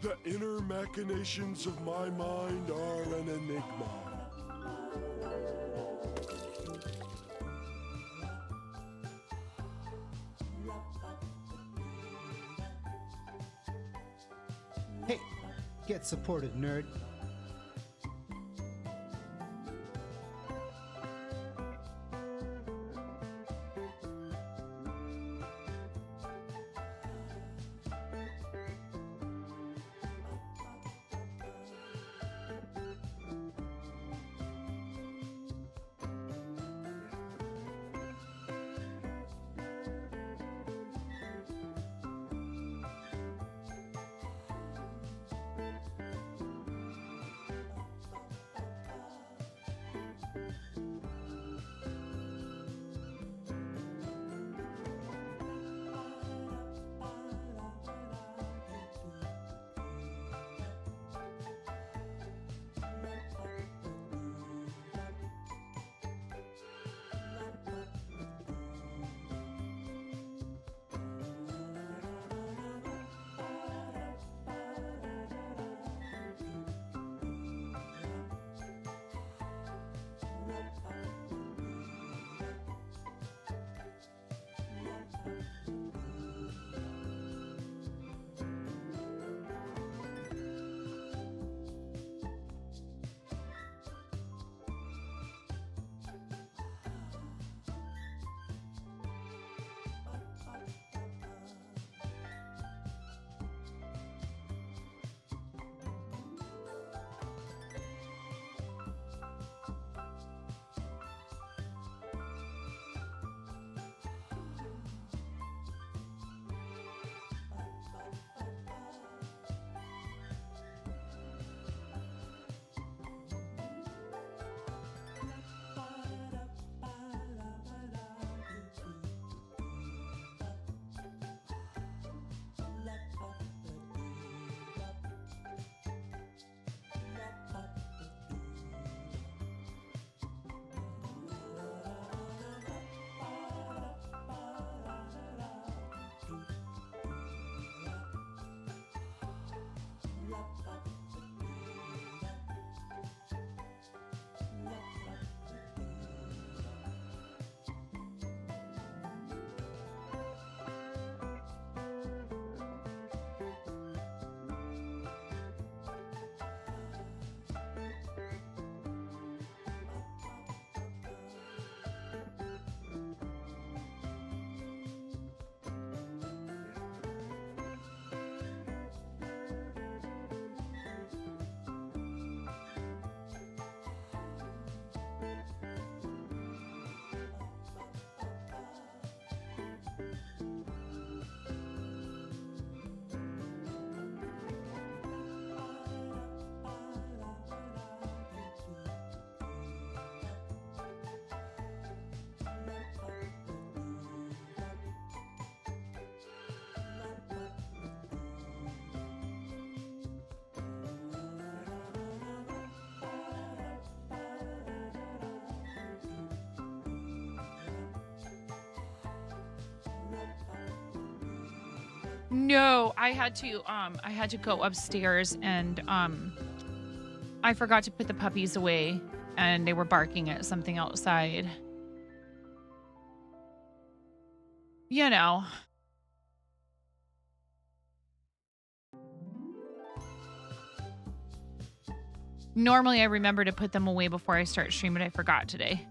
The inner machinations of my mind are an enigma. Hey, get supported, nerd. No, I had to go upstairs and I forgot to put the puppies away and they were barking at something outside. You know. Normally I remember to put them away before I start streaming, but I forgot today.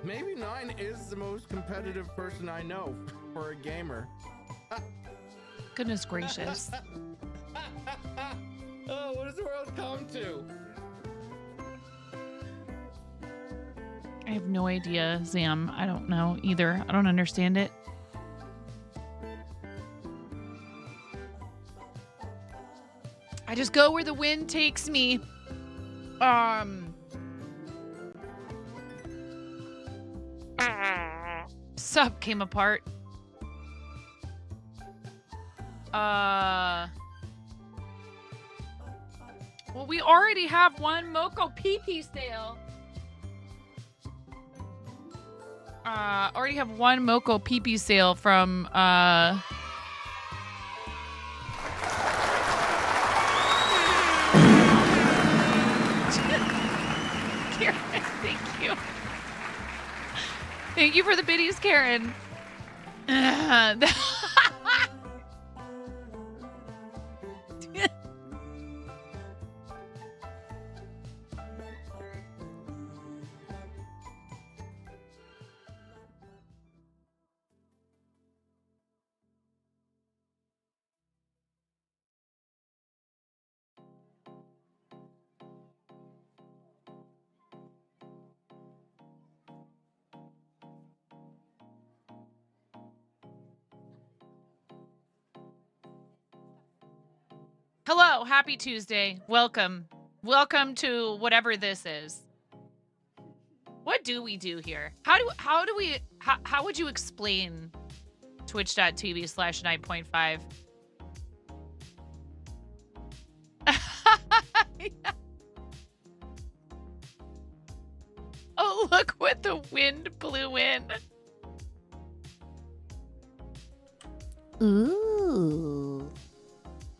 Maybe 9 is the most competitive person I know for a gamer. Goodness gracious. Oh, what does the world come to? I have no idea, Zam. I don't know either. I don't understand it. I just go where the wind takes me. Sub came apart. Well, we already have one Moco PP sale. Already have one Moco PP sale from, Karen, thank you. Thank you for the biddies, Karen. Hello, happy Tuesday. Welcome. Welcome to whatever this is. What do we do here? How would you explain twitch.tv/9.5? Yeah. Oh, look what the wind blew in. Ooh.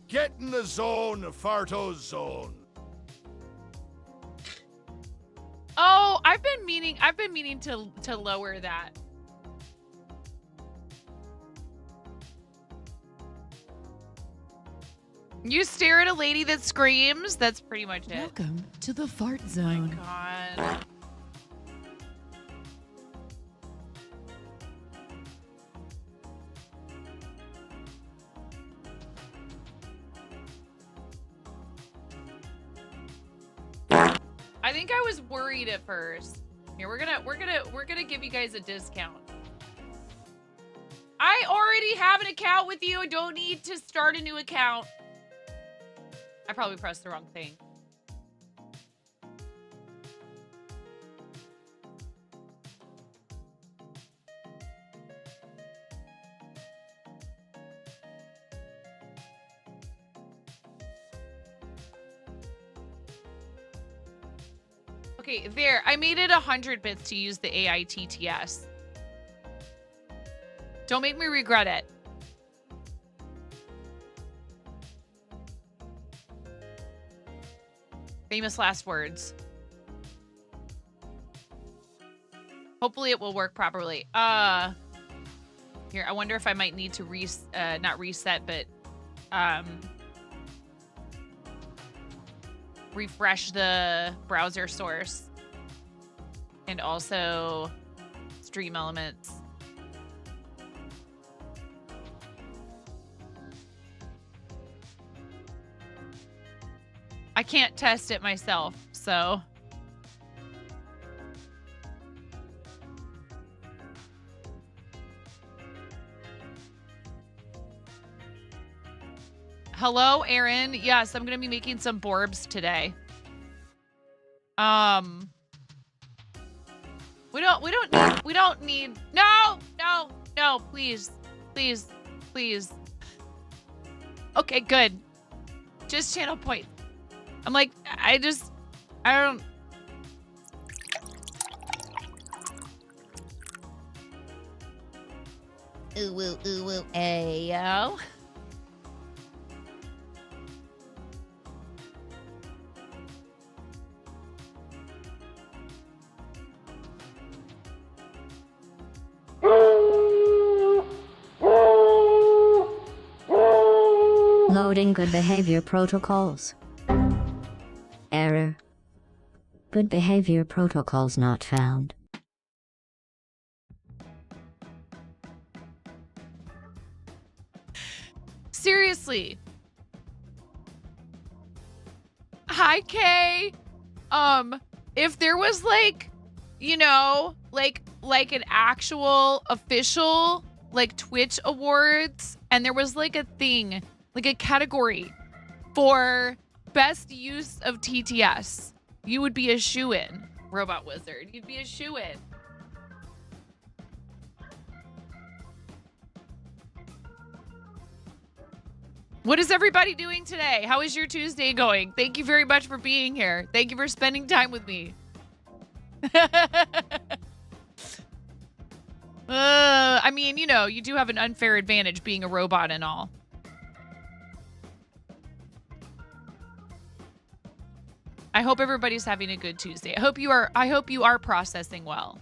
Get in the zone, Farto's zone. Oh, I've been meaning to lower that. You stare at a lady that screams. That's pretty much it. Welcome to the fart zone. Oh, God. I think I was worried at first. Here, we're gonna give you guys a discount. I already have an account with you. I don't need to start a new account. I probably pressed the wrong thing. Okay, there. I made it 100 bits to use the AITTS. Don't make me regret it. Famous last words. Hopefully it will work properly. Here, I wonder if I might need to not reset, but refresh the browser source and also Stream Elements. I can't test it myself, so. Hello, Aaron. Yes, I'm gonna be making some Borbs today. We don't need. No, please. Okay, good. Just channel point. I'm like, I don't. Ooh, ayo. Loading good behavior protocols. Error. Good behavior protocols not found. seriously. Hi, Kay. If there was like, you know, like an actual official like Twitch awards, and there was like a thing, like a category for best use of TTS, you would be a shoo-in, Robot Wizard. You'd be a shoo-in. What is everybody doing today? How is your Tuesday going? Thank you very much for being here. Thank you for spending time with me. I mean, you know, you do have an unfair advantage being a robot and all. I hope everybody's having a good Tuesday. I hope you are processing well.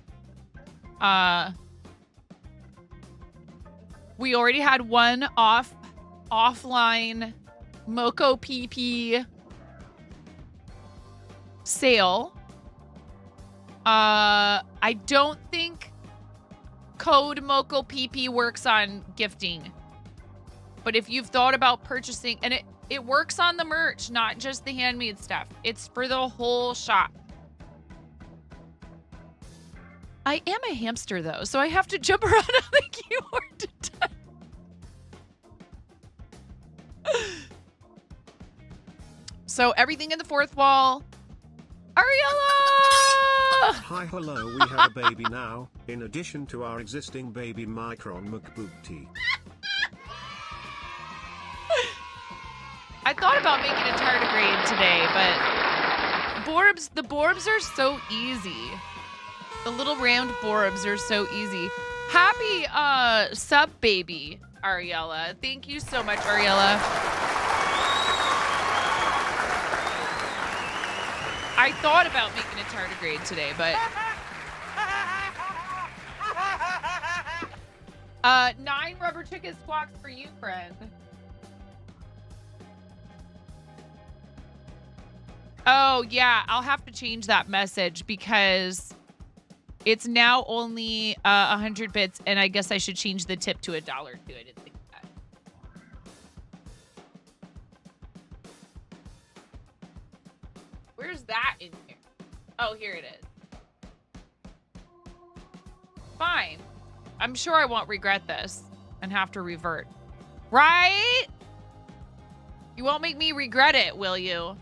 We already had one offline Moco PP sale. I don't think code Moco PP works on gifting. But if you've thought about purchasing, and it works on the merch, not just the handmade stuff. It's for the whole shop. I am a hamster though, so I have to jump around on the keyboard to type. So everything in the fourth wall. Ariella! Hi, hello, we have a baby now, in addition to our existing baby Micron McBoopty. I thought about making a tardigrade today, but the Borbs are so easy. The little round Borbs are so easy. Happy sub baby, Ariella. Thank you so much, Ariella. I thought about making a tardigrade today, but 9 rubber chicken squawks for you, friend. Oh, yeah, I'll have to change that message because it's now only 100 bits, and I guess I should change the tip to $1 too. I didn't think of that. Where's that in here? Oh, here it is. Fine. I'm sure I won't regret this and have to revert. Right? You won't make me regret it, will you?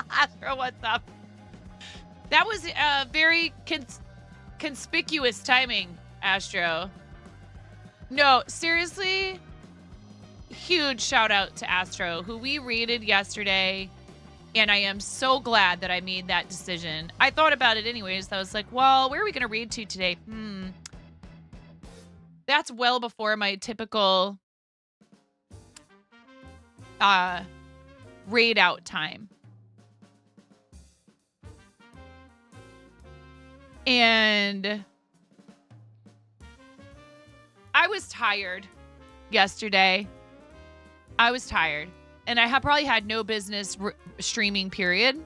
Astro, what's up? That was very conspicuous timing, Astro. No, seriously, huge shout out to Astro, who we raided yesterday, and I am so glad that I made that decision. I thought about it anyways. I was like, well, where are we going to raid to today? That's well before my typical raid out time. And I was tired yesterday. I was tired. And I probably had no business streaming, period.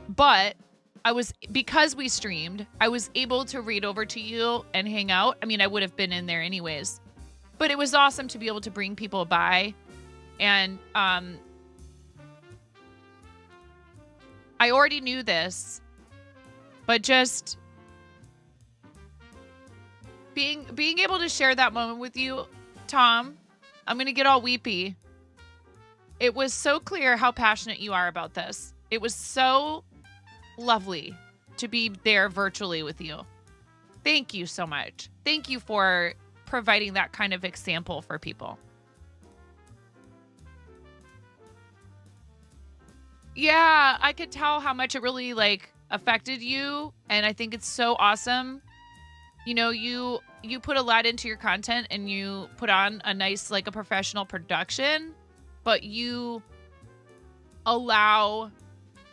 But because we streamed, I was able to read over to you and hang out. I mean, I would have been in there anyways. But it was awesome to be able to bring people by. And I already knew this. But just being able to share that moment with you, Tom, I'm going to get all weepy. It was so clear how passionate you are about this. It was so lovely to be there virtually with you. Thank you so much. Thank you for providing that kind of example for people. Yeah, I could tell how much it really affected you, and I think it's so awesome. You know, you put a lot into your content and you put on a nice a professional production, but you allow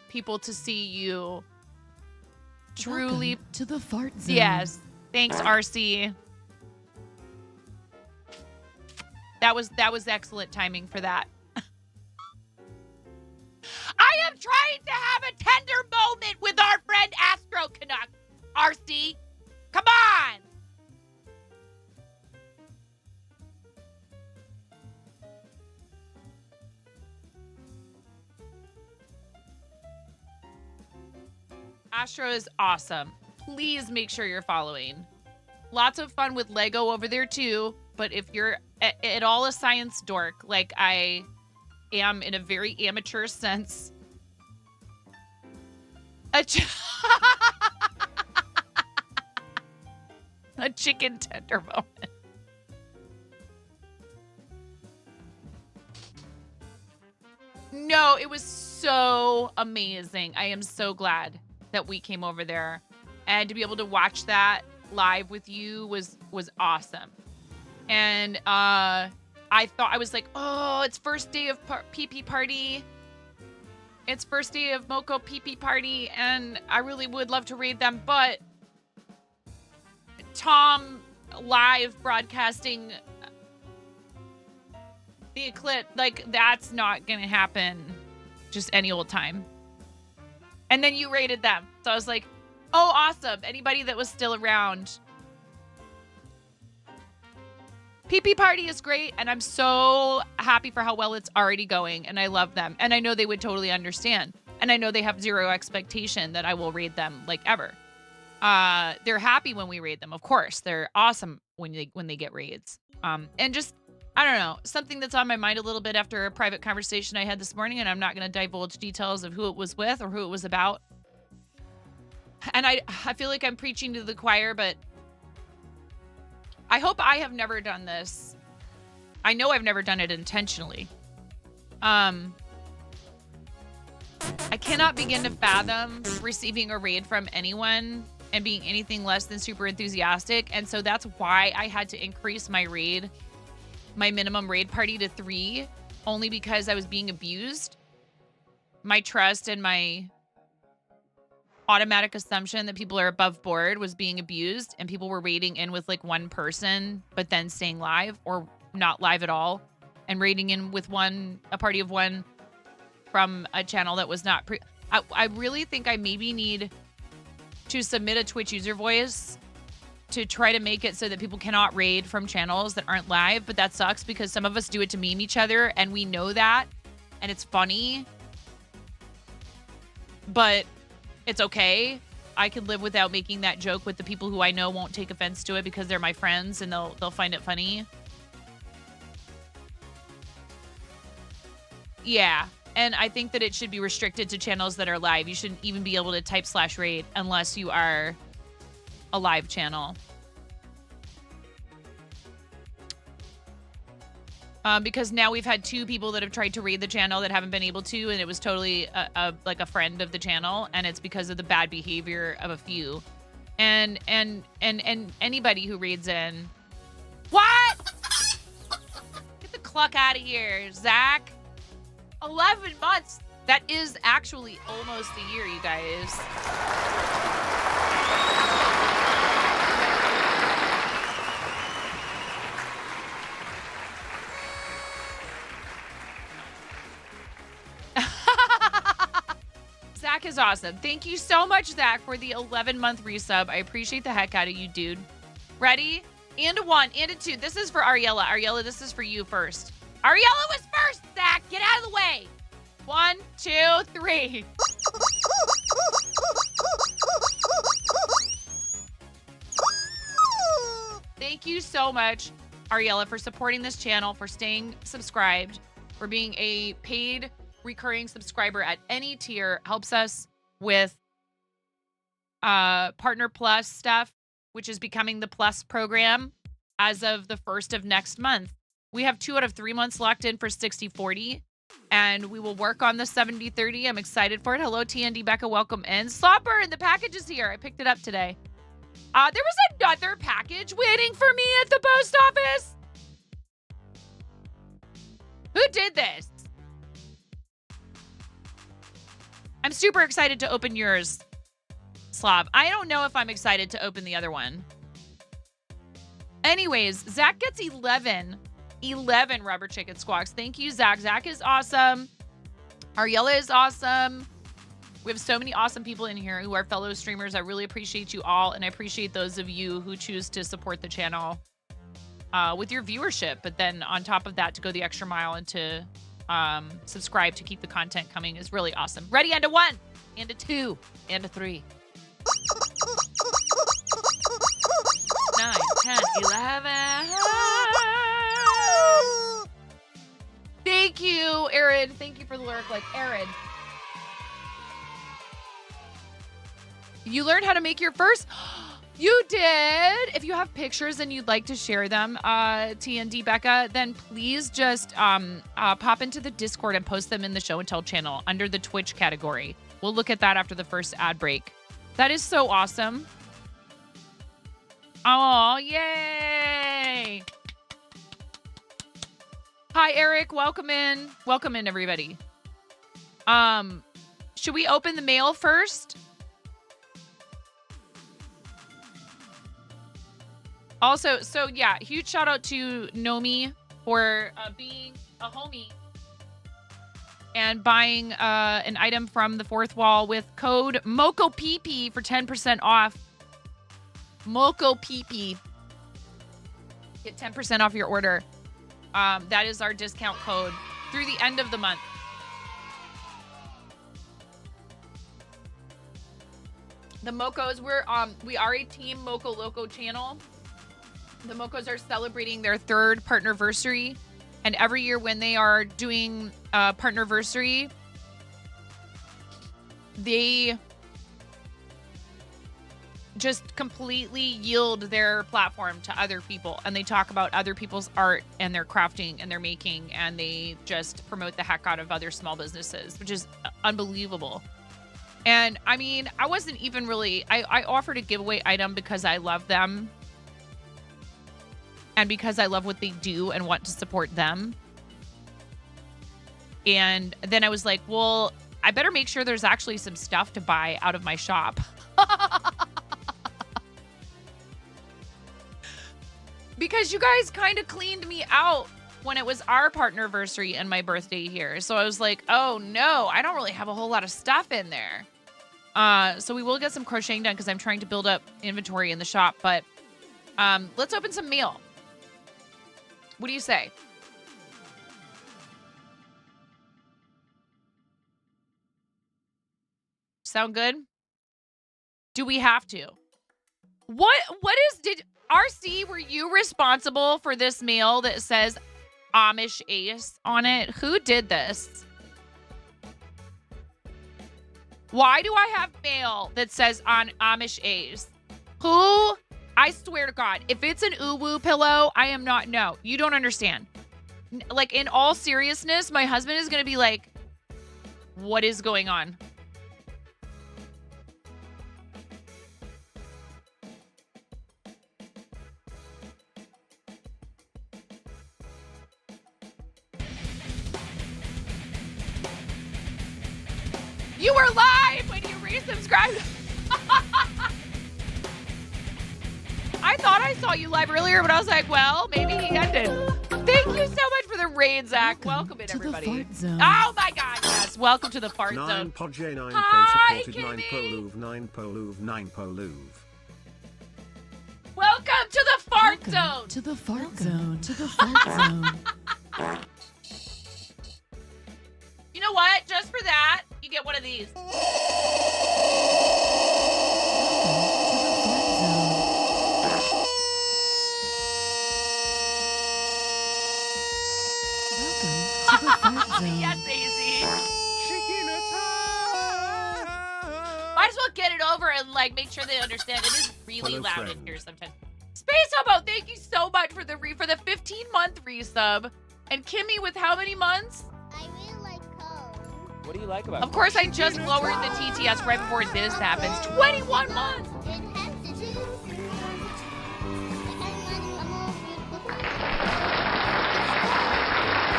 people to see you truly. Welcome to the fart zone. Yes. Thanks, RC. That was excellent timing for that. I am trying to have a tender moment with our friend Astro Canuck. RC. Come on. Astro is awesome. Please make sure you're following. Lots of fun with Lego over there too. But if you're at all a science dork, like I am in a very amateur sense, a chicken tender moment. No, it was so amazing. I am so glad that we came over there, and to be able to watch that live with you was awesome. And I was like, oh, it's first day of PP party. It's first day of Moko PP party, and I really would love to raid them, but Tom live broadcasting the eclipse, like, that's not gonna happen just any old time. And then you rated them. So I was like, oh, awesome. Anybody that was still around. PP Party is great, and I'm so happy for how well it's already going, and I love them. And I know they would totally understand. And I know they have zero expectation that I will raid them, like, ever. They're happy when we raid them, of course. They're awesome when they get raids. And just, I don't know, something that's on my mind a little bit after a private conversation I had this morning, and I'm not going to divulge details of who it was with or who it was about. And I feel like I'm preaching to the choir, but I hope I have never done this. I know I've never done it intentionally. I cannot begin to fathom receiving a raid from anyone and being anything less than super enthusiastic. And so that's why I had to increase my minimum raid party to 3, only because I was being abused. My trust and my automatic assumption that people are above board was being abused, and people were raiding in with like one person, but then staying live or not live at all, and raiding in with a party of one from a channel that was not I really think I maybe need to submit a Twitch user voice to try to make it so that people cannot raid from channels that aren't live, but that sucks because some of us do it to meme each other, and we know that, and it's funny, but it's okay. I could live without making that joke with the people who I know won't take offense to it because they're my friends and they'll find it funny. Yeah, and I think that it should be restricted to channels that are live. You shouldn't even be able to type /raid unless you are a live channel. Because now we've had 2 people that have tried to raid the channel that haven't been able to, and it was totally like a friend of the channel, and it's because of the bad behavior of a few. And anybody who raids in. What? Get the cluck out of here, Zach. 11 months. That is actually almost a year, you guys. Zach is awesome. Thank you so much, Zach, for the 11-month resub. I appreciate the heck out of you, dude. Ready? And a 1, and a 2. This is for Ariella. Ariella, this is for you first. Ariella was first, Zach. Get out of the way. 1, 2, 3. Thank you so much, Ariella, for supporting this channel, for staying subscribed, for being a paid recurring subscriber at any tier. Helps us with Partner Plus stuff, which is becoming the Plus program as of the 1st of next month. We have 2 out of 3 months locked in for 60/40, and we will work on the 70/30. I'm excited for it. Hello, TND Becca. Welcome in. Slopper, and the package is here. I picked it up today. There was another package waiting for me at the post office. Who did this? I'm super excited to open yours, Slav. I don't know if I'm excited to open the other one. Anyways, Zach gets 11 rubber chicken squawks. Thank you, Zach. Zach is awesome. Ariella is awesome. We have so many awesome people in here who are fellow streamers. I really appreciate you all, and I appreciate those of you who choose to support the channel with your viewership. But then on top of that, to go the extra mile and to subscribe to keep the content coming is really awesome. Ready? And a 1, and a 2, and a 3. 9, 10, 11. Thank you, Aaron. Thank you for the lyric, like Aaron. You learned how to make your first. You did. If you have pictures and you'd like to share them, TND Becca, then please just pop into the Discord and post them in the Show and Tell channel under the Twitch category. We'll look at that after the first ad break. That is so awesome. Oh, yay. Hi, Eric. Welcome in. Welcome in, everybody. Should we open the mail first? Also, so yeah, huge shout out to Nomi for being a homie and buying an item from the fourth wall with code MOCOPP for 10% off. MOCOPP. Get 10% off your order. That is our discount code through the end of the month. The Mocos, we are a Team Moco Loco channel. The Mocos are celebrating their 3rd partnerversary, and every year when they are doing partnerversary, they just completely yield their platform to other people, and they talk about other people's art and their crafting and their making, and they just promote the heck out of other small businesses, which is unbelievable. And I mean, I wasn't even really, I offered a giveaway item because I love them and because I love what they do and want to support them. And then I was like, well, I better make sure there's actually some stuff to buy out of my shop. Because you guys kind of cleaned me out when it was our partnerversary and my birthday here. So I was like, oh no, I don't really have a whole lot of stuff in there. So we will get some crocheting done because I'm trying to build up inventory in the shop. But let's open some mail. What do you say? Sound good? Do we have to? Did RC, were you responsible for this mail that says Amish Ace on it? Who did this? Why do I have mail that says on Amish Ace? Who? I swear to God, if it's an uwu pillow, I am not. No, you don't understand. Like, in all seriousness, my husband is going to be like, what is going on? You were live when you resubscribed. I thought I saw you live earlier, but I was like, well, maybe he ended. Thank you so much for the raid, Zach. Welcome in, everybody. To the fart zone. Oh my God, yes. Welcome to the fart 9 zone. Podjay, 9 Hi, Po supported, 9 Kimmy. Poluv, 9 Poluv, 9 Poluv. Welcome to the fart Welcome zone. to the fart zone. To the fart zone. You know what? Just for that, you get one of these. Welcome to the fart zone. Yes, Daisy. Chicken attack! Might as well get it over and like make sure they understand. It is really Hello, loud in friend. here sometimes. Space Hobo, thank you so much for the 15-month resub. And Kimmy with how many months? I really like cone. What do you like about Of course, I just lowered the TTS right before this happens. 21 months. It has to do.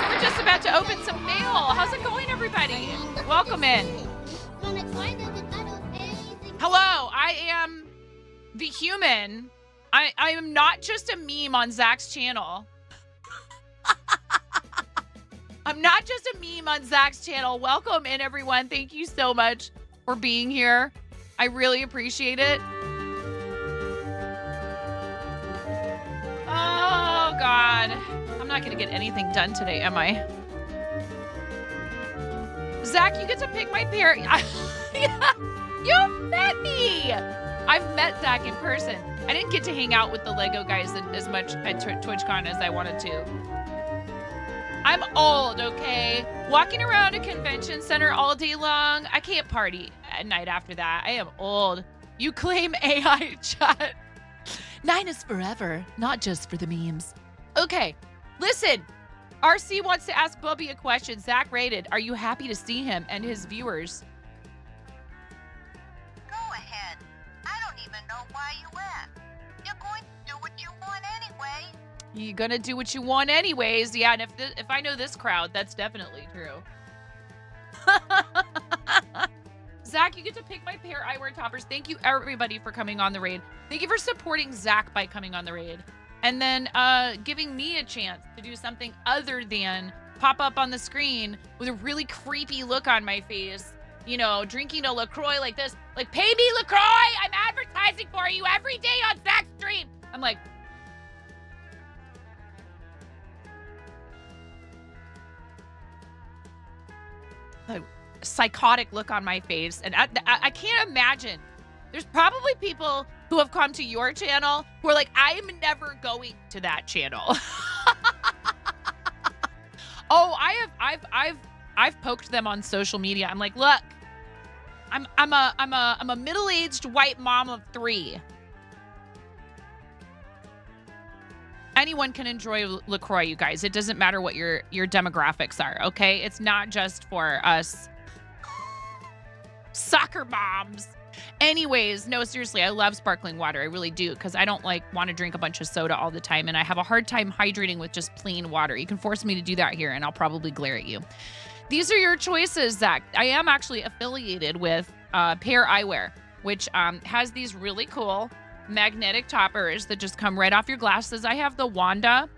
We're just about to open some mail. How's it going, everybody? Welcome in. Hello, I am the human. I am not just a meme on Zach's channel. I'm not just a meme on Zach's channel. Welcome in, everyone. Thank you so much for being here. I really appreciate it. Oh, God. I'm not going to get anything done today, am I? Zach, you get to pick my pair. You've met me. I've met Zach in person. I didn't get to hang out with the Lego guys as much at TwitchCon as I wanted to. I'm old, okay? Walking around a convention center all day long, I can't party at night after that. I am old. You claim AI chat. 9 is forever, not just for the memes. Okay, listen. RC wants to ask Bubby a question. Zach rated, are you happy to see him and his viewers? Go ahead. I don't even know why you asked. You're going to do what you want anyway. You're gonna do what you want anyways. Yeah, and if I know this crowd, that's definitely true. Zach, you get to pick my pair eyewear toppers. Thank you, everybody, for coming on the raid. Thank you for supporting Zach by coming on the raid. And then giving me a chance to do something other than pop up on the screen with a really creepy look on my face. You know, drinking a LaCroix like this. Like, pay me, LaCroix! I'm advertising for you every day on Zach's stream! I'm like... a psychotic look on my face. And I can't imagine. There's probably people who have come to your channel who are like, I'm never going to that channel. Oh, I've poked them on social media. I'm like, look, I'm a middle-aged white mom of 3. Anyone can enjoy LaCroix, you guys. It doesn't matter what your demographics are, okay? It's not just for us soccer moms. Anyways, no, seriously, I love sparkling water. I really do, because I don't want to drink a bunch of soda all the time, and I have a hard time hydrating with just plain water. You can force me to do that here, and I'll probably glare at you. These are your choices, Zach. I am actually affiliated with Pair Eyewear, which has these really cool magnetic toppers that just come right off your glasses. I have the Wanda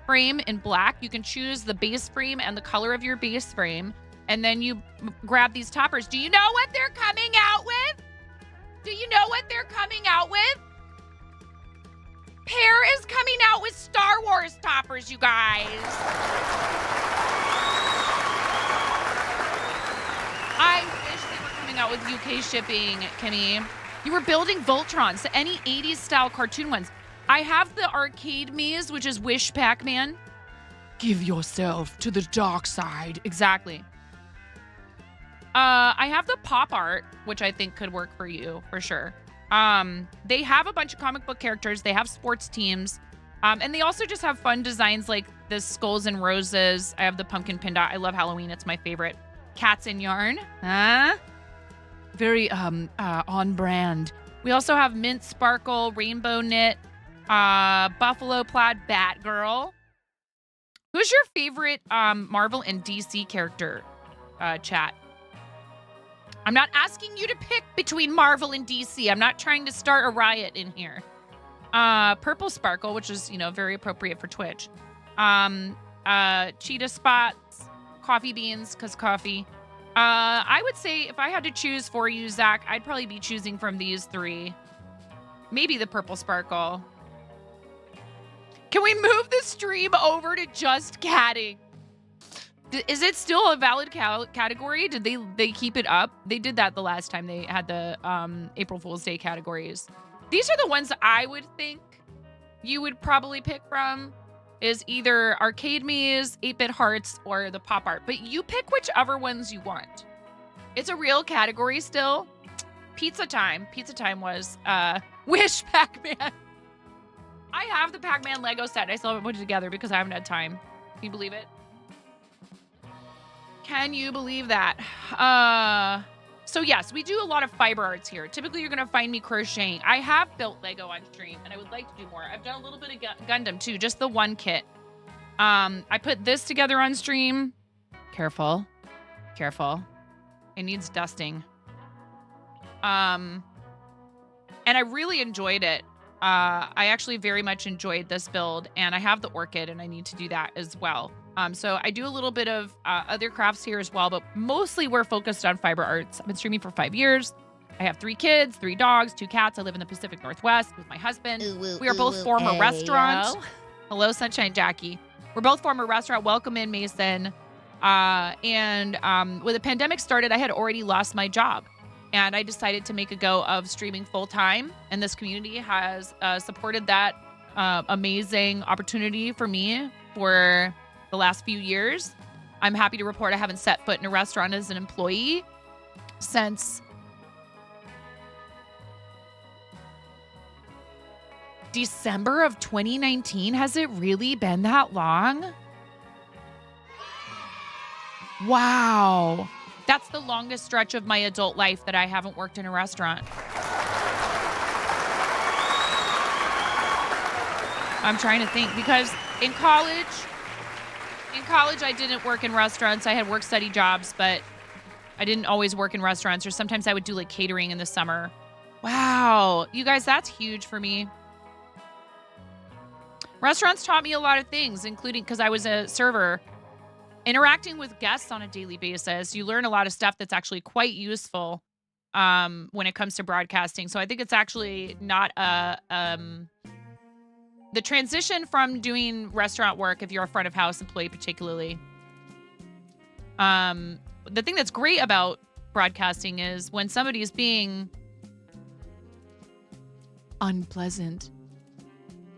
frame in black. You can choose the base frame and the color of your base frame, and then you grab these toppers. Do you know what they're coming out with? Do you know what they're coming out with? Pair is coming out with Star Wars toppers, you guys. I wish they were coming out with UK shipping, Kimmy. You were building Voltrons, so any 80s style cartoon ones. I have the arcade maze, which is Wish Pac-Man. Give yourself to the dark side. Exactly. I have the pop art, which I think could work for you, for sure. They have a bunch of comic book characters. They have sports teams. And they also just have fun designs like the skulls and roses. I have the pumpkin pin dot. I love Halloween. It's my favorite. Cats and yarn. Huh? Very on brand. We also have mint sparkle, rainbow knit, buffalo plaid Batgirl. Who's your favorite Marvel and DC character, chat? I'm not asking you to pick between Marvel and DC. I'm not trying to start a riot in here. Purple sparkle, which is, very appropriate for Twitch. Cheetah spots, coffee beans, because coffee. I would say if I had to choose for you, Zach, I'd probably be choosing from these 3. Maybe the purple sparkle. Can we move the stream over to just catting? Is it still a valid category? Did they keep it up? They did that the last time they had the April Fool's Day categories. These are the ones that I would think you would probably pick from. Is either Arcade Maze, 8-Bit Hearts, or the Pop Art. But you pick whichever ones you want. It's a real category still. Pizza Time. Pizza Time was Wish Pac-Man. I have the Pac-Man Lego set. I still haven't put it together because I haven't had time. Can you believe it? Can you believe that? So yes, we do a lot of fiber arts here. Typically, you're going to find me crocheting. I have built Lego on stream, and I would like to do more. I've done a little bit of Gundam, too, just the one kit. I put this together on stream. Careful. Careful. It needs dusting. And I really enjoyed it. I actually very much enjoyed this build, and I have the orchid, and I need to do that as well. So I do a little bit of other crafts here as well, but mostly we're focused on fiber arts. I've been streaming for 5 years. I have 3 kids, 3 dogs, 2 cats. I live in the Pacific Northwest with my husband. We are both former restaurants. Hello, Sunshine Jackie. We're both former restaurant. Welcome in, Mason. And when the pandemic started, I had already lost my job. And I decided to make a go of streaming full time. And this community has supported that amazing opportunity for me for the last few years. I'm happy to report I haven't set foot in a restaurant as an employee since December of 2019. Has it really been that long? Wow. That's the longest stretch of my adult life that I haven't worked in a restaurant. I'm trying to think because in college I didn't work in restaurants. I had work-study jobs, but I didn't always work in restaurants, or sometimes I would do like catering in the summer. Wow. You guys, that's huge for me. Restaurants taught me a lot of things, including because I was a server. Interacting with guests on a daily basis, you learn a lot of stuff that's actually quite useful when it comes to broadcasting. So I think it's actually not the transition from doing restaurant work, if you're a front of house employee particularly. The thing that's great about broadcasting is when somebody is being unpleasant,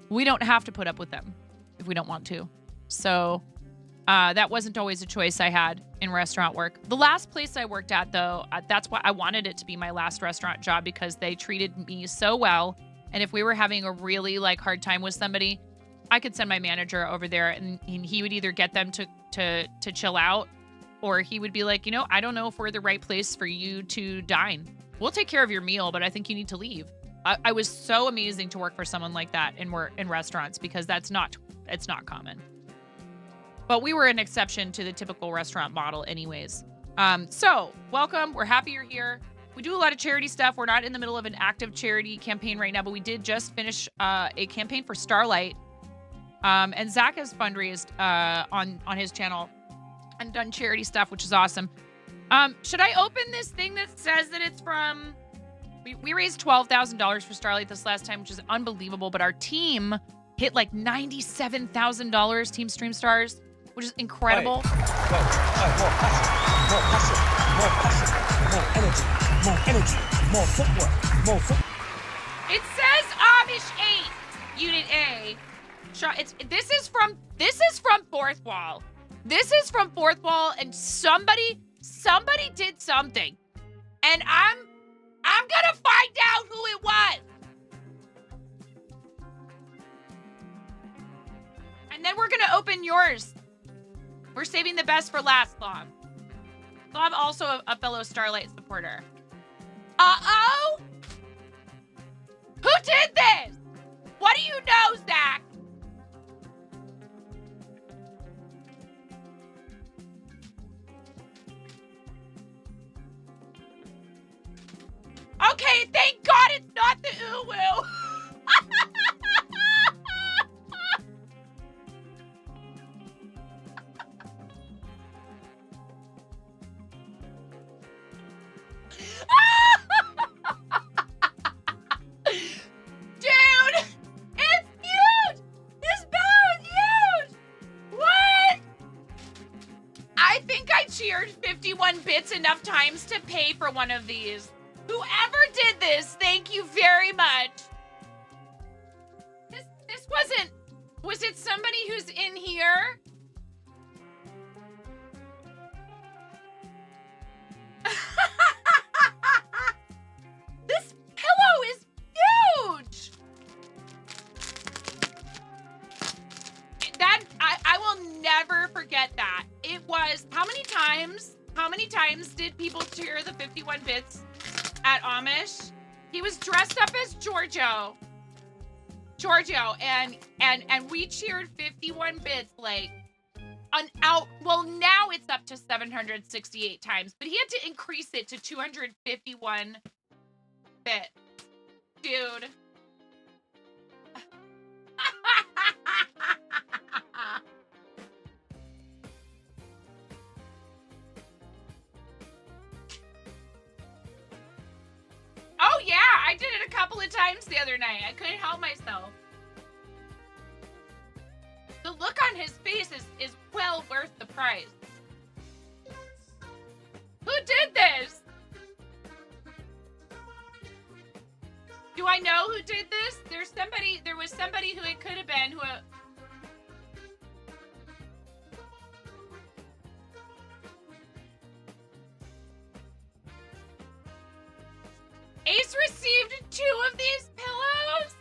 we don't have to put up with them if we don't want to. So that wasn't always a choice I had in restaurant work. The last place I worked at, though, that's why I wanted it to be my last restaurant job, because they treated me so well. And if we were having a really hard time with somebody, I could send my manager over there, and he would either get them to chill out, or he would be like, I don't know if we're the right place for you to dine. We'll take care of your meal, but I think you need to leave. I was so amazing to work for someone like that in restaurants, because it's not common. But we were an exception to the typical restaurant model anyways. So welcome. We're happy you're here. We do a lot of charity stuff. We're not in the middle of an active charity campaign right now, but we did just finish a campaign for Starlight. And Zach has fundraised on his channel and done charity stuff, which is awesome. Should I open this thing that says that it's from... We raised $12,000 for Starlight this last time, which is unbelievable, but our team hit $97,000 Team Stream Stars, which is incredible. More energy, more footwork, It says Amish 8, Unit A. This is from Fourth Wall. This is from Fourth Wall, and somebody did something, and I'm gonna find out who it was. And then we're gonna open yours. We're saving the best for last, Slob. Slob also a fellow Starlight supporter. Uh-oh! Who did this? What do you know, Zach? Okay, thank God it's not the Uwu. Dude, it's huge. This bell is huge. What? I think I cheered 51 bits enough times to pay for one of these. Whoever did this, thank you very much. This wasn't... Was it somebody who's in here? This pillow is huge. I will never forget that. It was... How many times did people cheer the 51 bits at Amish? He was dressed up as Giorgio, and we cheered 51 bits well, now it's up to 768 times, but he had to increase it to 251 bits. Dude, of times the other night. I couldn't help myself. The look on his face is well worth the price. Who did this? Do I know who did this? There was somebody who it could have been who... Ace received 2 of these pillows?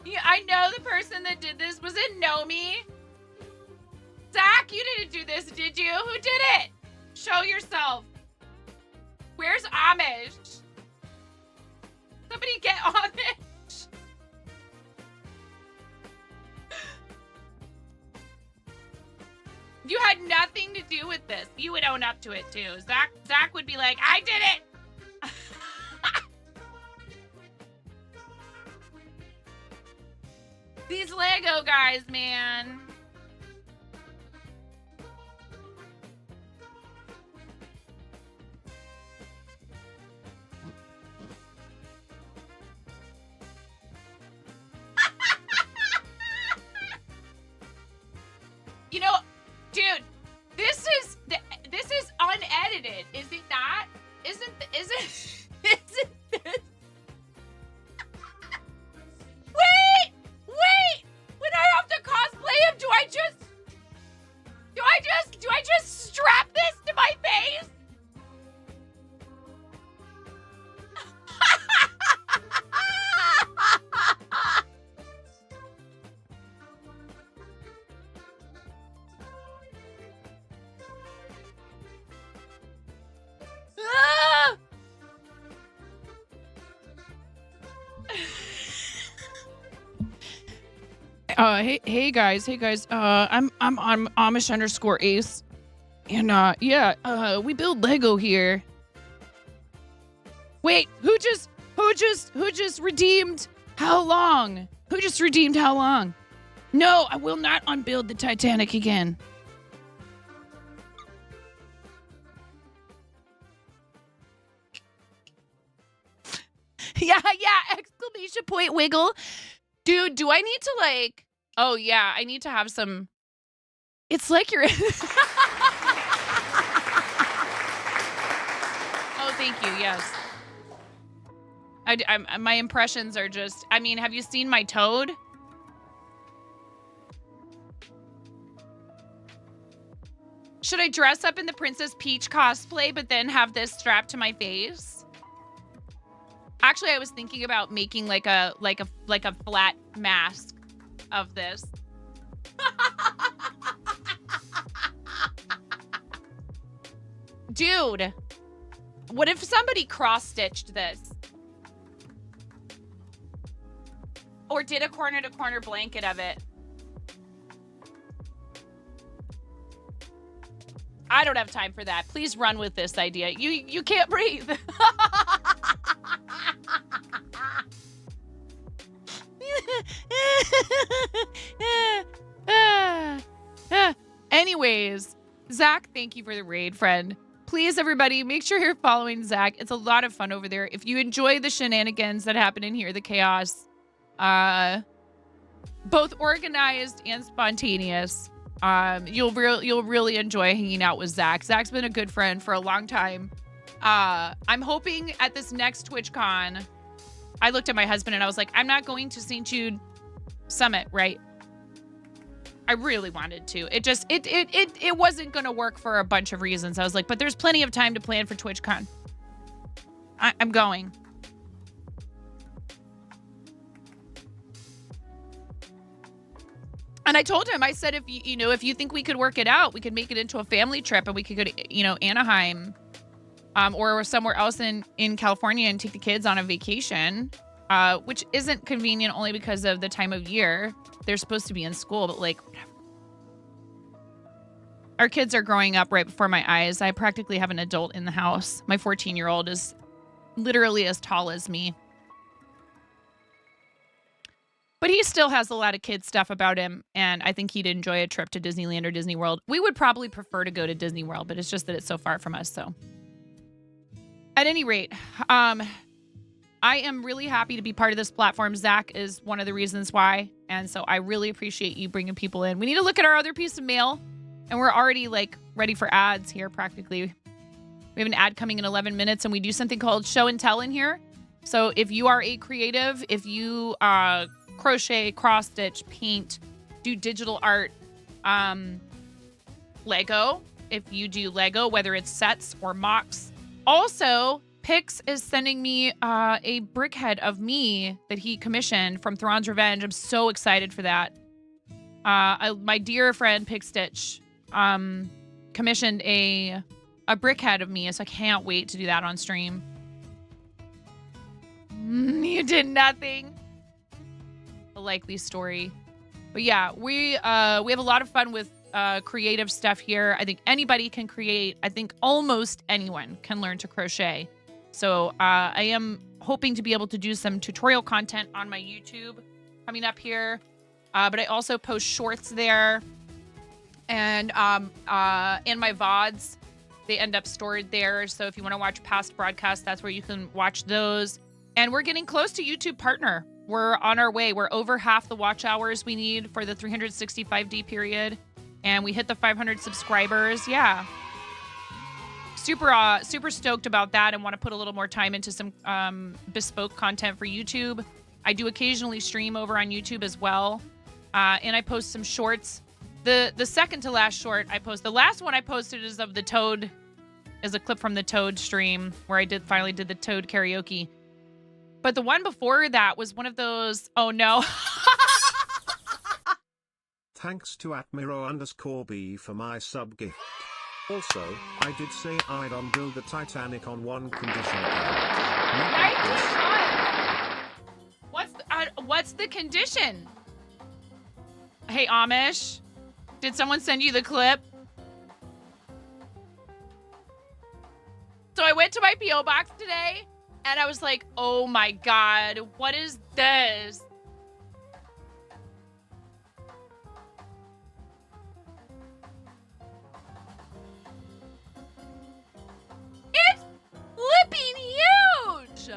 Yeah, I know the person that did this. Was it Nomi? Zach, you didn't do this, did you? Who did it? Show yourself. Where's Amish? Somebody get Amish. You had nothing to do with this. You would own up to it too. Zach would be like, I did it. These Lego guys, man. You know, dude, this is unedited, is it not? Isn't this? Wait! When I have to cosplay him, do I just strap this to my face? Hey guys. I'm on Amish_Ace, and yeah, we build Lego here. Wait, who just redeemed how long? Who just redeemed how long? No, I will not unbuild the Titanic again. Yeah, exclamation point wiggle. Dude, do I need to like... Oh, yeah, I need to have some... It's like you're... Oh, thank you, yes. My impressions are just... I mean, have you seen my toad? Should I dress up in the Princess Peach cosplay, but then have this strapped to my face? Actually, I was thinking about making like a flat mask of this. Dude, what if somebody cross-stitched this? Or did a corner-to-corner blanket of it? I don't have time for that. Please run with this idea. You can't breathe. Anyways, Zach, thank you for the raid, friend. Please, everybody, make sure you're following Zach. It's a lot of fun over there. If you enjoy the shenanigans that happen in here, the chaos, both organized and spontaneous, you'll really enjoy hanging out with Zach. Zach's been a good friend for a long time. I'm hoping at this next TwitchCon, I looked at my husband and I was like, I'm not going to St. Jude Summit, right? I really wanted to. It wasn't going to work for a bunch of reasons. I was like, but there's plenty of time to plan for TwitchCon. I'm going. And I told him, I said, if you think we could work it out, we could make it into a family trip and we could go to, Anaheim, or somewhere else in California and take the kids on a vacation, which isn't convenient only because of the time of year. They're supposed to be in school, but like, whatever. Our kids are growing up right before my eyes. I practically have an adult in the house. My 14-year-old is literally as tall as me. But he still has a lot of kid stuff about him, and I think he'd enjoy a trip to Disneyland or Disney World. We would probably prefer to go to Disney World, but it's just that it's so far from us, so. At any rate, I am really happy to be part of this platform. Zach is one of the reasons why, and so I really appreciate you bringing people in. We need to look at our other piece of mail, and we're already, like, ready for ads here, practically. We have an ad coming in 11 minutes, and we do something called show and tell in here. So if you are a creative, if you crochet, cross stitch, paint, do digital art, Lego, if you do Lego, whether it's sets or mocks. Also, Pix is sending me a brickhead of me that he commissioned from Thrawn's Revenge. I'm so excited for that. My dear friend Pix Stitch commissioned a brickhead of me, so I can't wait to do that on stream. You did nothing. A likely story. But yeah, we have a lot of fun with creative stuff here. I think anybody can create. I think almost anyone can learn to crochet. So I am hoping to be able to do some tutorial content on my YouTube coming up here. But I also post shorts there. And in my VODs, they end up stored there. So if you want to watch past broadcasts, that's where you can watch those. And we're getting close to YouTube Partner. We're on our way. We're over half the watch hours we need for the 365D period. And we hit the 500 subscribers. Yeah. Super stoked about that and want to put a little more time into some bespoke content for YouTube. I do occasionally stream over on YouTube as well. And I post some shorts. The second to last short I post, the last one I posted is of the Toad, is a clip from the Toad stream where I finally did the Toad karaoke. But the one before that was one of those, oh no. Thanks to @Miro_B for my sub gift. Also, I did say I'd unbuild the Titanic on one condition. What's the condition? Hey, Amish, did someone send you the clip? So I went to my P.O. box today. And I was like, oh my God, what is this? It's flipping huge!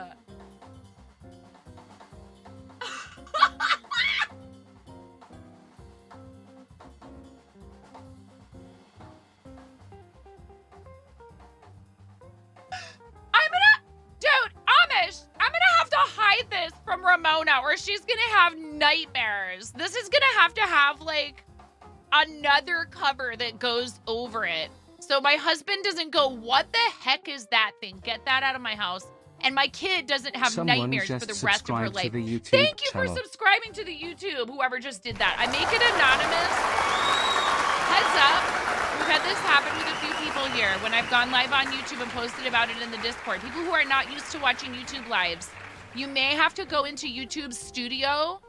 This from Ramona or she's gonna have nightmares. This is gonna have like another cover that goes over it. So my husband doesn't go, what the heck is that thing? Get that out of my house. And my kid doesn't have nightmares for the rest of her life. Thank you for subscribing to the YouTube, whoever just did that. I make it anonymous. Heads up. We've had this happen with a few people here when I've gone live on YouTube and posted about it in the Discord. People who are not used to watching YouTube lives. You may have to go into YouTube Studio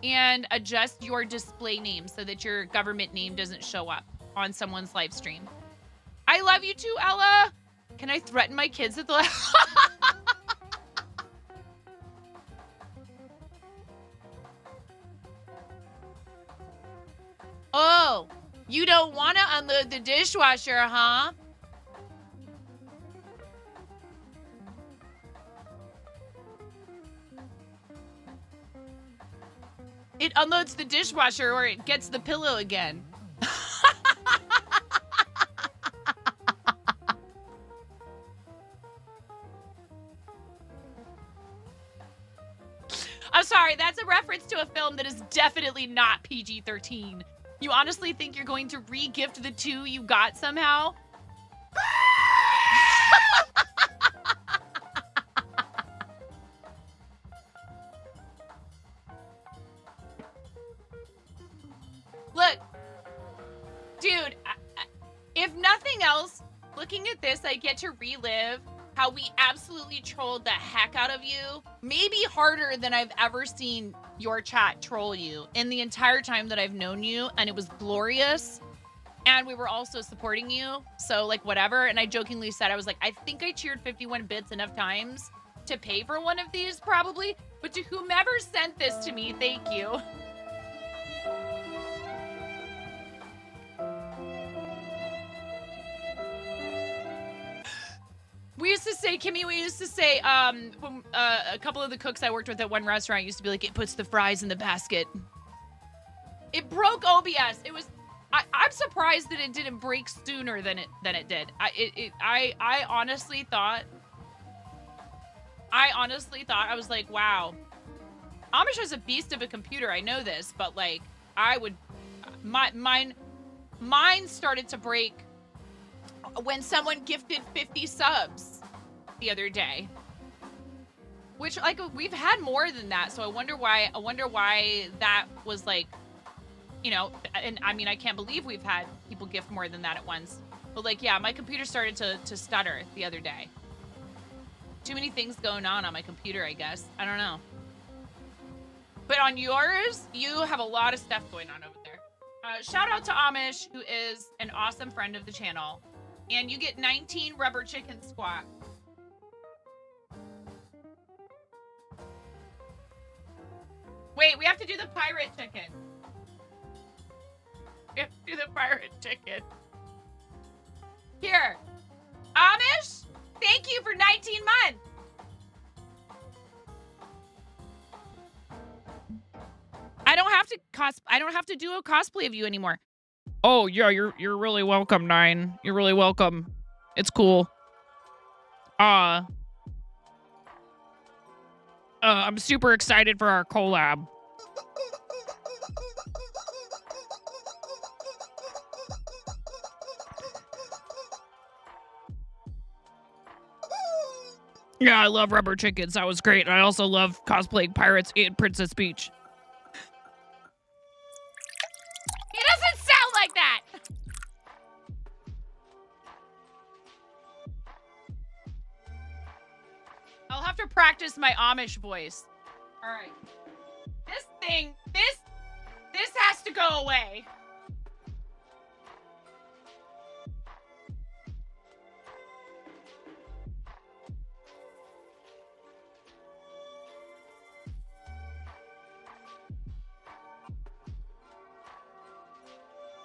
and adjust your display name so that your government name doesn't show up on someone's live stream. I love you too, Ella. Can I threaten my kids at the Oh, you don't want to unload the dishwasher, huh? It unloads the dishwasher or it gets the pillow again. I'm sorry, that's a reference to a film that is definitely not PG-13. You honestly think you're going to re-gift the two you got somehow? Look, dude, if nothing else, looking at this, I get to relive how we absolutely trolled the heck out of you. Maybe harder than I've ever seen your chat troll you in the entire time that I've known you, and it was glorious. And we were also supporting you. So like whatever. And I jokingly said, I was like, I think I cheered 51 bits enough times to pay for one of these probably. But to whomever sent this to me, thank you. We used to say, Kimmy, when, a couple of the cooks I worked with at one restaurant used to be like, it puts the fries in the basket. It broke OBS. It was, I'm surprised that it didn't break sooner than it did. I honestly thought, I was like, wow. Amish is a beast of a computer. I know this, but like, mine started to break when someone gifted 50 subs the other day, which like we've had more than that. So I wonder why that was like, you know, and I mean, I can't believe we've had people gift more than that at once, but like, yeah, my computer started to stutter the other day. Too many things going on my computer, I guess. I don't know. But on yours, you have a lot of stuff going on over there. Shout out to Amish, who is an awesome friend of the channel. And you get 19 rubber chicken squat. Wait, we have to do the pirate chicken. We have to do the pirate chicken. Here. Amish, thank you for 19 months. I don't have to do a cosplay of you anymore. Oh, yeah, you're really welcome, Nine. You're really welcome. It's cool. I'm super excited for our collab. Yeah, I love rubber chickens. That was great. And I also love cosplaying pirates in Princess Peach. He doesn't sound like that! I'll have to practice my Amish voice. All right. This has to go away.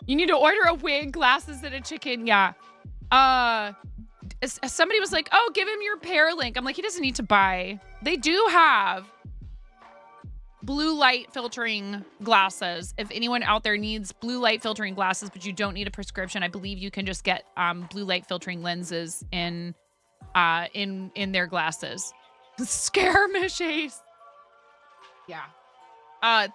You need to order a wig, glasses, and a chicken. Yeah. Somebody was like, oh, give him your pair link. I'm like, he doesn't need to buy. They do have blue light filtering glasses. If anyone out there needs blue light filtering glasses, but you don't need a prescription, I believe you can just get blue light filtering lenses in their glasses. Scare-mish Ace. Yeah.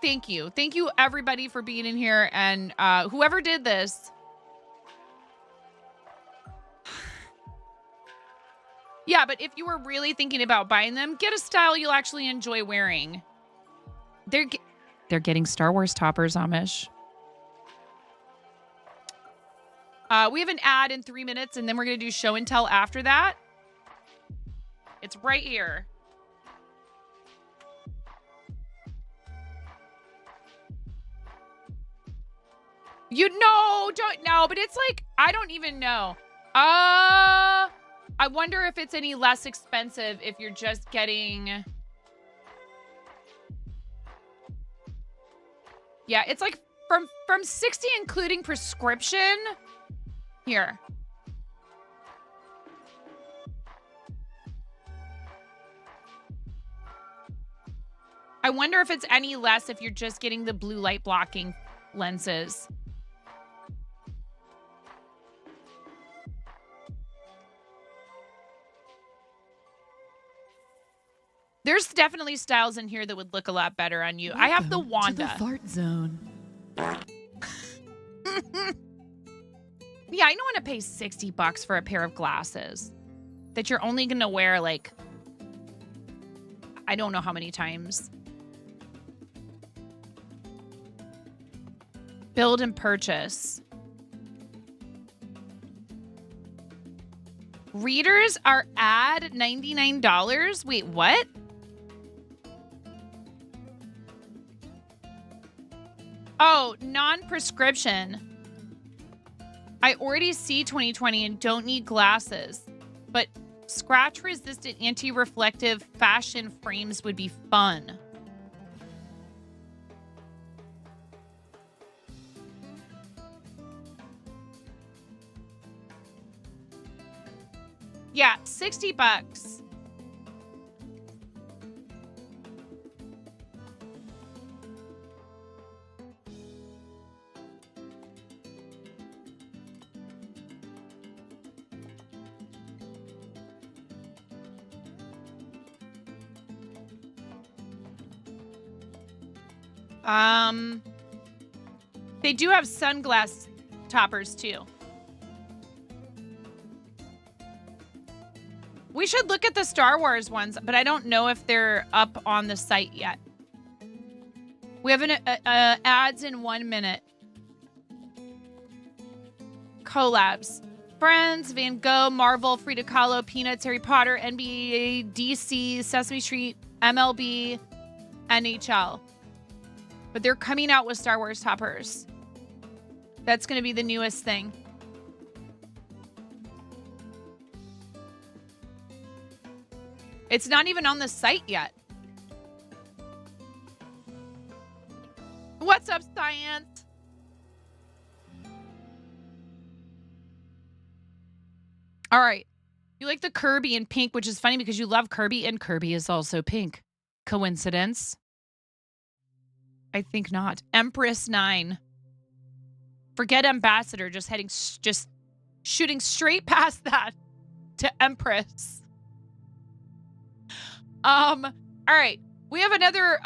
Thank you. Thank you, everybody, for being in here. And whoever did this. Yeah, but if you were really thinking about buying them, get a style you'll actually enjoy wearing. They're getting Star Wars toppers, Amish. We have an ad in 3 minutes, and then we're going to do show and tell after that. It's right here. Don't know, but it's like, I don't even know. I wonder if it's any less expensive if you're just getting... Yeah, it's like from 60 including prescription. Here. I wonder if it's any less if you're just getting the blue light blocking lenses. There's definitely styles in here that would look a lot better on you. I have the Wanda. To the fart zone. Yeah, I don't want to pay $60 for a pair of glasses that you're only going to wear like, I don't know how many times. Build and purchase. Readers are ad $99. Wait, what? Oh, non-prescription. I already see 2020 and don't need glasses, but scratch-resistant anti-reflective fashion frames would be fun. Yeah, $60. They do have sunglass toppers too. We should look at the Star Wars ones, but I don't know if they're up on the site yet. We have an ads in 1 minute. Collabs. Friends, Van Gogh, Marvel, Frida Kahlo, Peanuts, Harry Potter, NBA, DC, Sesame Street, MLB, NHL. But they're coming out with Star Wars toppers. That's going to be the newest thing. It's not even on the site yet. What's up, Science? All right. You like the Kirby in pink, which is funny because you love Kirby, and Kirby is also pink. Coincidence? I think not. Empress 9. Forget Ambassador, just shooting straight past that to Empress. All right. We have another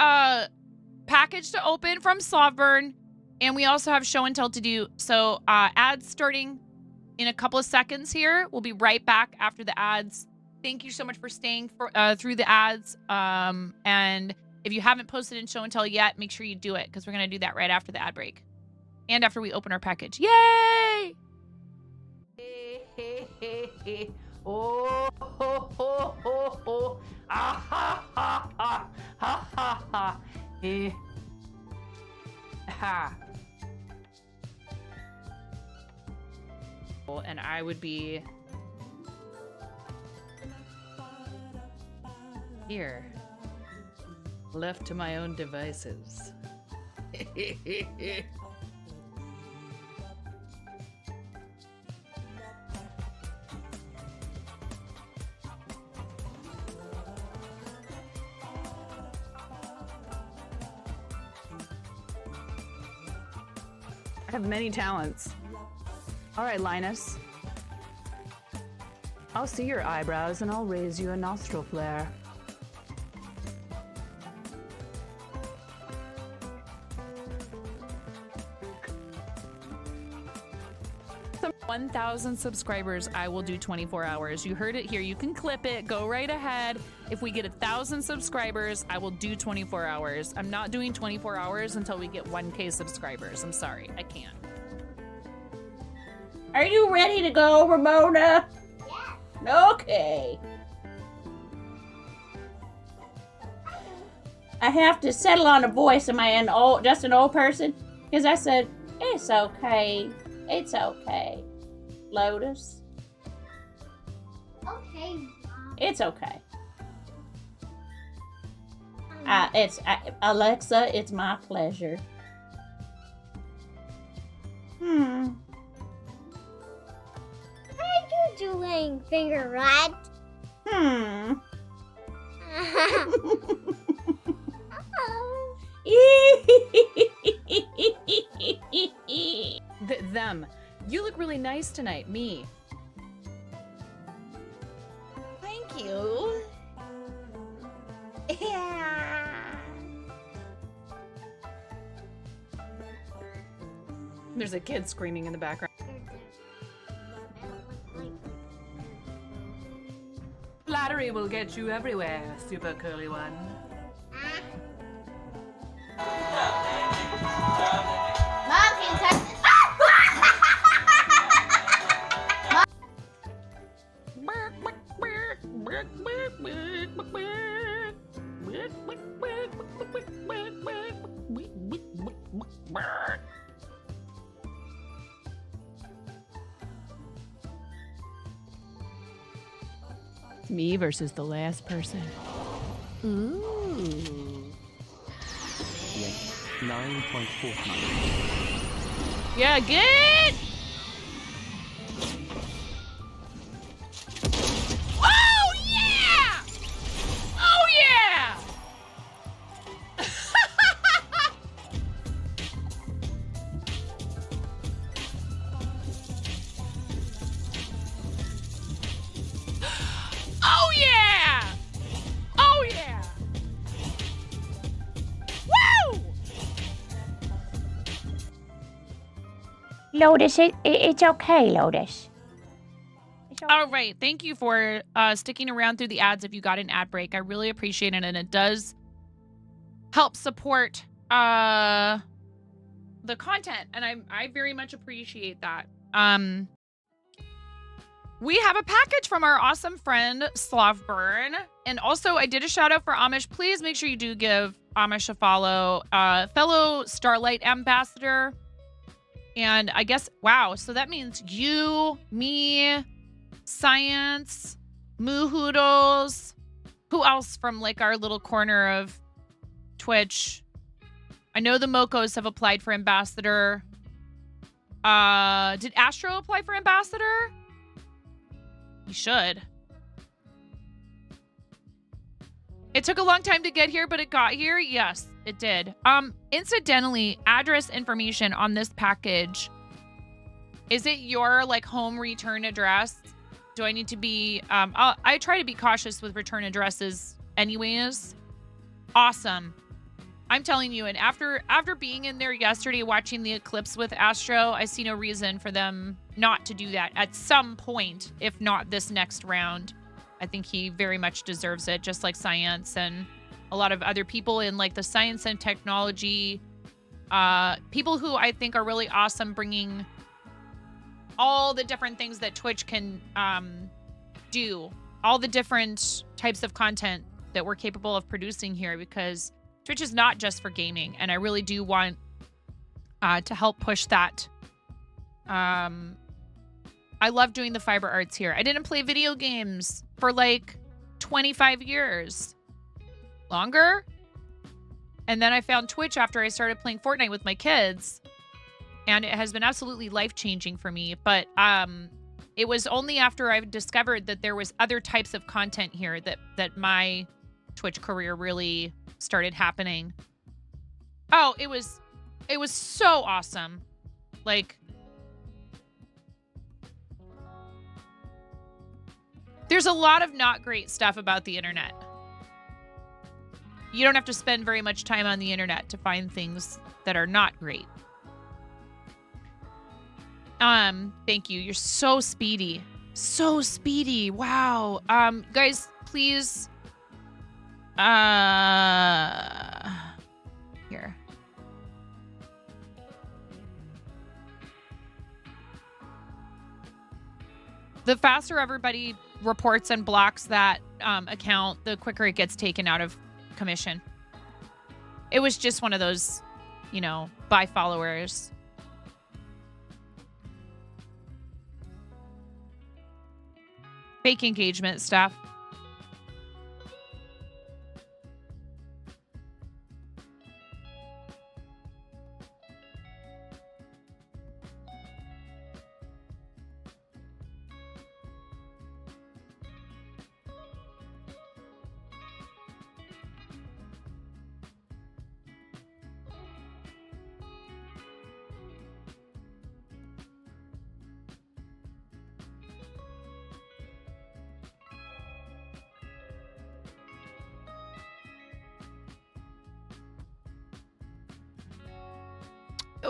package to open from Slobburn, and we also have show and tell to do. So ads starting in a couple of seconds here. We'll be right back after the ads. Thank you so much for staying through the ads. And if you haven't posted in show and tell yet, make sure you do it because we're going to do that right after the ad break and after we open our package. Yay! Oh, ho, ho, ho, ho. Ah, ha, ha, ha, ha, ha, ha. Ha. And I would be here, left to my own devices. I have many talents. All right, Linus. I'll see your eyebrows and I'll raise you a nostril flare. 1,000 subscribers, I will do 24 hours. You heard it here. You can clip it. Go right ahead. If we get 1,000 subscribers, I will do 24 hours. I'm not doing 24 hours until we get 1K subscribers. I'm sorry. I can't. Are you ready to go, Ramona? Yeah. Okay. I have to settle on a voice. Am I just an old person? Because I said, it's okay. It's okay. Lotus. Okay, Mom. It's okay. Alexa, it's my pleasure. How you doing, Finger Rat? Them. You look really nice tonight. Me. Thank you. Yeah. There's a kid screaming in the background. Flattery will get you everywhere, super curly one. Mom can touch. Me versus the last person. Ooh. Yes, 9.49. Yeah, good. Oh yeah! Oh yeah! Oh yeah! Oh yeah! Woo! Lotus, it's okay, Lotus. It's okay. All right. Thank you for sticking around through the ads if you got an ad break. I really appreciate it, and it does help support the content, and I very much appreciate that. We have a package from our awesome friend Slavburn, and also I did a shout out for Amish. Please make sure you do give Amish a follow, fellow Starlight ambassador. And I guess, wow, so that means you, me, Science, Moo Hoodles, who else from like our little corner of Twitch? I know the Mokos have applied for ambassador. Did Astro apply for ambassador? He should. It took a long time to get here, but it got here. Yes, it did. Incidentally, address information on this package. Is it your like home return address? Do I need to be, I try to be cautious with return addresses anyways. Awesome. I'm telling you, and after being in there yesterday watching the eclipse with Astro, I see no reason for them not to do that at some point, if not this next round. I think he very much deserves it, just like Science and a lot of other people in like the science and technology, people who I think are really awesome, bringing all the different things that Twitch can do, all the different types of content that we're capable of producing here, because Twitch is not just for gaming, and I really do want to help push that. I love doing the fiber arts here. I didn't play video games for like 25 years. Longer? And then I found Twitch after I started playing Fortnite with my kids, and it has been absolutely life-changing for me. But it was only after I discovered that there was other types of content here that my Twitch career really started happening. Oh, it was so awesome. Like, there's a lot of not great stuff about the internet. You don't have to spend very much time on the internet to find things that are not great. Thank you. You're so speedy. So speedy. Wow. Guys, please. Here. The faster everybody reports and blocks that account, the quicker it gets taken out of commission. It was just one of those, you know, buy followers. Fake engagement stuff.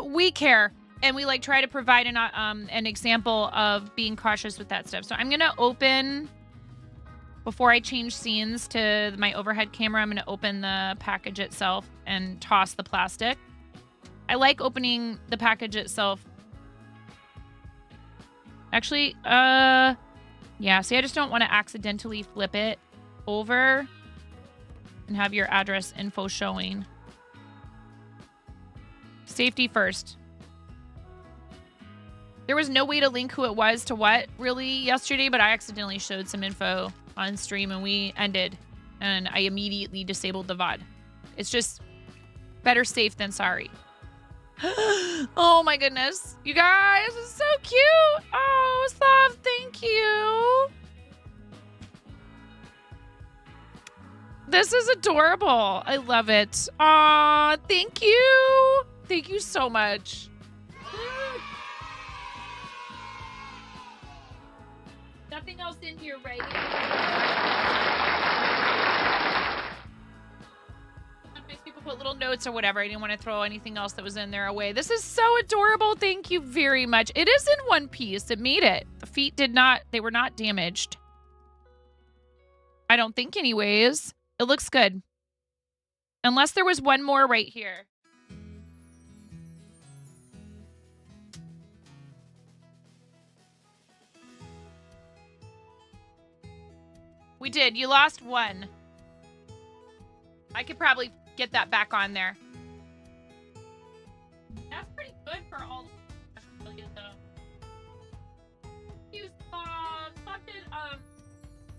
We care, and we like try to provide an example of being cautious with that stuff. So I'm gonna open, before I change scenes to my overhead camera, I'm gonna open the package itself and toss the plastic. I like opening the package itself. Actually, yeah, see, I just don't want to accidentally flip it over and have your address info showing. Safety first. There was no way to link who it was to what really yesterday, but I accidentally showed some info on stream and we ended. And I immediately disabled the VOD. It's just better safe than sorry. Oh my goodness. You guys, it's so cute. Oh, Slav, thank you. This is adorable. I love it. Aw, thank you. Thank you so much. Nothing else in here, right? Sometimes people put little notes or whatever. I didn't want to throw anything else that was in there away. This is so adorable. Thank you very much. It is in one piece. It made it. The feet they were not damaged. I don't think anyways. It looks good. Unless there was one more right here. We did. You lost one. I could probably get that back on there. That's pretty good for all.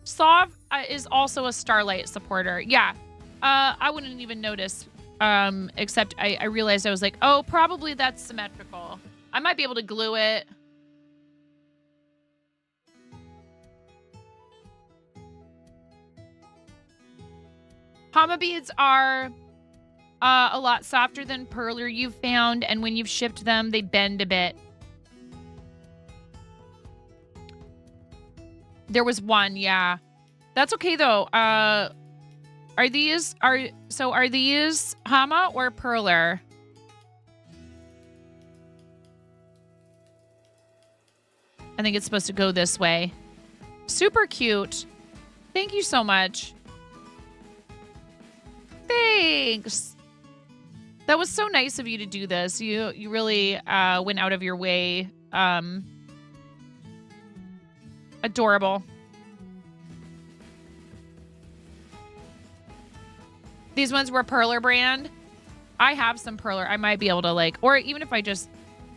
Slav is also a Starlight supporter. Yeah. I wouldn't even notice. Except I realized I was like, oh, probably that's symmetrical. I might be able to glue it. Hama beads are a lot softer than perler you've found, and when you've shipped them, they bend a bit. There was one, yeah. That's okay though. Are these Hama or perler? I think it's supposed to go this way. Super cute. Thank you so much. Thanks. That was so nice of you to do this. You really went out of your way. Adorable. These ones were perler brand. I have some perler. I might be able to like, or even if I just,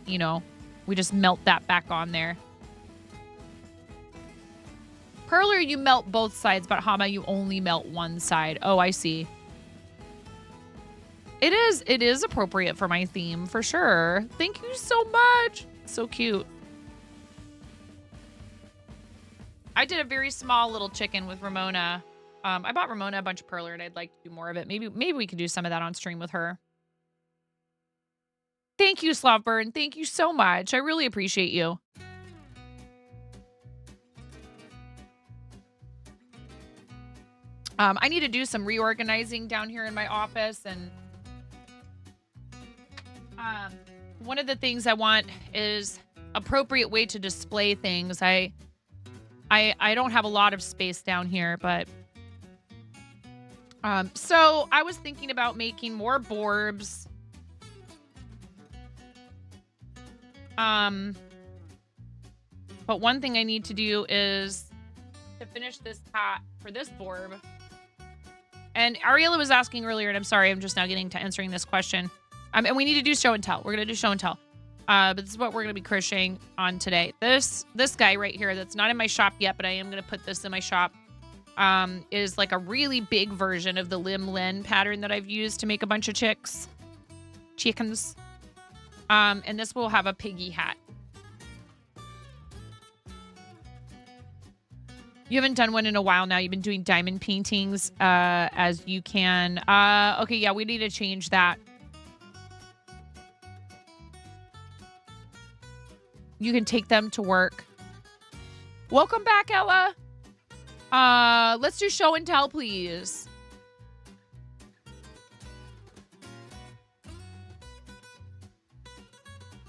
you know, we just melt that back on there. Perler, you melt both sides, but Hama, you only melt one side. Oh, I see. It is appropriate for my theme, for sure. Thank you so much. So cute. I did a very small little chicken with Ramona. I bought Ramona a bunch of perler, and I'd like to do more of it. Maybe we could do some of that on stream with her. Thank you, Slavburn. Thank you so much. I really appreciate you. I need to do some reorganizing down here in my office, and one of the things I want is appropriate way to display things. I don't have a lot of space down here, but so I was thinking about making more Borbs. But one thing I need to do is to finish this hat for this Borb. And Ariella was asking earlier, and I'm sorry, I'm just now getting to answering this question. And we need to do show and tell. We're going to do show and tell. But this is what we're going to be crocheting on today. This guy right here that's not in my shop yet, but I am going to put this in my shop, is like a really big version of the Lim Len pattern that I've used to make a bunch of chickens. And this will have a piggy hat. You haven't done one in a while now. You've been doing diamond paintings as you can. Okay, yeah, we need to change that. You can take them to work. Welcome back, Ella. Let's do show and tell, please.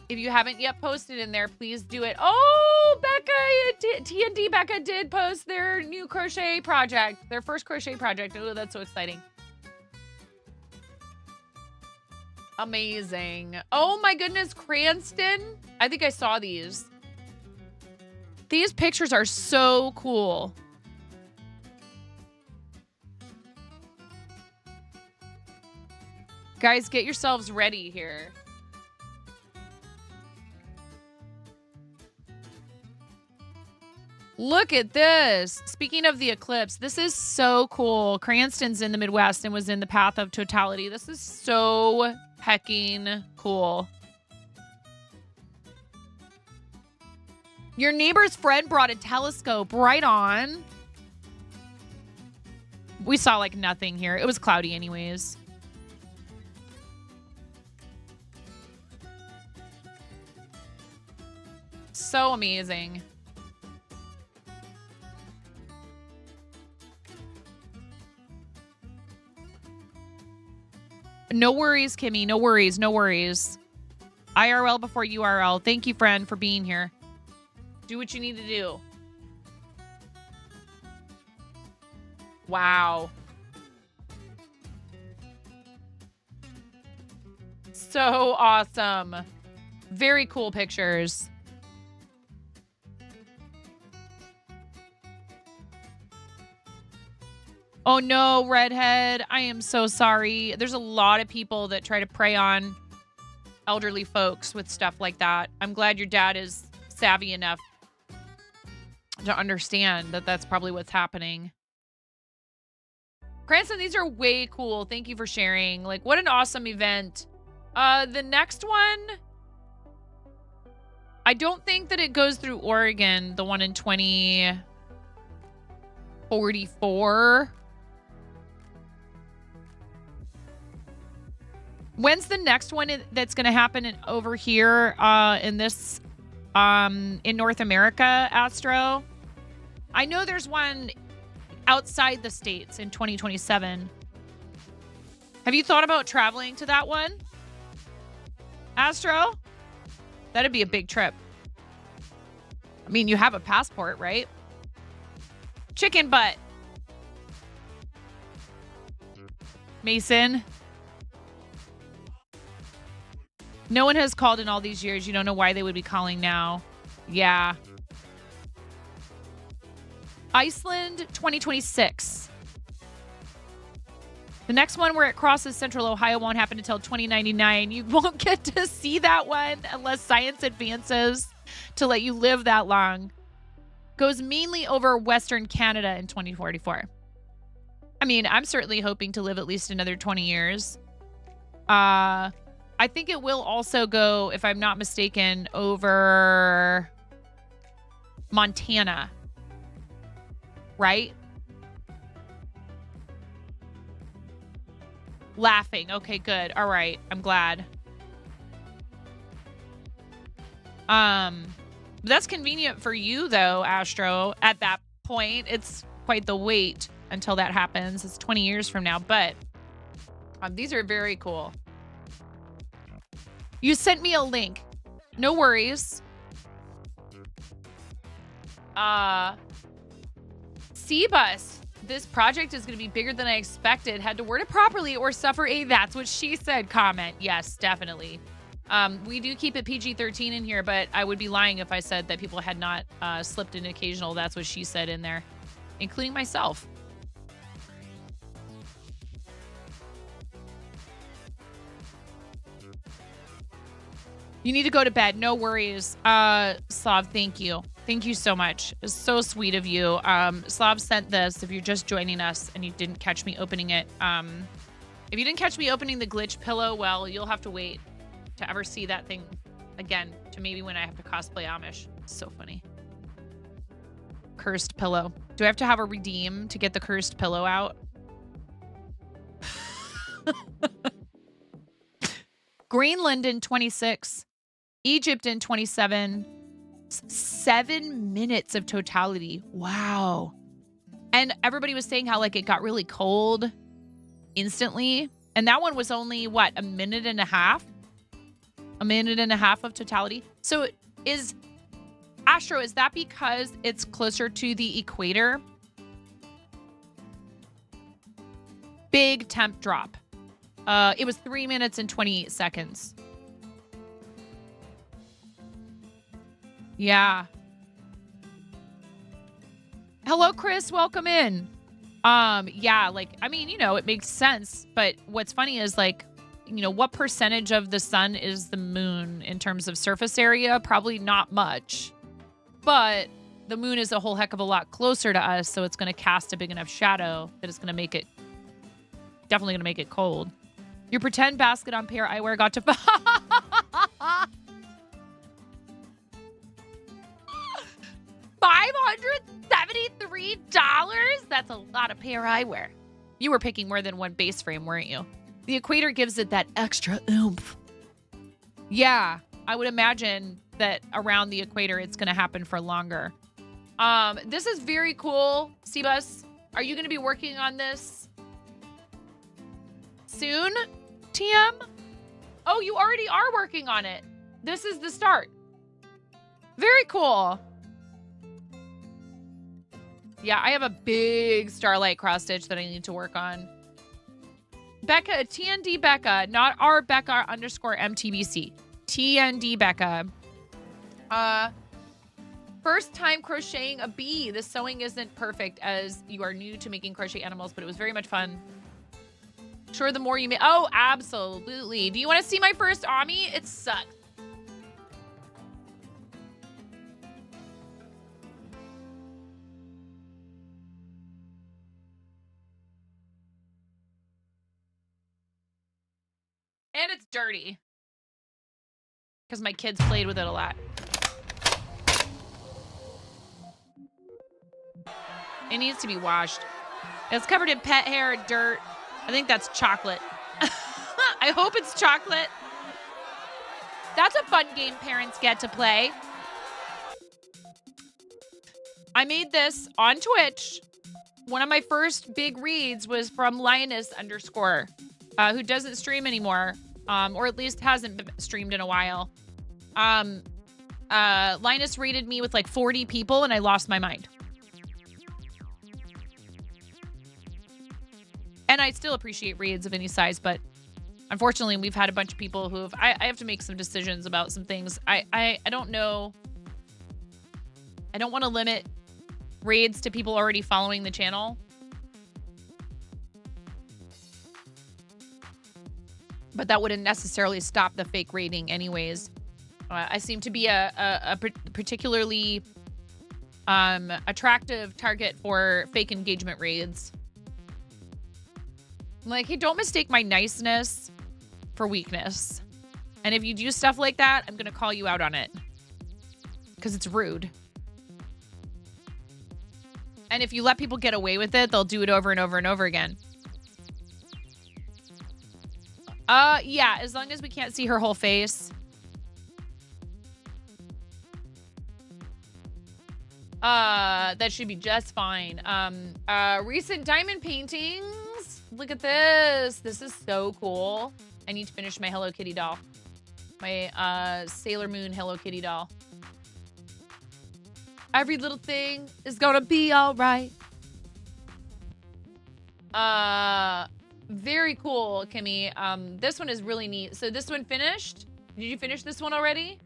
If you haven't yet posted in there, please do it. Oh, Becca, TND Becca did post their new crochet project, their first crochet project. Oh, that's so exciting. Amazing. Oh my goodness, Cranston. I think I saw these. These pictures are so cool. Guys, get yourselves ready here. Look at this. Speaking of the eclipse, this is so cool. Cranston's in the Midwest and was in the path of totality. This is so hecking cool. Your neighbor's friend brought a telescope. Right on. We saw like nothing here. It was cloudy anyways. So amazing. No worries, Kimmy. No worries. No worries. IRL before URL. Thank you, friend, for being here. Do what you need to do. Wow. So awesome. Very cool pictures. Oh no, Redhead. I am so sorry. There's a lot of people that try to prey on elderly folks with stuff like that. I'm glad your dad is savvy enough to understand that that's probably what's happening. Cranston, these are way cool. Thank you for sharing. Like, what an awesome event. The next one, I don't think that it goes through Oregon, the one in 2044. When's the next one that's going to happen over here in this in North America, Astro? I know there's one outside the States in 2027. Have you thought about traveling to that one, Astro? That'd be a big trip. I mean, you have a passport, right? Chicken butt. Mason. No one has called in all these years. You don't know why they would be calling now. Yeah. Iceland 2026. The next one where it crosses Central Ohio won't happen until 2099. You won't get to see that one unless science advances to let you live that long. Goes mainly over Western Canada in 2044. I mean, I'm certainly hoping to live at least another 20 years. I think it will also go, if I'm not mistaken, over Montana. Right? Laughing. Okay, good. All right. I'm glad. That's convenient for you though, Astro. At that point, it's quite the wait until that happens. It's 20 years from now, but these are very cool. You sent me a link. No worries. C-Bus. This project is going to be bigger than I expected. Had to word it properly or suffer a "that's what she said" comment. Yes, definitely. We do keep it PG-13 in here, but I would be lying if I said that people had not slipped an occasional "that's what she said" in there, including myself. You need to go to bed. No worries. Slav, thank you. Thank you so much. It's so sweet of you. Slav sent this if you're just joining us and you didn't catch me opening it. If you didn't catch me opening the glitch pillow, well, you'll have to wait to ever see that thing again, to maybe when I have to cosplay Amish. It's so funny. Cursed pillow. Do I have to have a redeem to get the cursed pillow out? Greenland in 26. Egypt in 27. 7 minutes of totality. Wow. And everybody was saying how like it got really cold instantly. And that one was only what, a minute and a half? A minute and a half of totality. So is Astro, is that because it's closer to the equator? Big temp drop. It was 3 minutes and 28 seconds. Yeah. Hello, Chris. Welcome in. Yeah, like, I mean, you know, it makes sense. But what's funny is like, you know, what percentage of the sun is the moon in terms of surface area? Probably not much. But the moon is a whole heck of a lot closer to us, so it's going to cast a big enough shadow that it's going to make it, definitely going to make it cold. Your pretend basket on pair eyewear got to $573? That's a lot of pair eyewear. You were picking more than one base frame, weren't you? The equator gives it that extra oomph. Yeah, I would imagine that around the equator, it's going to happen for longer. This is very cool. Cbus, are you going to be working on this soon, TM? Oh, you already are working on it. This is the start. Very cool. Yeah, I have a big Starlight cross stitch that I need to work on. Becca, TND Becca, not our Becca _MTBC. TND Becca. First time crocheting a bee. The sewing isn't perfect as you are new to making crochet animals, but it was very much fun. Sure, the more you make. Oh, absolutely. Do you want to see my first Ami? It sucks. And it's dirty. Because my kids played with it a lot. It needs to be washed. It's covered in pet hair, dirt. I think that's chocolate. I hope it's chocolate. That's a fun game parents get to play. I made this on Twitch. One of my first big reads was from Linus _, who doesn't stream anymore, or at least hasn't streamed in a while. Linus raided me with like 40 people, and I lost my mind. And I still appreciate raids of any size, but unfortunately, we've had a bunch of people who've... I have to make some decisions about some things. I don't know. I don't want to limit raids to people already following the channel. But that wouldn't necessarily stop the fake raiding anyways. I seem to be a particularly attractive target for fake engagement raids. Like, hey, don't mistake my niceness for weakness. And if you do stuff like that, I'm going to call you out on it. Because it's rude. And if you let people get away with it, they'll do it over and over and over again. Yeah, as long as we can't see her whole face. That should be just fine. Recent diamond paintings. Look at this. This is so cool. I need to finish my Hello Kitty doll. My Sailor Moon Hello Kitty doll. Every little thing is gonna be all right. Very cool, Kimmy. This one is really neat. So this one finished? Did you finish this one already?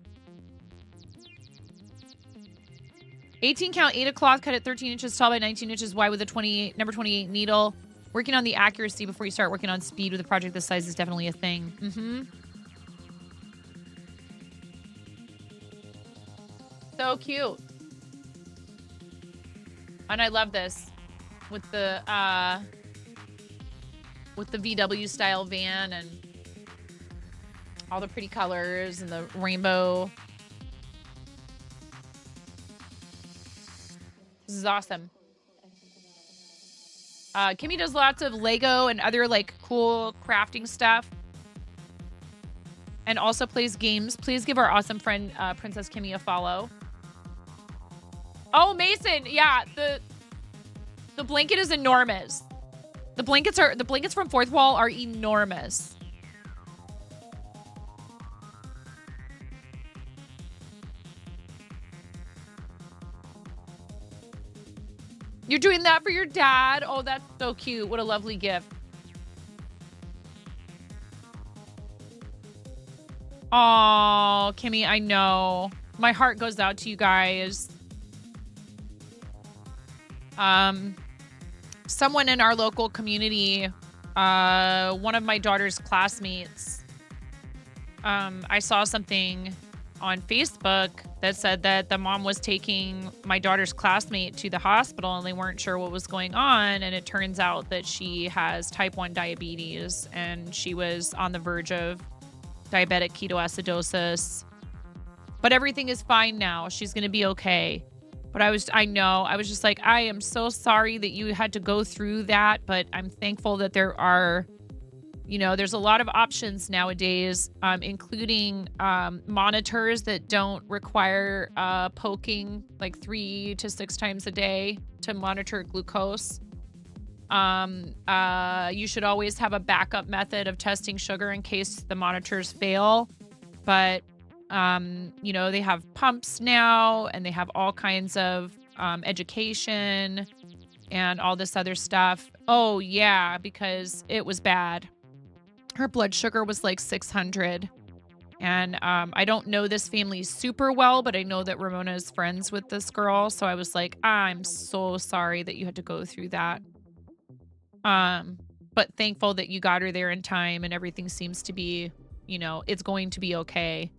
18 count, 8 o'clock, cut at 13 inches tall by 19 inches wide with a number 28 needle. Working on the accuracy before you start working on speed with a project this size is definitely a thing. Mm-hmm. So cute. And I love this with the VW style van and all the pretty colors and the rainbow. This is awesome. Kimmy does lots of Lego and other like cool crafting stuff. And also plays games. Please give our awesome friend Princess Kimmy a follow. Oh, Mason, yeah, the blanket is enormous. The blankets from Fourth Wall are enormous. You're doing that for your dad? Oh, that's so cute. What a lovely gift. Oh, Kimmy, I know. My heart goes out to you guys. Someone in our local community, one of my daughter's classmates, I saw something on Facebook that said that the mom was taking my daughter's classmate to the hospital and they weren't sure what was going on. And it turns out that she has type 1 diabetes and she was on the verge of diabetic ketoacidosis. But everything is fine now. She's going to be okay. But I was just like, I am so sorry that you had to go through that. But I'm thankful that there are, there's a lot of options nowadays, including monitors that don't require poking like 3 to 6 times a day to monitor glucose. You should always have a backup method of testing sugar in case the monitors fail. But they have pumps now and they have all kinds of education and all this other stuff. Oh, yeah, because it was bad. Her blood sugar was like 600. And I don't know this family super well, but I know that Ramona is friends with this girl. So I was like, I'm so sorry that you had to go through that. But thankful that you got her there in time and everything seems to be, it's going to be okay.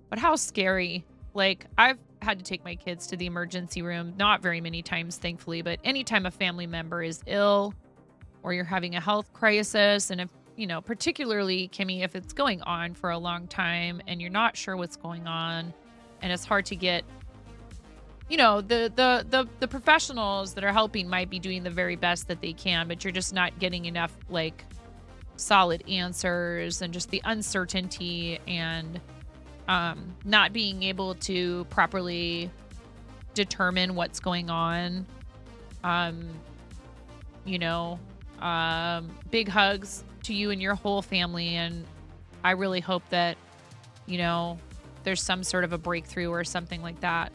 But how scary. Like, I've had to take my kids to the emergency room, not very many times, thankfully, but anytime a family member is ill or you're having a health crisis, and if, particularly, Kimmy, if it's going on for a long time and you're not sure what's going on and it's hard to get, the professionals that are helping might be doing the very best that they can, but you're just not getting enough, like, solid answers, and just the uncertainty and not being able to properly determine what's going on. Big hugs to you and your whole family. And I really hope that, there's some sort of a breakthrough or something like that.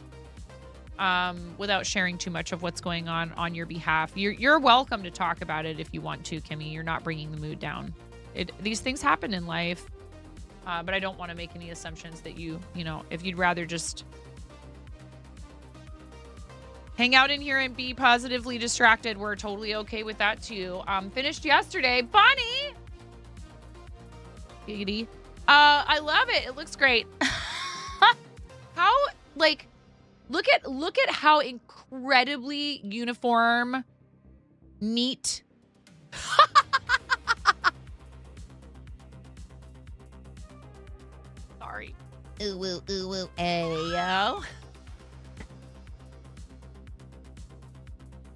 Without sharing too much of what's going on your behalf. You're welcome to talk about it if you want to, Kimmy. You're not bringing the mood down. These things happen in life. But I don't want to make any assumptions that if you'd rather just hang out in here and be positively distracted, we're totally okay with that too. Finished yesterday. Bonnie! Giggity. I love it. It looks great. How, like, look at how incredibly uniform, neat. Sorry. Ooh, ooh, ooh, ooh, ayo.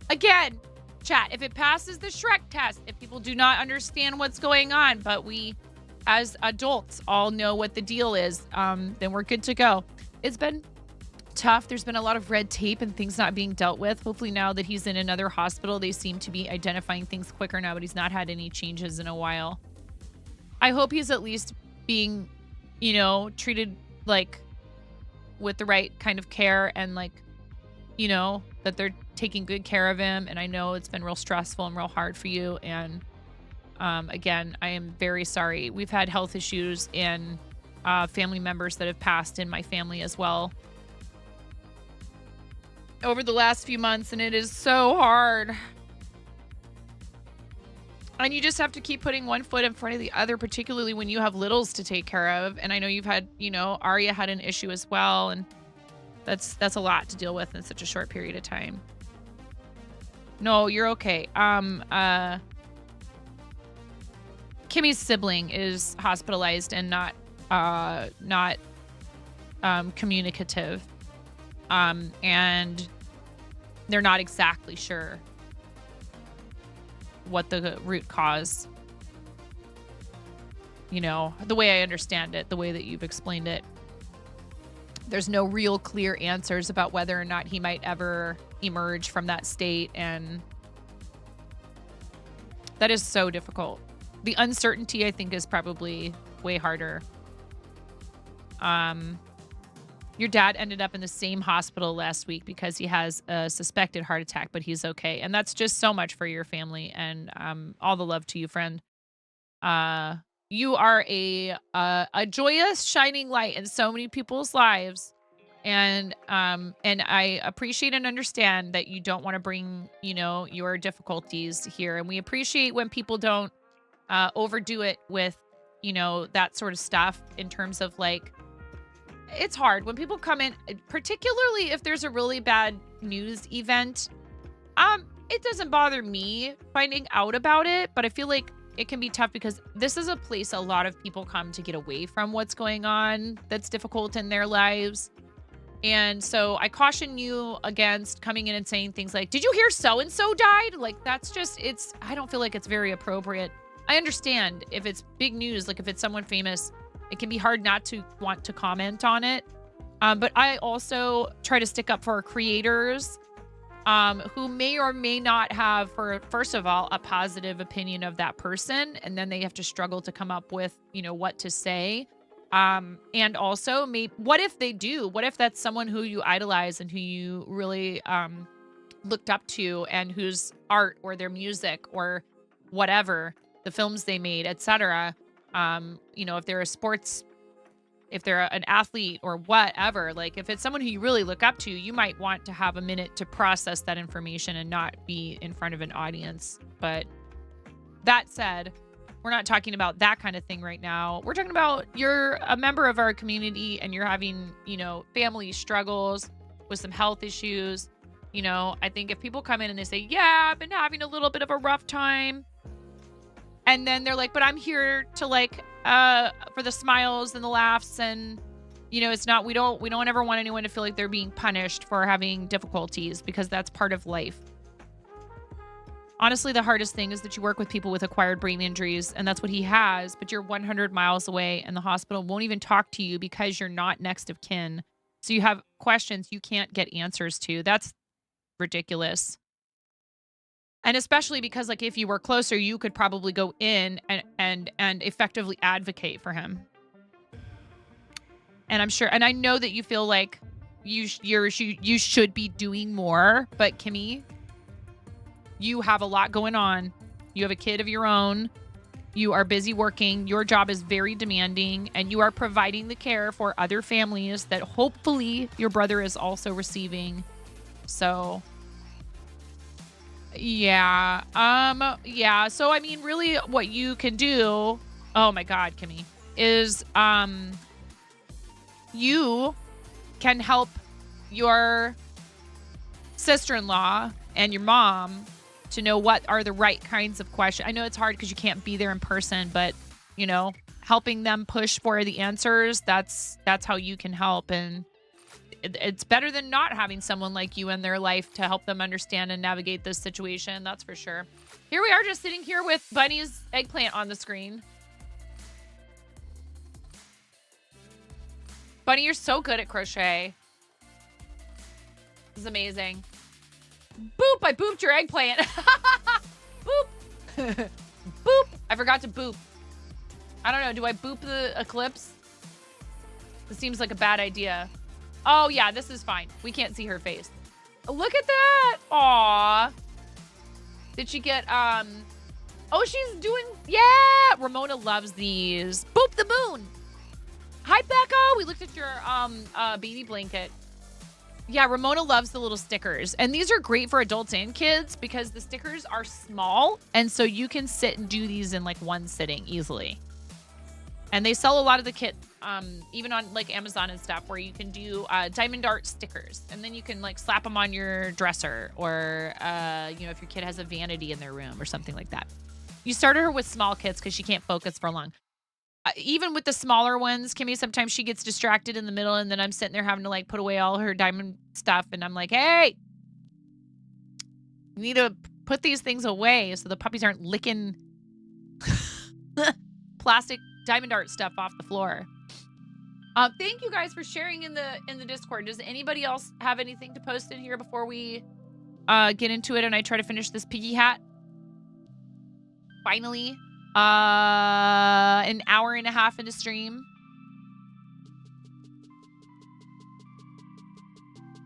Again, chat, if it passes the Shrek test, if people do not understand what's going on, but we, as adults, all know what the deal is, then we're good to go. It's been tough. There's been a lot of red tape and things not being dealt with. Hopefully now that he's in another hospital, they seem to be identifying things quicker now, but he's not had any changes in a while. I hope he's at least being, treated like with the right kind of care and like, that they're taking good care of him. And I know it's been real stressful and real hard for you. And again, I am very sorry. We've had health issues and family members that have passed in my family as well over the last few months, and it is so hard. And you just have to keep putting one foot in front of the other, particularly when you have littles to take care of. And I know you've had, Arya had an issue as well, and that's a lot to deal with in such a short period of time. No, you're okay. Kimmy's sibling is hospitalized and not communicative. And they're not exactly sure what the root cause, the way I understand it, the way that you've explained it. There's no real clear answers about whether or not he might ever emerge from that state. And that is so difficult. The uncertainty, I think, is probably way harder. Your dad ended up in the same hospital last week because he has a suspected heart attack, but he's okay. And that's just so much for your family, and all the love to you, friend. You are a joyous, shining light in so many people's lives. And I appreciate and understand that you don't want to bring, your difficulties here. And we appreciate when people don't overdo it with, that sort of stuff in terms of like it's hard when people come in, particularly if there's a really bad news event. It doesn't bother me finding out about it, but I feel like it can be tough because this is a place a lot of people come to get away from what's going on that's difficult in their lives. And so I caution you against coming in and saying things like, did you hear so-and-so died? Like, that's just, I don't feel like it's very appropriate. I understand if it's big news, like if it's someone famous, it can be hard not to want to comment on it. But I also try to stick up for creators who may or may not have, first of all, a positive opinion of that person. And then they have to struggle to come up with, what to say. And also, what if they do? What if that's someone who you idolize and who you really looked up to, and whose art or their music or whatever, the films they made, etc. If they're if they're an athlete or whatever, like if it's someone who you really look up to, you might want to have a minute to process that information and not be in front of an audience. But that said, we're not talking about that kind of thing right now. We're talking about you're a member of our community and you're having, family struggles with some health issues. I think if people come in and they say, yeah, I've been having a little bit of a rough time. And then they're like, but I'm here to for the smiles and the laughs. And, it's not, we don't ever want anyone to feel like they're being punished for having difficulties, because that's part of life. Honestly, the hardest thing is that you work with people with acquired brain injuries, and that's what he has, but you're 100 miles away and the hospital won't even talk to you because you're not next of kin. So you have questions you can't get answers to. That's ridiculous. And especially because, if you were closer, you could probably go in and effectively advocate for him. And I'm sure, and I know that you feel like you should be doing more, but Kimmy, you have a lot going on. You have a kid of your own. You are busy working. Your job is very demanding, and you are providing the care for other families that hopefully your brother is also receiving. So yeah. So, I mean, really what you can do, oh my God, Kimmy, is, you can help your sister-in-law and your mom to know what are the right kinds of questions. I know it's hard because you can't be there in person, but, helping them push for the answers, that's how you can help. And it's better than not having someone like you in their life to help them understand and navigate this situation. That's for sure. Here we are, just sitting here with Bunny's eggplant on the screen. Bunny, you're so good at crochet. This is amazing. Boop, I booped your eggplant. Boop. Boop. I forgot to boop. I don't know. Do I boop the eclipse? This seems like a bad idea. Oh, yeah, this is fine. We can't see her face. Look at that. Aw. Did she get, oh, she's doing, yeah. Ramona loves these. Boop the moon. Hi, Becca. We looked at your, baby blanket. Yeah, Ramona loves the little stickers. And these are great for adults and kids because the stickers are small. And so you can sit and do these in one sitting easily. And they sell a lot of the kit, even on Amazon and stuff, where you can do diamond art stickers, and then you can slap them on your dresser, or if your kid has a vanity in their room or something like that. You started her with small kits because she can't focus for long. Even with the smaller ones, Kimmy, sometimes she gets distracted in the middle, and then I'm sitting there having to put away all her diamond stuff, and I'm like, hey, you need to put these things away so the puppies aren't licking plastic diamond art stuff off the floor. Thank you guys for sharing in the Discord. Does anybody else have anything to post in here before we get into it and I try to finish this piggy hat? Finally, an hour and a half into stream.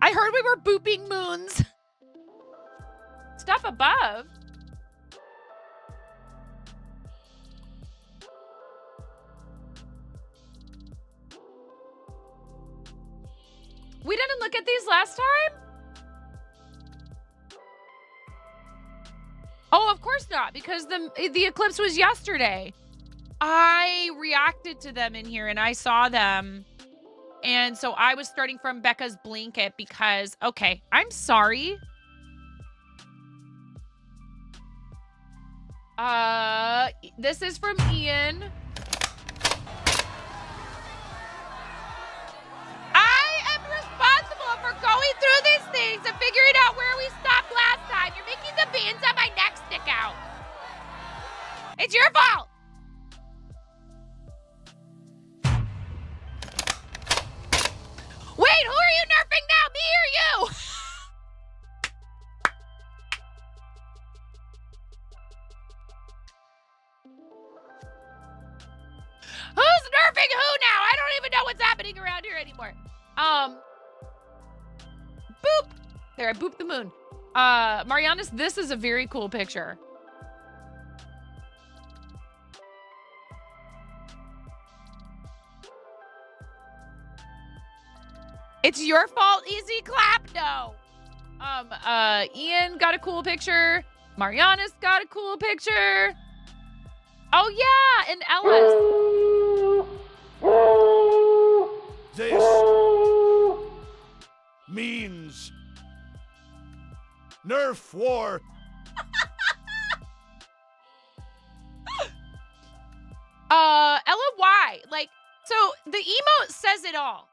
I heard we were booping moons. Stuff above. We didn't look at these last time? Oh, of course not, because the eclipse was yesterday. I reacted to them in here and I saw them. And so I was starting from Becca's blanket because, okay, I'm sorry. This is from Ian. I am responsible for going through these things and figuring out where we stopped last time. You're making the veins on my neck stick out. It's your fault. Wait, who are you nerfing now? Me or you? Who's nerfing who now? I don't even know what's happening around here anymore. Boop. There, I booped the moon. Marianas, this is a very cool picture. It's your fault, easy clap? No. Ian got a cool picture. Mariana's got a cool picture. Oh yeah, and Ellis. This means Nerf war. Ella, why? Like, so the emote says it all.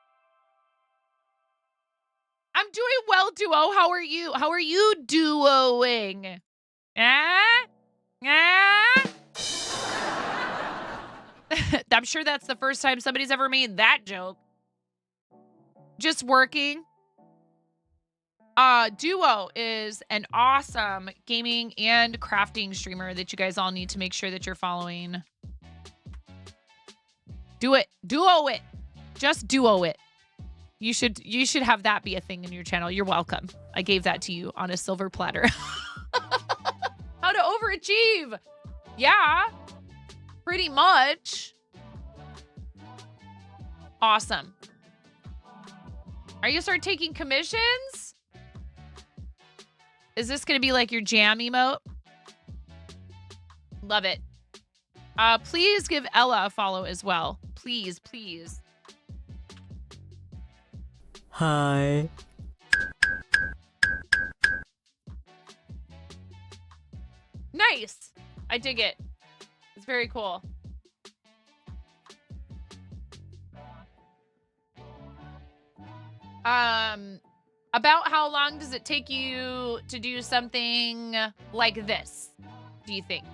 I'm doing well, Duo. How are you? How are you duoing? I'm sure that's the first time somebody's ever made that joke. Just working. Duo is an awesome gaming and crafting streamer that you guys all need to make sure that you're following. Do it. Duo it. Just duo it. You should have that be a thing in your channel. You're welcome. I gave that to you on a silver platter. How to overachieve. Yeah. Pretty much. Awesome. Are you start taking commissions? Is this going to be like your jam emote? Love it. Please give Ella a follow as well. Please, please. Hi. Nice. I dig it. It's very cool. About how long does it take you to do something like this, do you think?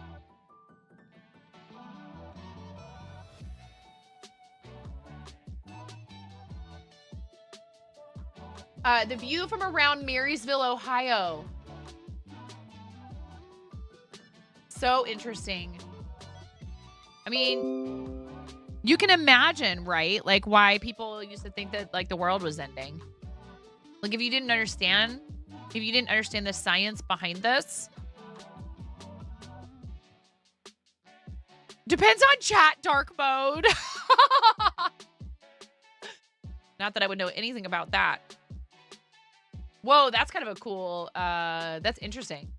The view from around Marysville, Ohio. So interesting. I mean, you can imagine, right? Like why people used to think that like the world was ending. Like if you didn't understand the science behind this. Depends on chat, dark mode. Not that I would know anything about that. Whoa, that's kind of a cool, that's interesting.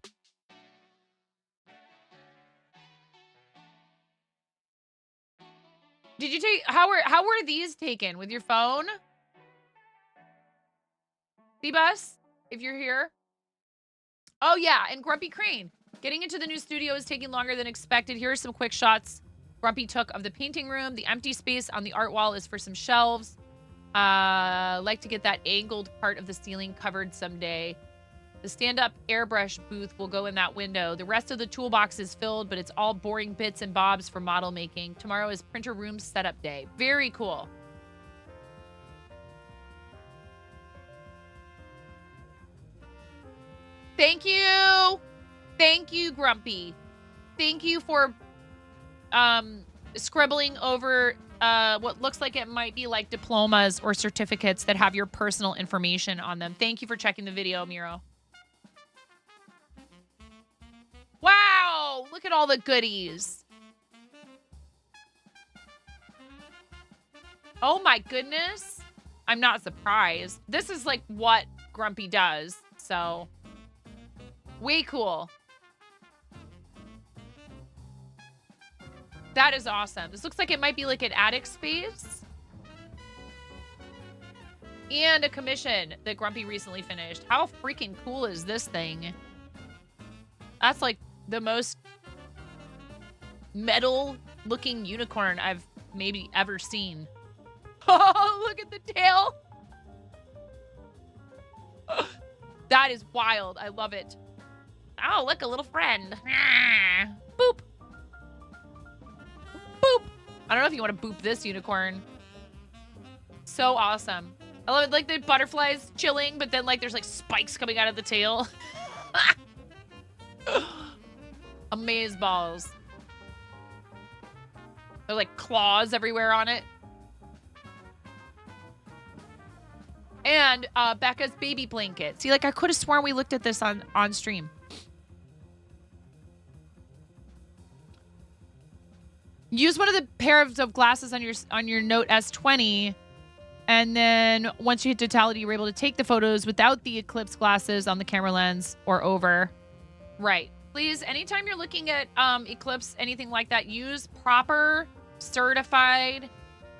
Did you take, how were these taken? With your phone? C-Bus, if you're here. Oh yeah, and Grumpy Crane. Getting into the new studio is taking longer than expected. Here are some quick shots Grumpy took of the painting room. The empty space on the art wall is for some shelves. Like to get that angled part of the ceiling covered someday. The stand-up airbrush booth will go in that window. The rest of the toolbox is filled, but it's all boring bits and bobs for model making. Tomorrow is printer room setup day. Very cool. Thank you. Thank you, Grumpy. Thank you for scribbling over what looks like it might be like diplomas or certificates that have your personal information on them. Thank you for checking the video, Miro. Wow, look at all the goodies. Oh my goodness. I'm not surprised. This is like what Grumpy does, so way cool. That is awesome. This looks like it might be like an attic space. And a commission that Grumpy recently finished. How freaking cool is this thing? That's like the most metal-looking unicorn I've maybe ever seen. Oh, look at the tail. That is wild. I love it. Oh, look, a little friend. Ah, boop. Boop. I don't know if you want to boop this unicorn. So awesome. I love it, like the butterflies chilling, but then like there's like spikes coming out of the tail. Amaze balls. There are like claws everywhere on it. And Becca's baby blanket. See, like I could have sworn we looked at this on stream. Use one of the pairs of glasses on your Note S20, and then once you hit totality, you're able to take the photos without the Eclipse glasses on the camera lens or over. Right. Please, anytime you're looking at Eclipse, anything like that, use proper certified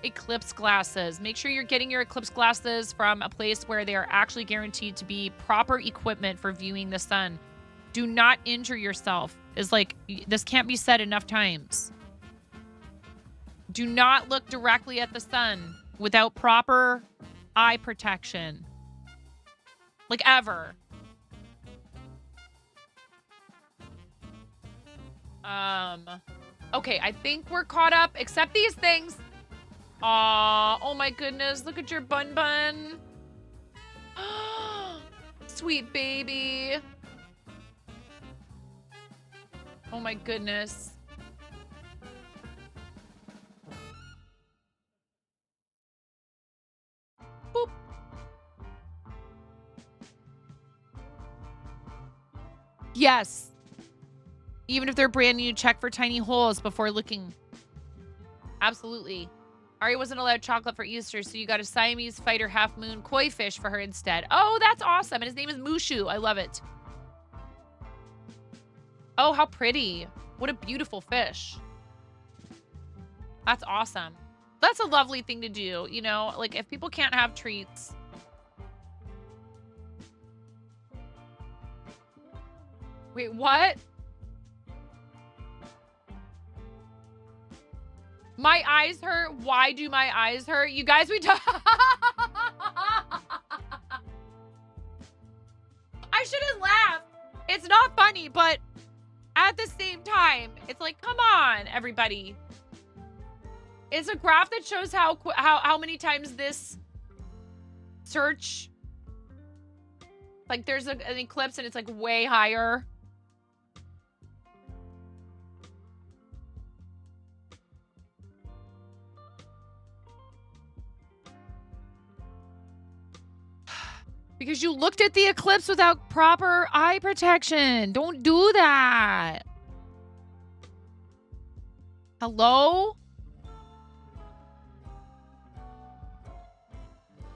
Eclipse glasses. Make sure you're getting your Eclipse glasses from a place where they are actually guaranteed to be proper equipment for viewing the sun. Do not injure yourself. Is like, this can't be said enough times. Do not look directly at the sun without proper eye protection. Like ever. Okay, I think we're caught up, except these things. Aw, oh my goodness, look at your bun bun. Sweet baby. Oh my goodness. Boop. Yes. Even if they're brand new, check for tiny holes before looking. Absolutely. Ari wasn't allowed chocolate for Easter, so you got a Siamese fighter half moon koi fish for her instead. Oh, that's awesome. And his name is Mushu. I love it. Oh, how pretty. What a beautiful fish. That's awesome. That's a lovely thing to do, you know? Like, if people can't have treats. Wait, what? My eyes hurt. Why do my eyes hurt? You guys, we talk. I shouldn't laugh. It's not funny, but at the same time, it's like, come on, everybody. It's a graph that shows how many times this search, like there's an eclipse and it's like way higher. Because you looked at the eclipse without proper eye protection. Don't do that. Hello?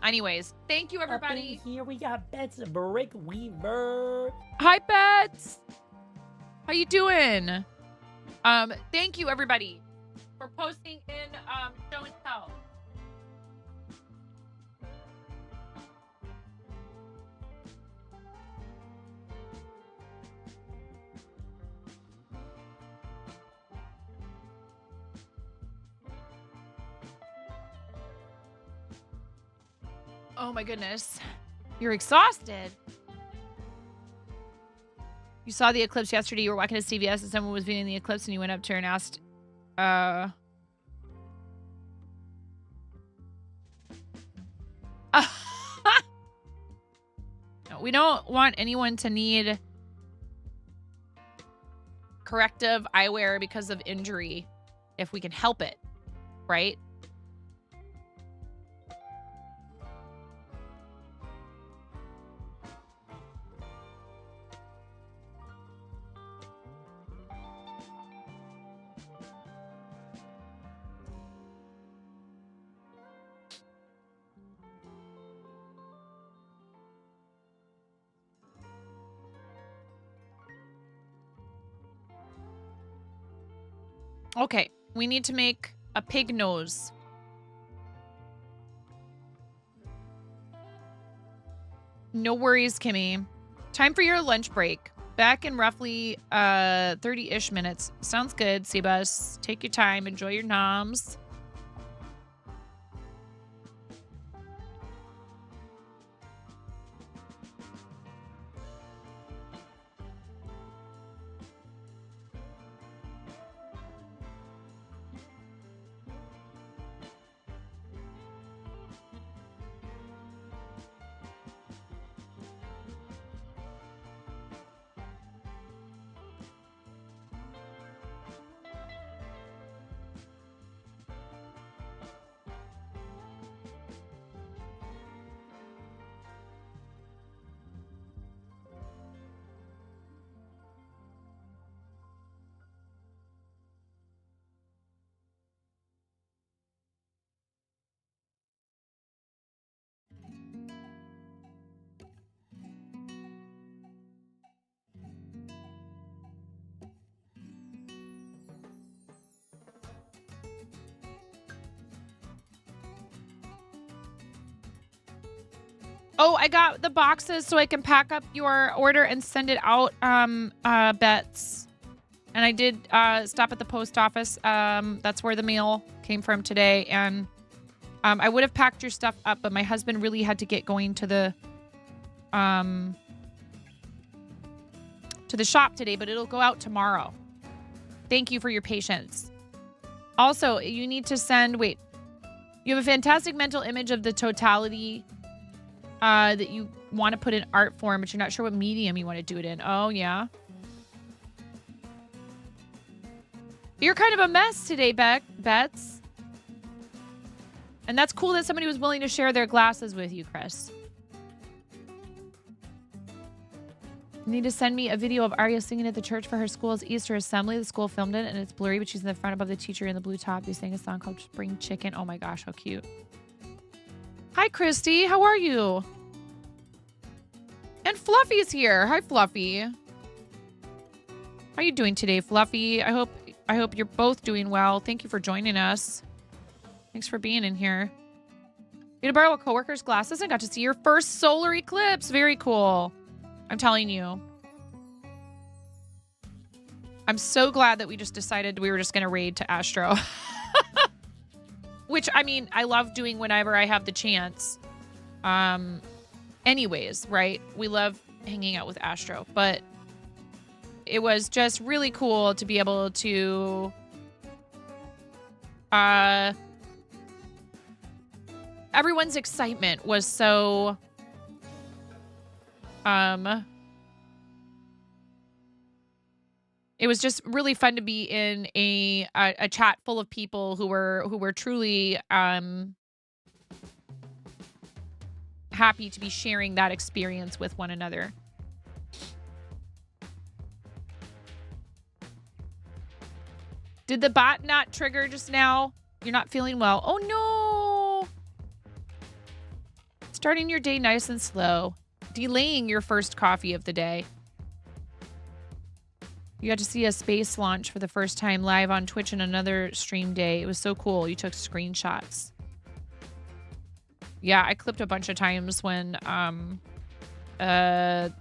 Anyways, thank you, everybody. Up in here we got Bets Brick Weaver. Hi, Bets. How you doing? Thank you, everybody, for posting in show and tell. Oh my goodness. You're exhausted. You saw the eclipse yesterday. You were walking to CVS and someone was viewing the eclipse and you went up to her and asked, we don't want anyone to need corrective eyewear because of injury if we can help it, right? Okay, we need to make a pig nose. No worries, Kimmy. Time for your lunch break. Back in roughly 30-ish minutes. Sounds good, Seabus. Take your time. Enjoy your noms. Oh, I got the boxes so I can pack up your order and send it out, Bets. And I did stop at the post office. That's where the mail came from today. And I would have packed your stuff up, but my husband really had to get going to the shop today, but it'll go out tomorrow. Thank you for your patience. Also, you need to send, wait. You have a fantastic mental image of the totality that you want to put in art form, but you're not sure what medium you want to do it in. Oh, yeah. You're kind of a mess today, Bets. And that's cool that somebody was willing to share their glasses with you, Chris. You need to send me a video of Arya singing at the church for her school's Easter assembly. The school filmed it, and it's blurry, but she's in the front above the teacher in the blue top. They sang a song called Spring Chicken. Oh my gosh, how cute. Hi, Christy. How are you? And Fluffy's here. Hi, Fluffy. How are you doing today, Fluffy? I hope you're both doing well. Thank you for joining us. Thanks for being in here. You to borrow a coworker's glasses and got to see your first solar eclipse. Very cool. I'm telling you. I'm so glad that we just decided we were just going to raid to Astro. Which, I mean, I love doing whenever I have the chance. Anyways, right? We love hanging out with Astro. But it was just really cool to be able to... everyone's excitement was so... It was just really fun to be in a chat full of people who were truly happy to be sharing that experience with one another. Did the bot not trigger just now? You're not feeling well. Oh no! Starting your day nice and slow. Delaying your first coffee of the day. You got to see a space launch for the first time live on Twitch in another stream day. It was so cool. You took screenshots. Yeah, I clipped a bunch of times when, right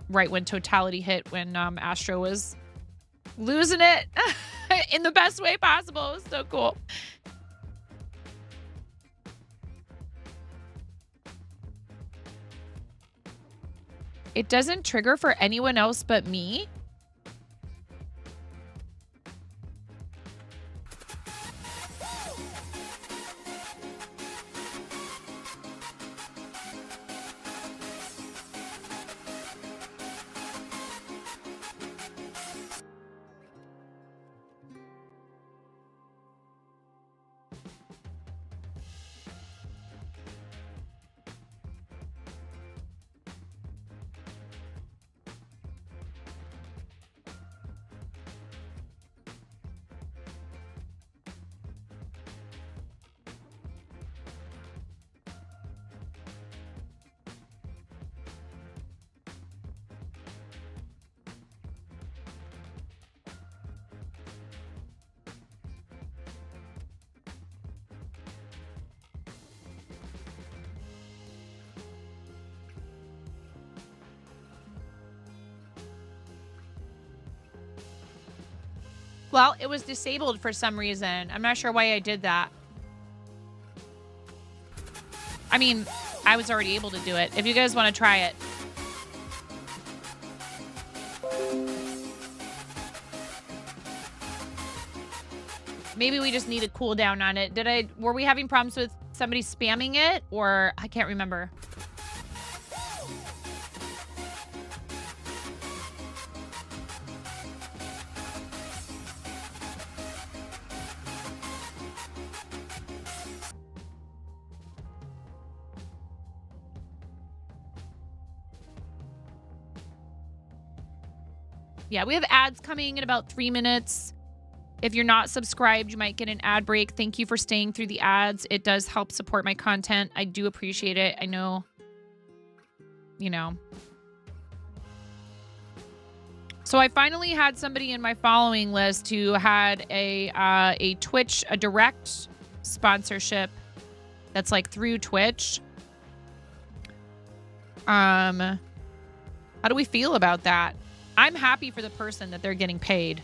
when totality hit, when Astro was losing it in the best way possible. It was so cool. It doesn't trigger for anyone else but me. Well, it was disabled for some reason. I'm not sure why I did that. I mean, I was already able to do it. If you guys want to try it. Maybe we just need a cooldown on it. Were we having problems with somebody spamming it? Or I can't remember. Yeah, we have ads coming in about 3 minutes. If you're not subscribed, you might get an ad break. Thank you for staying through the ads. It does help support my content. I do appreciate it. I know, you know. So I finally had somebody in my following list who had a Twitch, a direct sponsorship that's like through Twitch. How do we feel about that? I'm happy for the person that they're getting paid.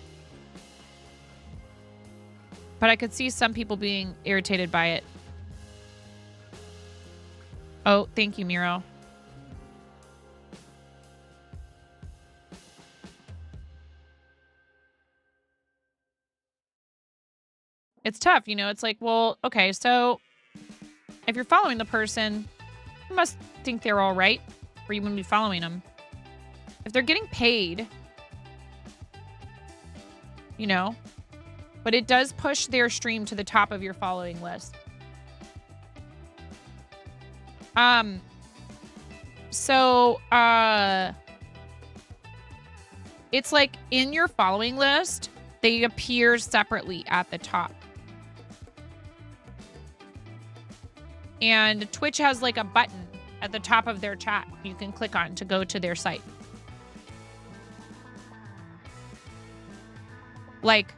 But I could see some people being irritated by it. Oh, thank you, Miro. It's tough, you know. It's like, well, okay, so if you're following the person, you must think they're all right, or you wouldn't be following them. If they're getting paid, you know, but it does push their stream to the top of your following list. So, it's like in your following list, they appear separately at the top. And Twitch has like a button at the top of their chat you can click on to go to their site. Like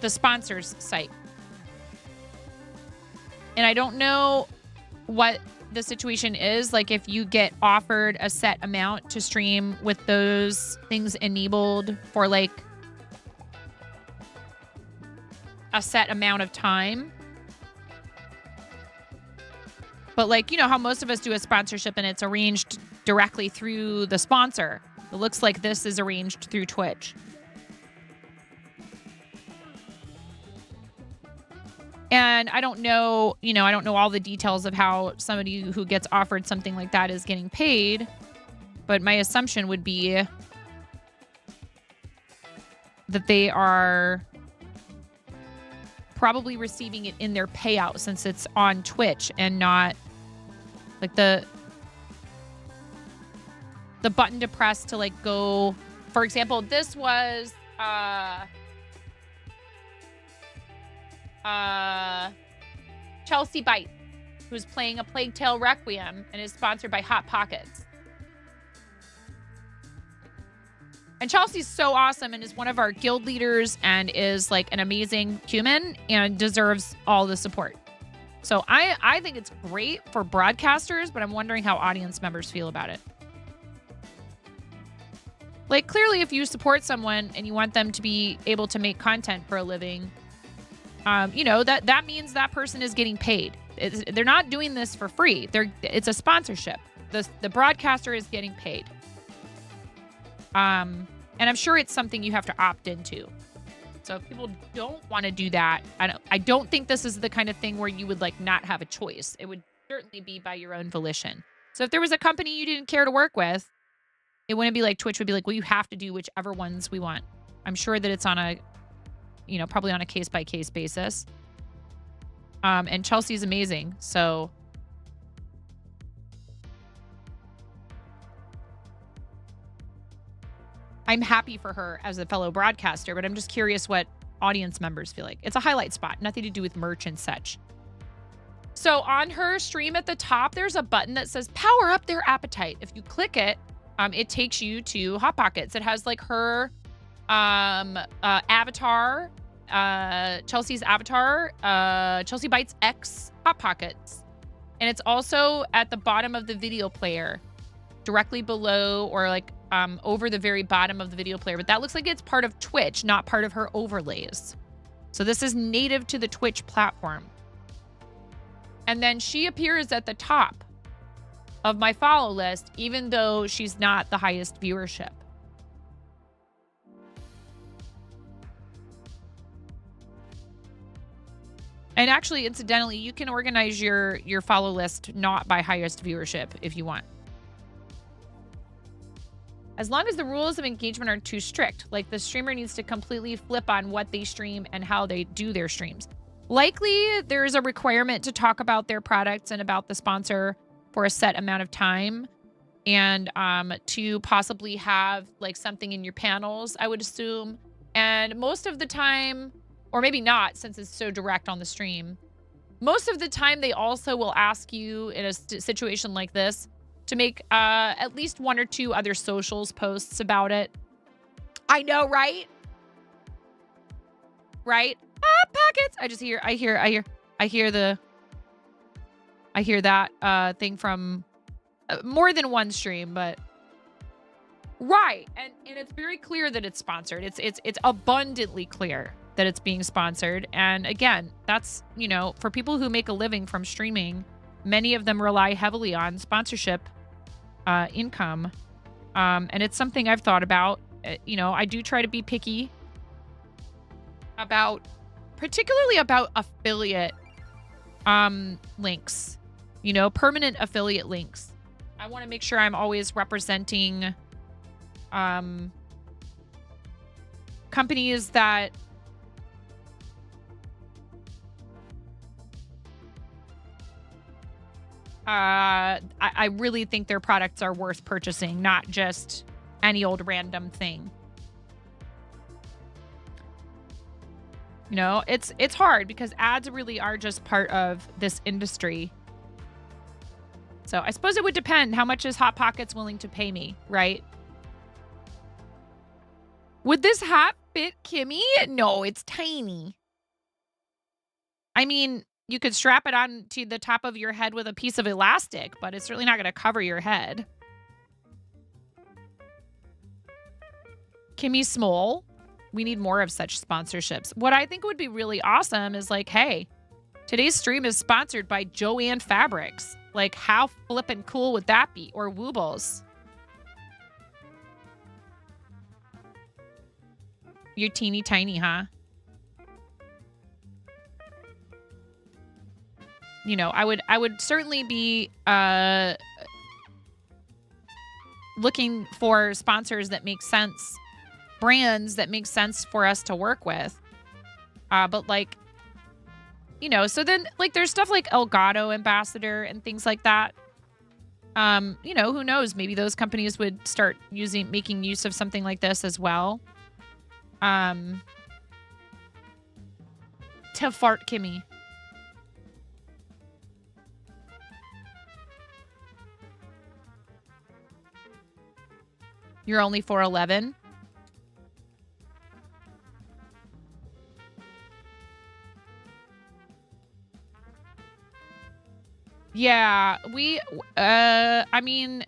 the sponsors site. And I don't know what the situation is. Like if you get offered a set amount to stream with those things enabled for like a set amount of time. But like, you know how most of us do a sponsorship and it's arranged directly through the sponsor. It looks like this is arranged through Twitch. And I don't know, you know, I don't know all the details of how somebody who gets offered something like that is getting paid. But my assumption would be that they are probably receiving it in their payout since it's on Twitch and not like the button to press to like go. For example, this was Chelsea Bites, who's playing a Plague Tale Requiem and is sponsored by Hot Pockets. And Chelsea's so awesome and is one of our guild leaders and is like an amazing human and deserves all the support. So I think it's great for broadcasters, but I'm wondering how audience members feel about it. Like clearly if you support someone and you want them to be able to make content for a living, you know, that means that person is getting paid. They're not doing this for free. It's a sponsorship. The broadcaster is getting paid. And I'm sure it's something you have to opt into. So if people don't want to do that, I don't think this is the kind of thing where you would like not have a choice. It would certainly be by your own volition. So if there was a company you didn't care to work with, it wouldn't be like Twitch would be like, well, you have to do whichever ones we want. I'm sure that it's on a, you know, probably on a case-by-case basis. And Chelsea's amazing, so I'm happy for her as a fellow broadcaster, but I'm just curious what audience members feel like. It's a highlight spot, nothing to do with merch and such. So on her stream at the top, there's a button that says power up their appetite. If you click it, it takes you to Hot Pockets. It has like her avatar, Chelsea's avatar, Chelsea Bites X Hot Pockets. And it's also at the bottom of the video player. directly below or like over the very bottom of the video player, but that looks like it's part of Twitch, not part of her overlays. So this is native to the Twitch platform. And then she appears at the top of my follow list, even though she's not the highest viewership. And actually, incidentally, you can organize your follow list not by highest viewership if you want. As long as the rules of engagement aren't too strict, like the streamer needs to completely flip on what they stream and how they do their streams. Likely, there's a requirement to talk about their products and about the sponsor for a set amount of time, and to possibly have like something in your panels, I would assume. And most of the time, or maybe not, since it's so direct on the stream, most of the time they also will ask you in a situation like this to make at least 1 or 2 other socials posts about it. I know, right? Right? Packets. I hear that thing from more than one stream, but right. And it's very clear that it's sponsored. It's abundantly clear that it's being sponsored. And again, that's, you know, for people who make a living from streaming, many of them rely heavily on sponsorship income. And it's something I've thought about. You know, I do try to be picky about, particularly about affiliate links, you know, permanent affiliate links. I want to make sure I'm always representing companies that I really think their products are worth purchasing, not just any old random thing. You know, it's hard because ads really are just part of this industry. So I suppose it would depend. How much is Hot Pockets willing to pay me, right? Would this hat fit Kimmy? No, it's tiny. I mean, you could strap it on to the top of your head with a piece of elastic, but it's certainly not going to cover your head. Kimmy Small. We need more of such sponsorships. What I think would be really awesome is like, hey, today's stream is sponsored by Joanne Fabrics. Like, how flippin' cool would that be? Or Woobles. You're teeny tiny, huh? You know, I would certainly be looking for sponsors that make sense, brands that make sense for us to work with. But like, you know, so then like there's stuff like Elgato Ambassador and things like that. You know, who knows? Maybe those companies would start making use of something like this as well. To fart Kimmy. You're only 4'11". Yeah, I mean,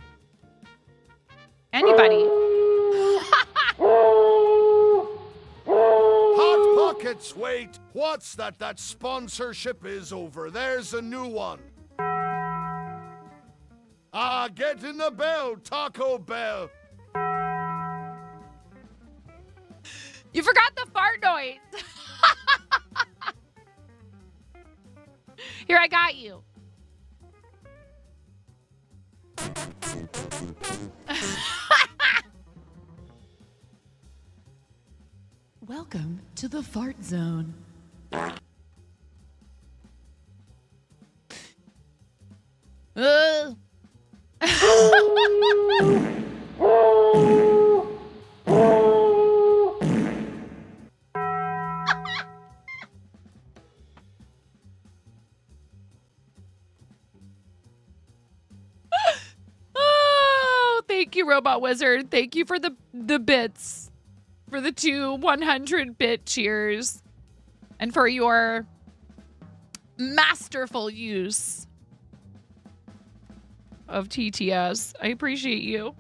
anybody. Hot Pockets, wait! What's that? That sponsorship is over. There's a new one. Ah, get in the bell, Taco Bell. You forgot the fart noise. Here, I got you. Welcome to the fart zone. Oh, thank you, Robot Wizard. Thank you for the bits. For the 2 100-bit cheers. And for your masterful use of TTS. I appreciate you.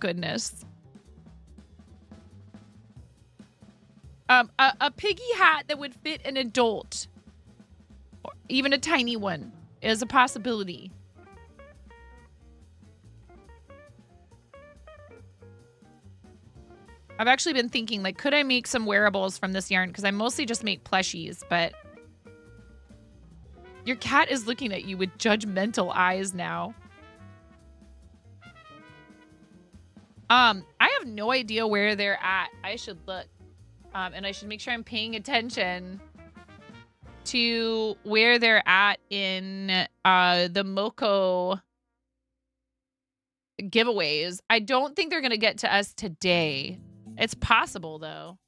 Goodness. A piggy hat that would fit an adult, or even a tiny one, is a possibility. I've actually been thinking, like, could I make some wearables from this yarn? Because I mostly just make plushies, but your cat is looking at you with judgmental eyes now. I have no idea where they're at. I should look. And I should make sure I'm paying attention to where they're at in the Moko giveaways. I don't think they're going to get to us today. It's possible, though.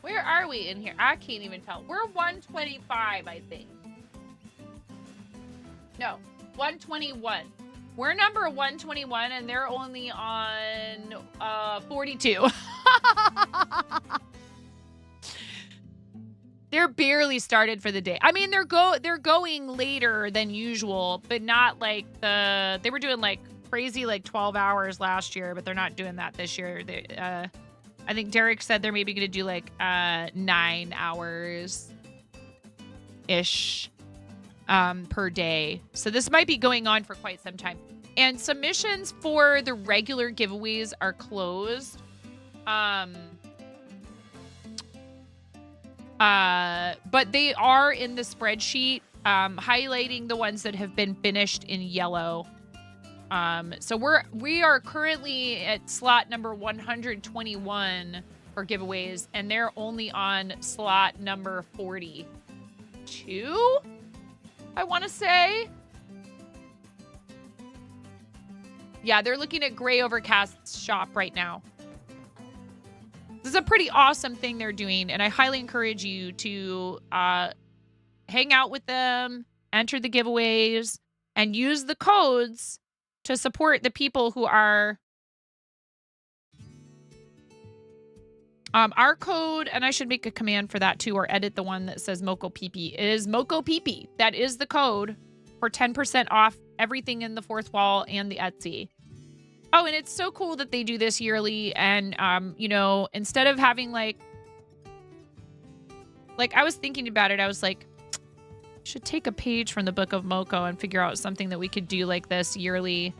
Where are we in here? I can't even tell. We're 125, I think. No, 121. We're number 121, and they're only on 42. They're barely started for the day. I mean, they're going later than usual, but not like they were doing like crazy like 12 hours last year, but they're not doing that this year. I think Derek said they're maybe going to do like 9 hours ish per day. So this might be going on for quite some time. And submissions for the regular giveaways are closed. But they are in the spreadsheet, highlighting the ones that have been finished in yellow. So we are currently at slot number 121 for giveaways, and they're only on slot number 42, I want to say. Yeah, they're looking at Gray Overcast's shop right now. This is a pretty awesome thing they're doing, and I highly encourage you to hang out with them, enter the giveaways, and use the codes to support the people who are our code, and I should make a command for that too, or edit the one that says Moko PP. It is Moko PP. That is the code for 10% off everything in the fourth wall and the Etsy. Oh, and it's so cool that they do this yearly, and you know, instead of having like I was thinking about it, I was like, should take a page from the Book of Moko and figure out something that we could do like this yearly.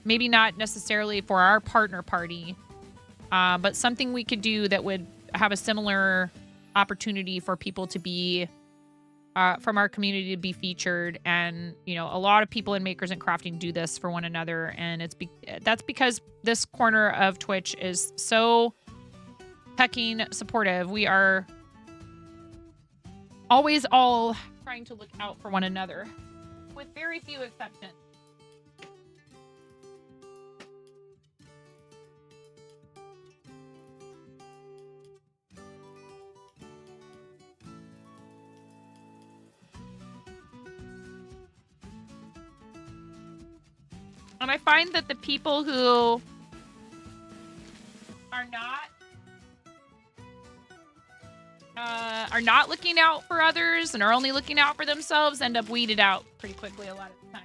Maybe not necessarily for our partner party, but something we could do that would have a similar opportunity for people to be, from our community to be featured. And, you know, a lot of people in Makers and Crafting do this for one another. And that's because this corner of Twitch is so hecking supportive. We are always all trying to look out for one another, with very few exceptions. And I find that the people who are not looking out for others and are only looking out for themselves end up weeded out pretty quickly a lot of the time.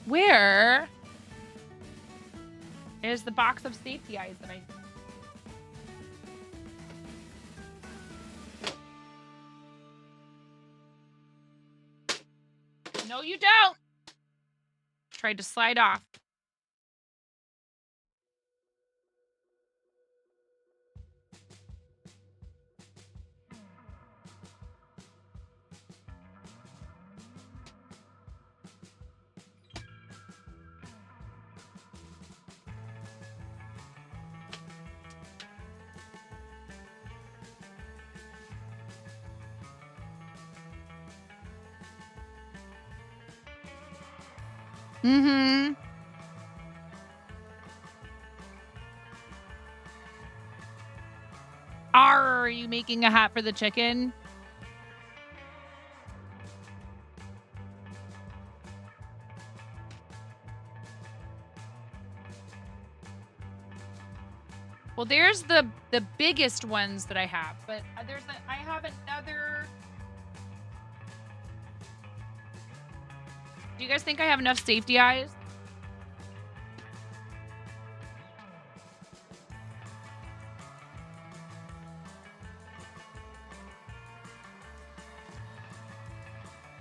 Where is the box of safety eyes that I... No, you don't. Tried to slide off. Mm-hmm. Are you making a hat for the chicken? Well, there's the biggest ones that I have, but I have another. Do you guys think I have enough safety eyes?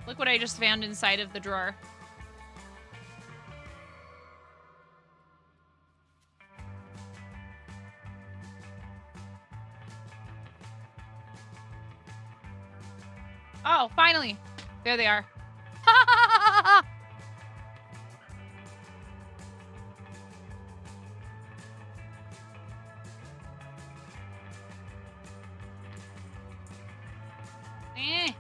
Look what I just found inside of the drawer. Oh, finally. There they are. Eh.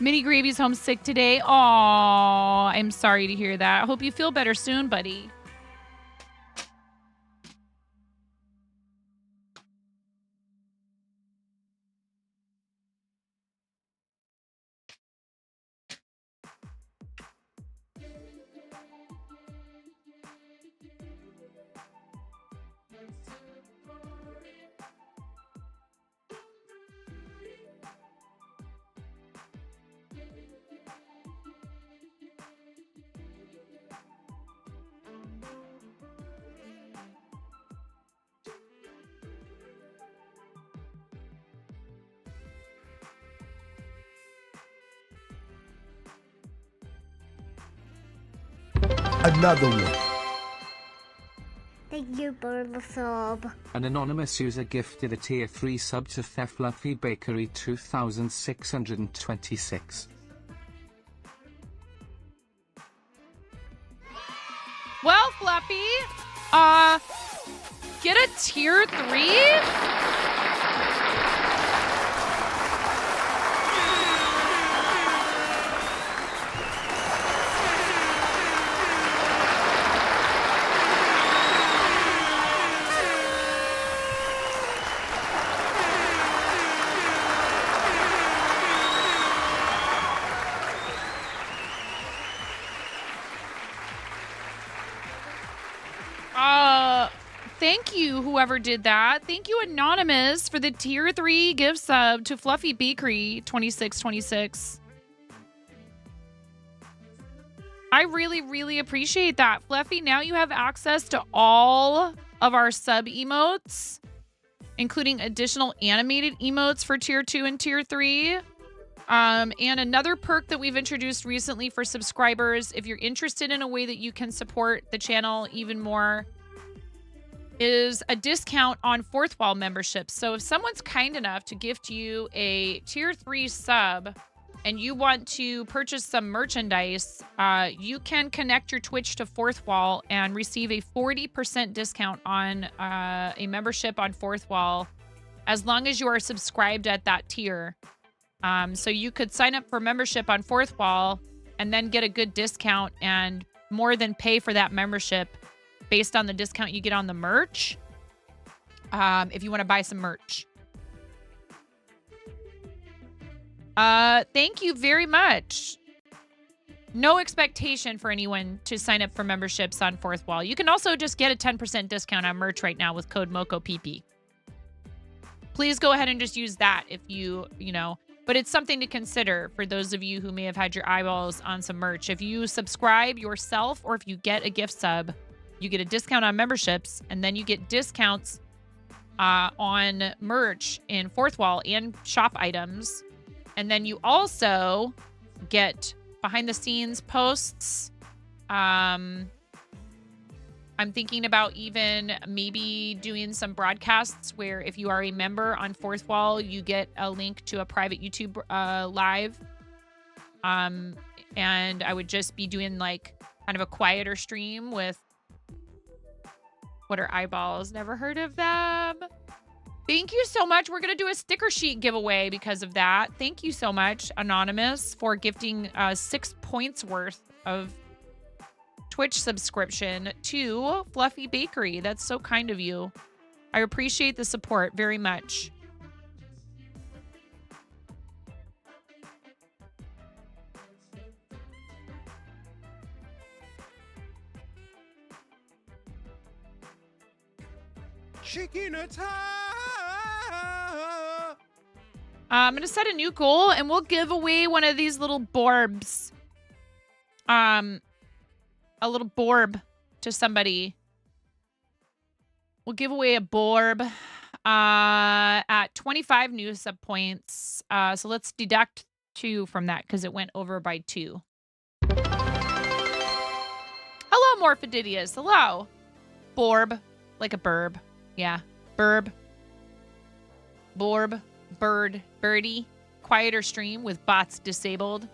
Mini Gravy's homesick today. Aw, I'm sorry to hear that. I hope you feel better soon, buddy. Another one. Thank you for the sub. An anonymous user gifted a tier 3 sub to Fluffy Bakery 2626. Well, Fluffy, get a tier 3? Thank you, whoever did that. Thank you, Anonymous, for the tier 3 gift sub to Fluffy Bakery 2626. I really, really appreciate that. Fluffy, now you have access to all of our sub emotes, including additional animated emotes for tier 2 and tier 3. And another perk that we've introduced recently for subscribers, if you're interested in a way that you can support the channel even more, is a discount on fourth wall memberships. So if someone's kind enough to gift you a tier 3 sub and you want to purchase some merchandise, you can connect your Twitch to fourth wall and receive a 40% discount on a membership on fourth wall as long as you are subscribed at that tier. So you could sign up for membership on fourth wall and then get a good discount and more than pay for that membership based on the discount you get on the merch, if you want to buy some merch. Thank you very much. No expectation for anyone to sign up for memberships on Fourth Wall. You can also just get a 10% discount on merch right now with code MOCOPP. Please go ahead and just use that if you know, but it's something to consider for those of you who may have had your eyeballs on some merch. If you subscribe yourself or if you get a gift sub, you get a discount on memberships, and then you get discounts on merch in Fourth Wall and shop items. And then you also get behind the scenes posts. I'm thinking about even maybe doing some broadcasts where if you are a member on Fourth Wall, you get a link to a private YouTube live. And I would just be doing like kind of a quieter stream with what are eyeballs? Never heard of them. Thank you so much. We're going to do a sticker sheet giveaway because of that. Thank you so much, Anonymous, for gifting 6 points worth of Twitch subscription to Fluffy Bakery. That's so kind of you. I appreciate the support very much. Chicken attack! I'm going to set a new goal, and we'll give away one of these little Borbs. A little Borb to somebody. We'll give away a Borb at 25 new sub points. So let's deduct 2 from that because it went over by 2. Hello, Morphididius. Hello. Borb. Like a burb. Yeah. Burb. Borb. Bird. Birdie. Quieter stream with bots disabled.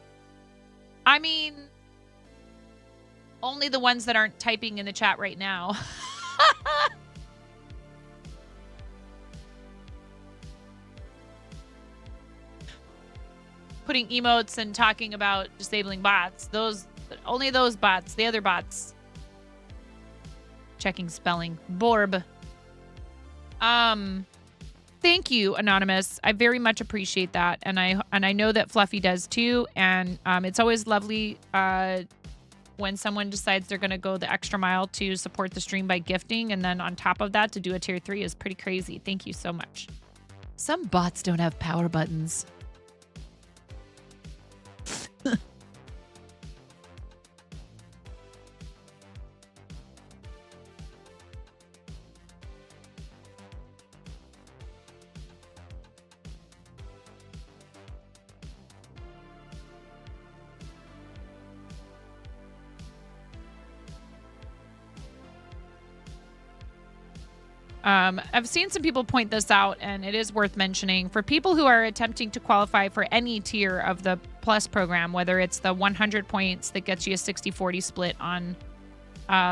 I mean, only the ones that aren't typing in the chat right now. Putting emotes and talking about disabling bots. Only those bots. The other bots. Checking spelling. Borb. Thank you, Anonymous. I very much appreciate that. And I know that Fluffy does too. And it's always lovely when someone decides they're going to go the extra mile to support the stream by gifting. And then on top of that, to do a tier 3 is pretty crazy. Thank you so much. Some bots don't have power buttons. I've seen some people point this out, and it is worth mentioning. For people who are attempting to qualify for any tier of the Plus program, whether it's the 100 points that gets you a 60-40 split on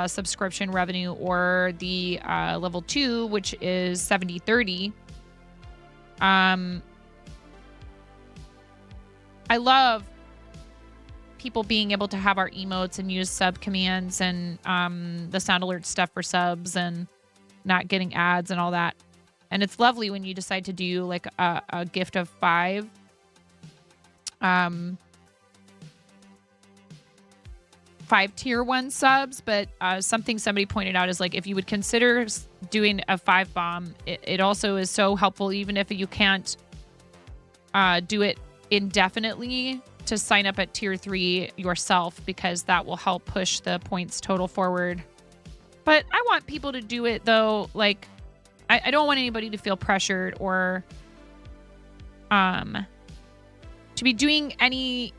subscription revenue, or the level 2, which is 70-30, I love people being able to have our emotes and use sub commands and the sound alert stuff for subs and not getting ads and all that. And it's lovely when you decide to do like a gift of 5. 5 tier 1 subs, but something somebody pointed out is like, if you would consider doing a 5 bomb, it also is so helpful, even if you can't do it indefinitely, to sign up at tier 3 yourself, because that will help push the points total forward. But I want people to do it, though. Like, I don't want anybody to feel pressured or to be doing any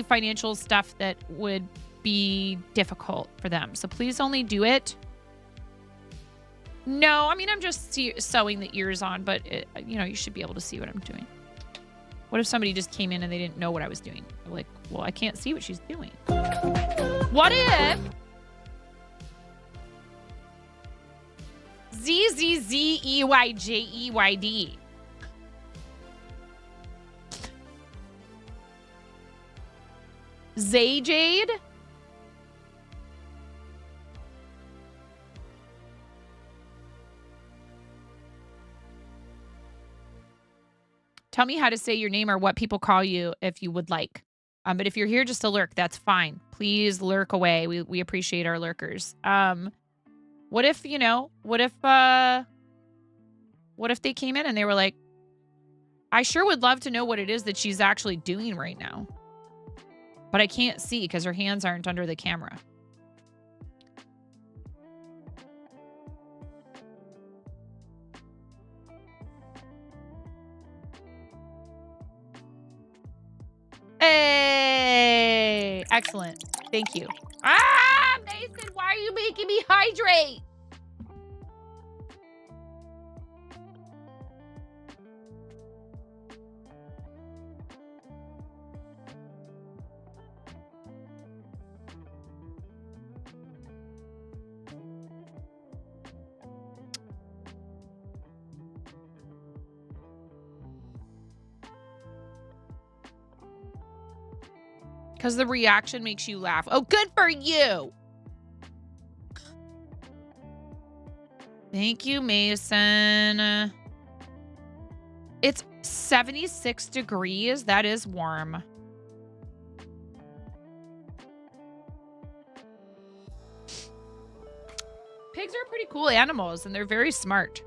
financial stuff that would be difficult for them. So please only do it. No, I mean, I'm just sewing the ears on, but you should be able to see what I'm doing. What if somebody just came in and they didn't know what I was doing? They're like, well, I can't see what she's doing. What if ZZZEYJEYD? Zayjade? Tell me how to say your name or what people call you if you would like. But if you're here just to lurk, that's fine. Please lurk away. We appreciate our lurkers. What if, you know, what if they came in and they were like, I sure would love to know what it is that she's actually doing right now. But I can't see because her hands aren't under the camera. Hey! Excellent. Thank you. Ah, Mason, why are you making me hydrate? Because the reaction makes you laugh. Oh, good for you. Thank you, Mason. It's 76 degrees. That is warm. Pigs are pretty cool animals, and they're very smart.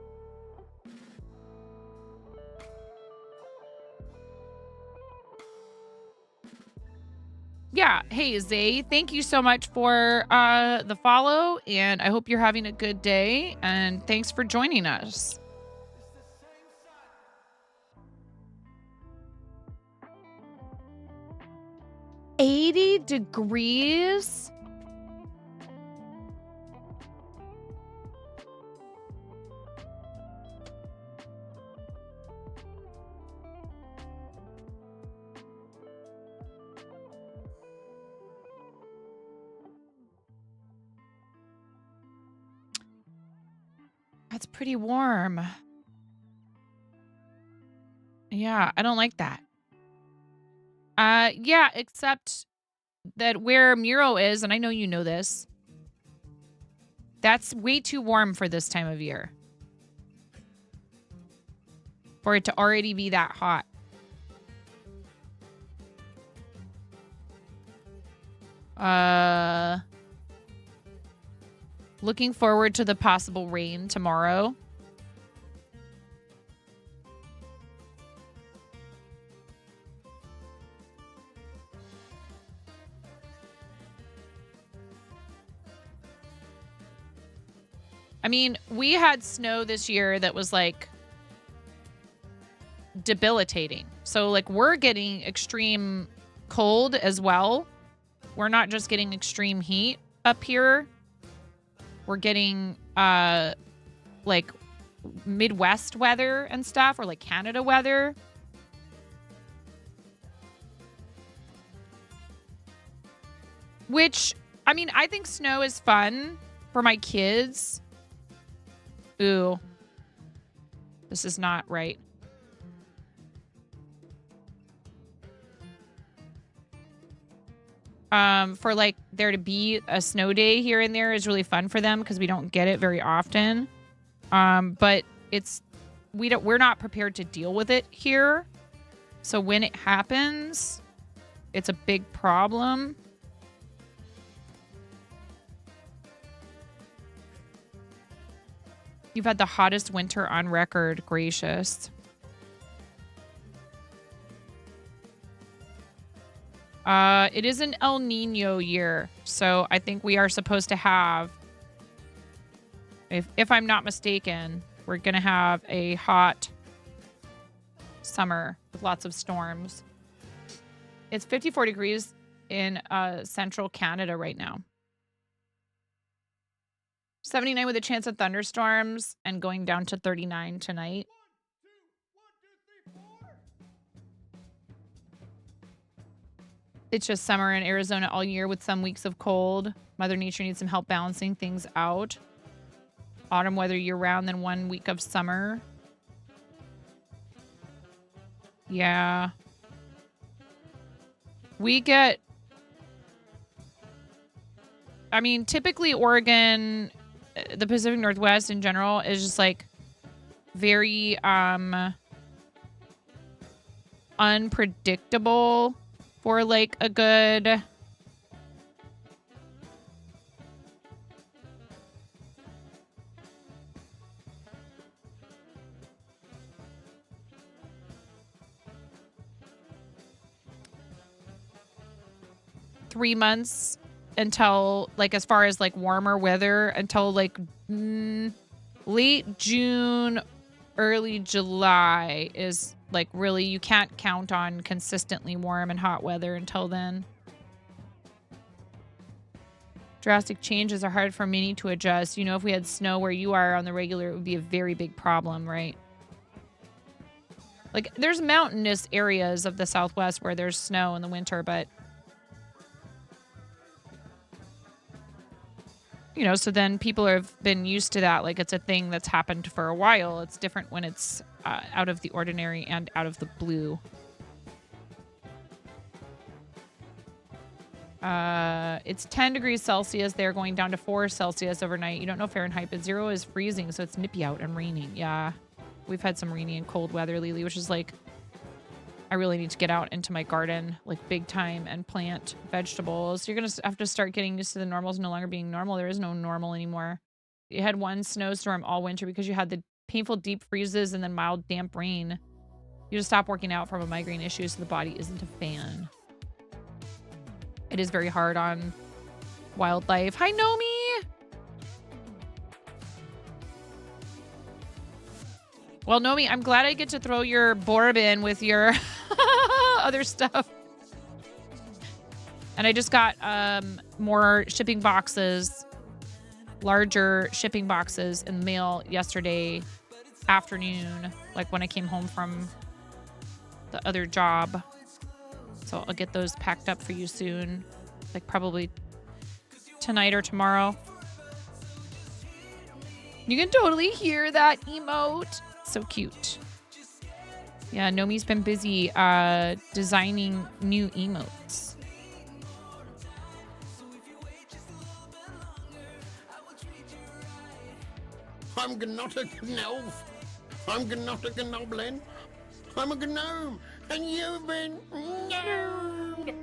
Yeah. Hey, Zay, thank you so much for the follow, and I hope you're having a good day, and thanks for joining us. $80 degrees? That's pretty warm. Yeah, I don't like that. Yeah, except that where Miro is, and I know you know this, that's way too warm for this time of year. For it to already be that hot. Looking forward to the possible rain tomorrow. I mean, we had snow this year that was like debilitating. So like we're getting extreme cold as well. We're not just getting extreme heat up here. We're getting like Midwest weather and stuff, or like Canada weather. Which, I mean, I think snow is fun for my kids. Ooh. This is not right. For like there to be a snow day here and there is really fun for them because we don't get it very often. But we're not prepared to deal with it here. So when it happens, it's a big problem. You've had the hottest winter on record. Gracious. It is an El Nino year, so I think we are supposed to have, if I'm not mistaken, we're going to have a hot summer with lots of storms. It's 54 degrees in central Canada right now. 79 with a chance of thunderstorms and going down to 39 tonight. It's just summer in Arizona all year with some weeks of cold. Mother Nature needs some help balancing things out. Autumn weather year-round, then 1 week of summer. Yeah. We get... I mean, typically Oregon, the Pacific Northwest in general, is just like very unpredictable for like a good... ...3 months until, like, as far as, like, warmer weather, until, like, late June, early July is, like, really, you can't count on consistently warm and hot weather until then. Drastic changes are hard for many to adjust. You know, if we had snow where you are on the regular, it would be a very big problem, right? Like, there's mountainous areas of the Southwest where there's snow in the winter, but... You know, so then people have been used to that. Like, it's a thing that's happened for a while. It's different when it's out of the ordinary and out of the blue. It's 10 degrees Celsius. They're going down to 4 Celsius overnight. You don't know Fahrenheit, but 0 is freezing, so it's nippy out and raining. Yeah, we've had some rainy and cold weather lately, which is like... I really need to get out into my garden, like, big time and plant vegetables. You're going to have to start getting used to the normals no longer being normal. There is no normal anymore. You had one snowstorm all winter because you had the painful deep freezes and then mild damp rain. You just stop working out from a migraine issue, so the body isn't a fan. It is very hard on wildlife. Hi, Nomi! Well, Nomi, I'm glad I get to throw your Borb in with your other stuff. And I just got more shipping boxes, larger shipping boxes in the mail yesterday afternoon, like when I came home from the other job. So I'll get those packed up for you soon, like probably tonight or tomorrow. You can totally hear that emote. So cute. Yeah, Nomi's been busy designing new emotes. I'm not a gnome. I'm not a gnoblin. I'm a gnome, and you've been gnomed.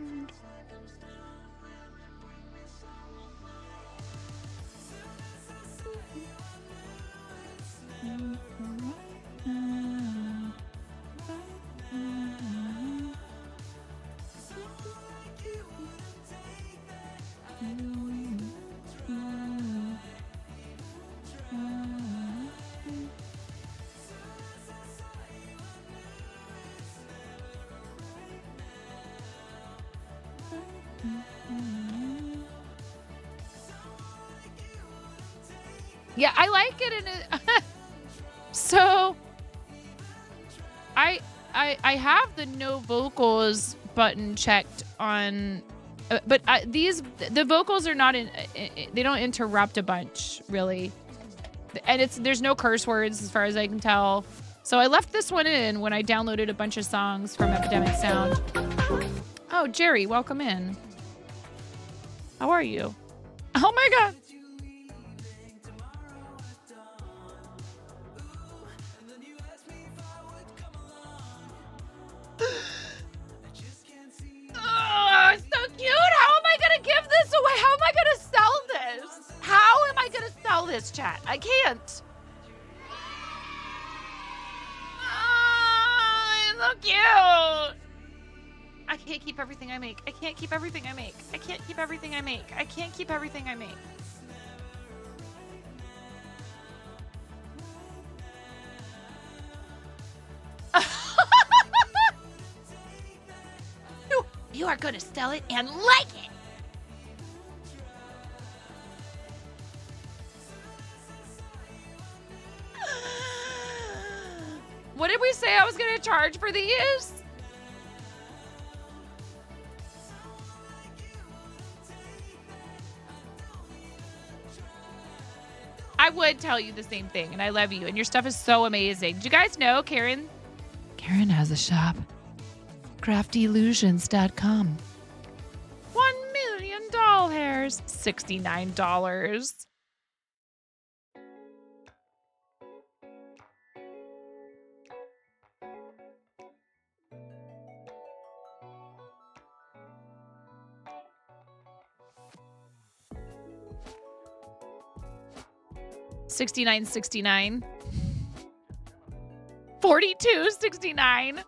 Yeah, I like it in it. So I have the no vocals button checked on, but the vocals are not in. They don't interrupt a bunch really, and there's no curse words as far as I can tell. So I left this one in when I downloaded a bunch of songs from Epidemic Sound. Oh, Jerry, welcome in. How are you? Oh my God. Oh, it's so cute. How am I going to give this away? How am I going to sell this? How am I going to sell this, chat? I can't. Oh, it's so cute. I can't keep everything I make. I can't keep everything I make. I can't keep everything I make. I can't keep everything I make. You are going to sell it and like it. What did we say I was going to charge for these? I would tell you the same thing, and I love you, and your stuff is so amazing. Did you guys know Karen has a shop? CraftyIllusions.com. 1 million doll hairs, $69. 69.69. 42.69.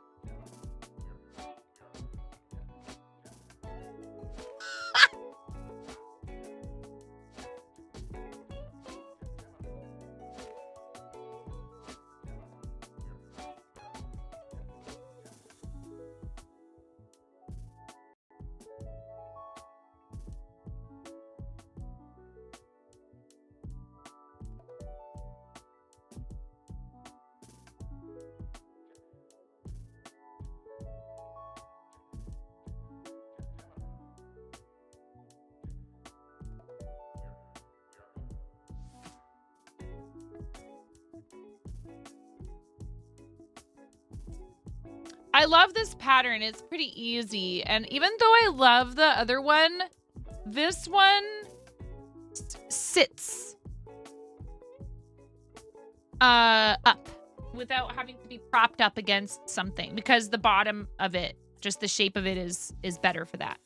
I love this pattern. It's pretty easy. And even though I love the other one, this one sits up without having to be propped up against something because the bottom of it, just the shape of it is better for that.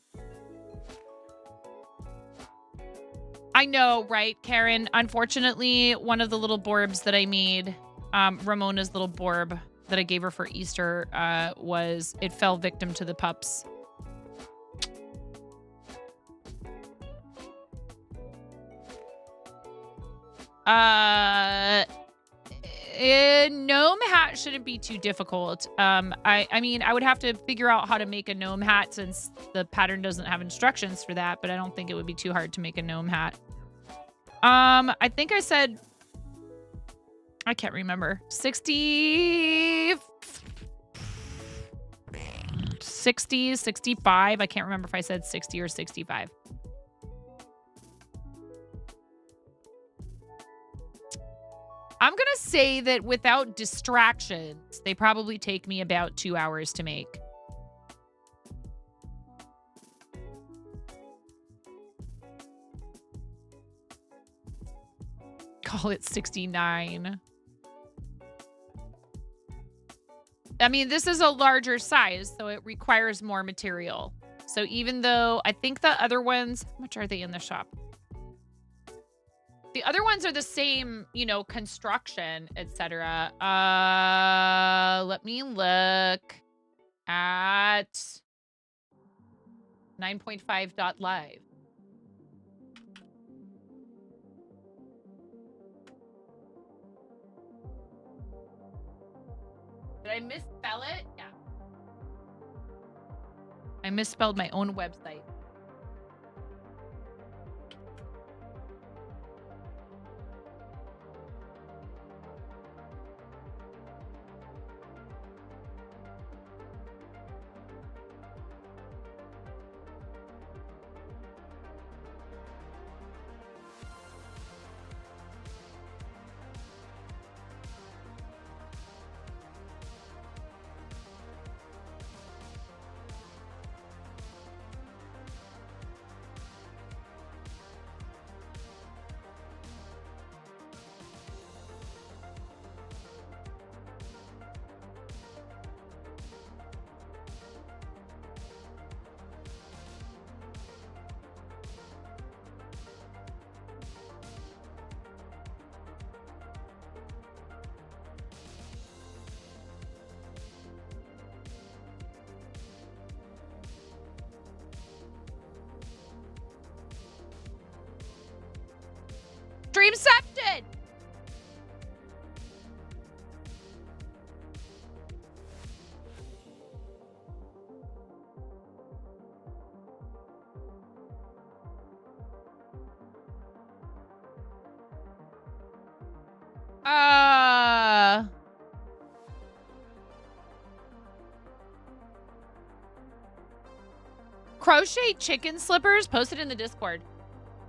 I know, right, Karen? Unfortunately, one of the little Borbs that I made, Ramona's little Borb that I gave her for Easter, it fell victim to the pups. Gnome hat shouldn't be too difficult. I mean, I would have to figure out how to make a gnome hat since the pattern doesn't have instructions for that, but I don't think it would be too hard to make a gnome hat. I think I said, I can't remember, 60, 65. I can't remember if I said 60 or 65. I'm going to say that without distractions, they probably take me about 2 hours to make. Call it 69. I mean, this is a larger size, so it requires more material. So even though I think the other ones, how much are they in the shop? The other ones are the same, you know, construction, etc. Let me look at 9.5.live. Did I misspell it? Yeah. I misspelled my own website. Dreamcepted! Crochet chicken slippers posted in the Discord.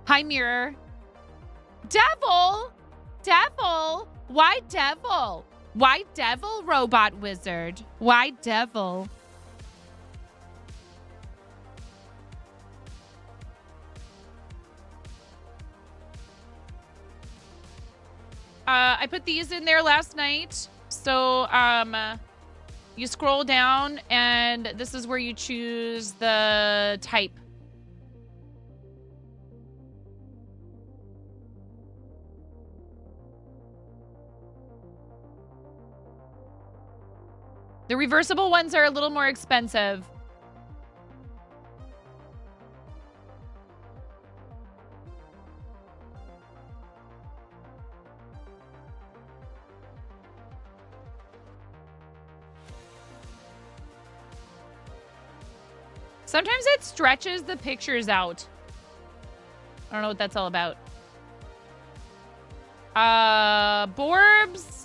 Hi, Mirror. Devil? Devil? Why devil? Why devil, robot wizard? Why devil? I put these in there last night. So, you scroll down and this is where you choose the type. The reversible ones are a little more expensive. Sometimes it stretches the pictures out. I don't know what that's all about. Borbs.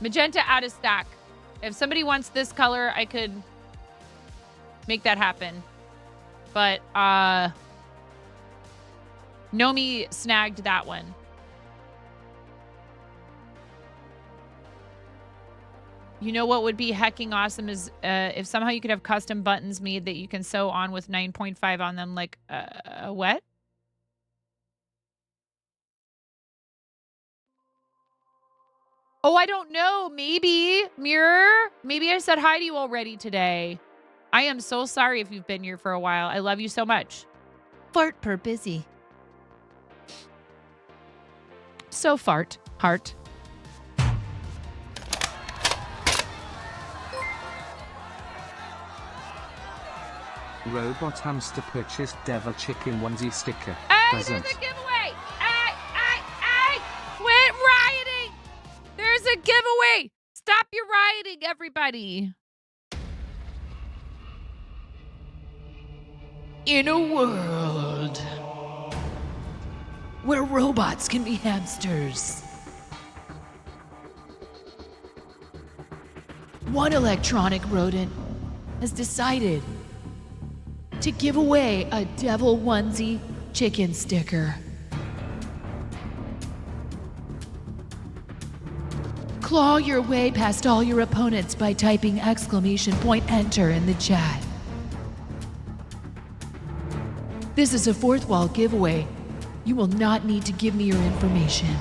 Magenta out of stock. If somebody wants this color, I could make that happen. But, Nomi snagged that one. You know what would be hecking awesome is if somehow you could have custom buttons made that you can sew on with 9.5 on them, like, what? Oh, I don't know. Maybe. Mirror? Maybe I said hi to you already today. I am so sorry if you've been here for a while. I love you so much. Fart per busy. So fart. Heart. Robot hamster purchased devil chicken onesie sticker. Hey, Present. there's a giveaway! Hey! Quit rioting! There's a giveaway! Stop your rioting, everybody! In a world where robots can be hamsters, one electronic rodent has decided to give away a devil onesie chicken sticker. Claw your way past all your opponents by typing !enter in the chat. This is a fourth wall giveaway. You will not need to give me your information.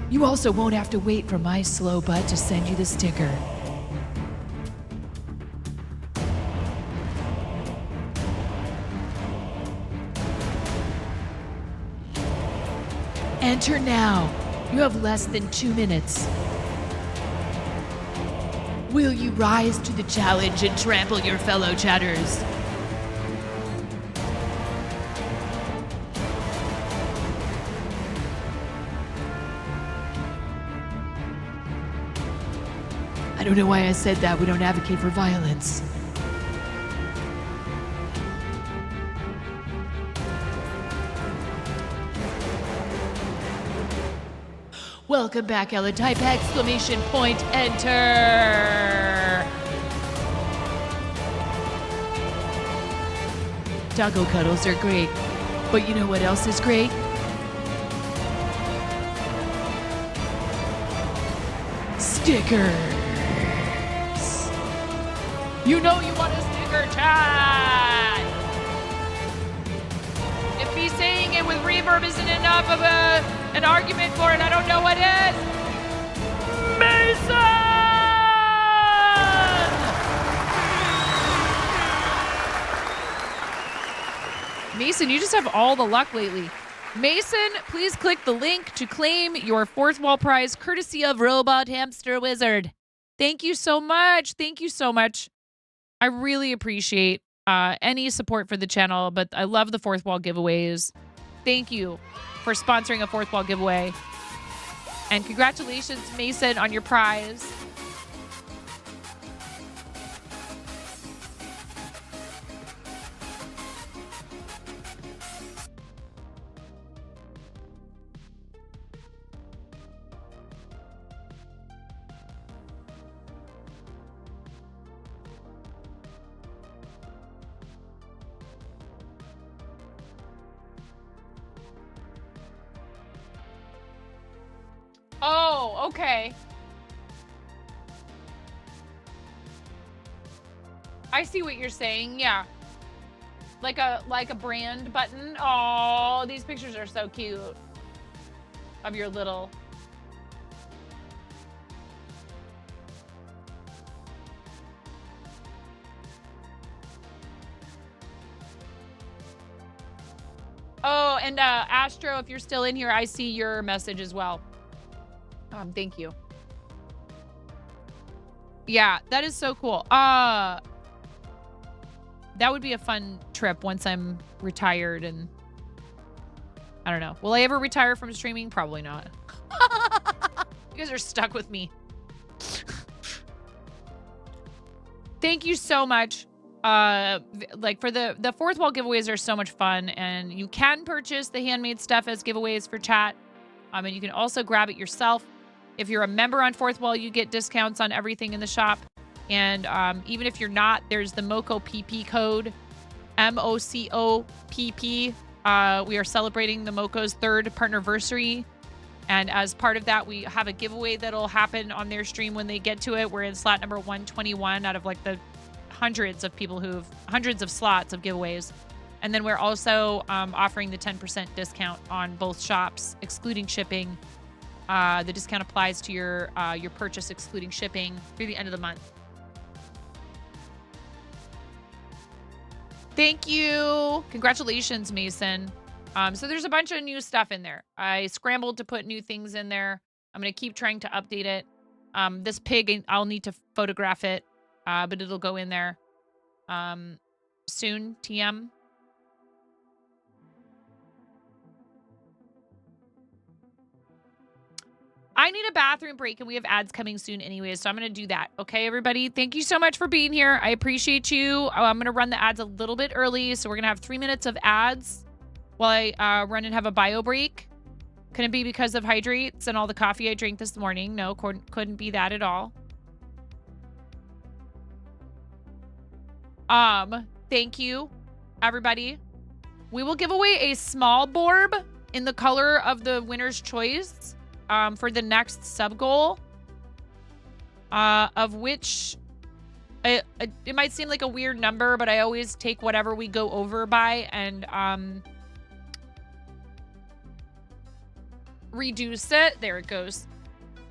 You also won't have to wait for my slow butt to send you the sticker. Enter now. You have less than 2 minutes. Will you rise to the challenge and trample your fellow chatters? I don't know why I said that. We don't advocate for violence. Welcome back, Ella. Type !enter. Doggo cuddles are great. But you know what else is great? Stickers. You know you want a sticker, chat. If me saying it with reverb isn't enough of an argument for it, I don't know what is. Mason, you just have all the luck lately. Mason, please click the link to claim your fourth wall prize courtesy of Robot Hamster Wizard. Thank you so much. Thank you so much. I really appreciate any support for the channel, but I love the fourth wall giveaways. Thank you for sponsoring a fourth wall giveaway. And congratulations, Mason, on your prize. Oh, okay. I see what you're saying. Yeah. Like a brand button. Oh, these pictures are so cute. Of your little Oh, and Astro, if you're still in here, I see your message as well. Thank you. Yeah, that is so cool. That would be a fun trip once I'm retired and I don't know. Will I ever retire from streaming? Probably not. You guys are stuck with me. Thank you so much. Like for the fourth wall giveaways are so much fun, and you can purchase the handmade stuff as giveaways for chat. And you can also grab it yourself. If you're a member on Fourth Wall, you get discounts on everything in the shop. And even if you're not, there's the MOCO PP code, MOCOPP. We are celebrating the MOCO's 3rd partnerversary. And as part of that, we have a giveaway that'll happen on their stream when they get to it. We're in slot number 121 out of like the hundreds of slots of giveaways. And then we're also offering the 10% discount on both shops, excluding shipping. The discount applies to your purchase, excluding shipping, through the end of the month. Thank you. Congratulations, Mason. So there's a bunch of new stuff in there. I scrambled to put new things in there. I'm going to keep trying to update it. This pig, I'll need to photograph it, but it'll go in there soon, TM. I need a bathroom break, and we have ads coming soon anyways, so I'm going to do that. Okay, everybody? Thank you so much for being here. I appreciate you. I'm going to run the ads a little bit early, so we're going to have 3 minutes of ads while I run and have a bio break. Couldn't be because of hydrates and all the coffee I drank this morning. No, couldn't be that at all. Thank you, everybody. We will give away a small borb in the color of the winner's choice for the next sub goal, of which it might seem like a weird number, but I always take whatever we go over by and reduce it. There it goes.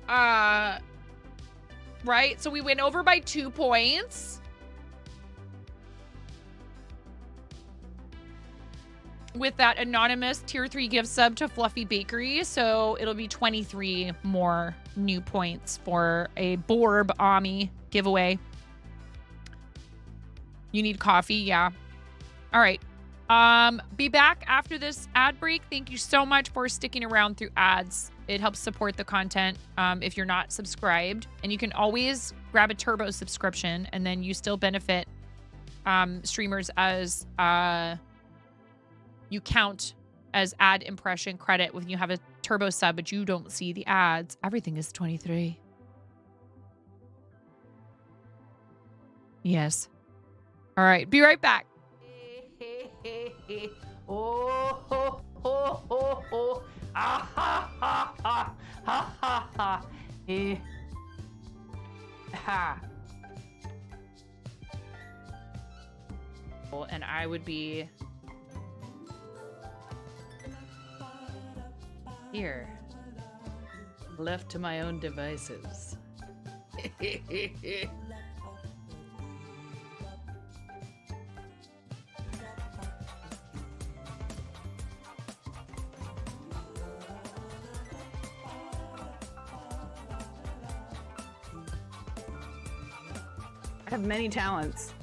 Right? So we went over by 2 points. With that anonymous tier 3 gift sub to Fluffy Bakery. So it'll be 23 more new points for a Borb Ami giveaway. You need coffee? Yeah. All right. Be back after this ad break. Thank you so much for sticking around through ads. It helps support the content if you're not subscribed. And you can always grab a turbo subscription, and then you still benefit streamers as you count as ad impression credit when you have a turbo sub, but you don't see the ads. Everything is 23. Yes. All right. Be right back. Oh, ho, ho, ho, ho. Ah, ha, ha, ha, ha, ha, ha. Ha. And I would be here, left to my own devices. I have many talents.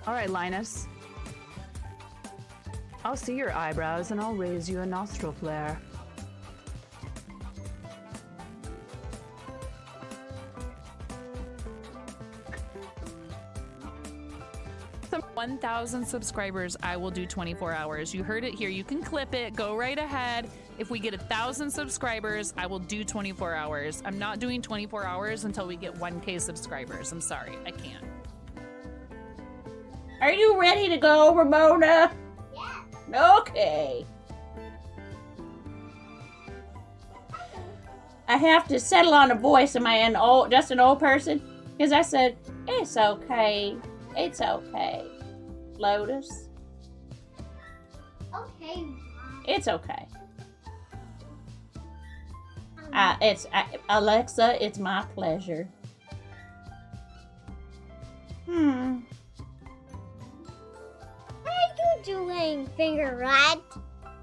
All right, Linus. I'll see your eyebrows and I'll raise you a nostril flare. 1,000 subscribers, I will do 24 hours. You heard it here. You can clip it. Go right ahead. If we get 1,000 subscribers, I will do 24 hours. I'm not doing 24 hours until we get 1K subscribers. I'm sorry. I can't. Are you ready to go, Ramona? Yeah. Okay. I have to settle on a voice. Am I just an old person? Because I said, it's okay. It's okay. Lotus. Okay. It's okay. Alexa, it's my pleasure. What are you doing, Finger Rat?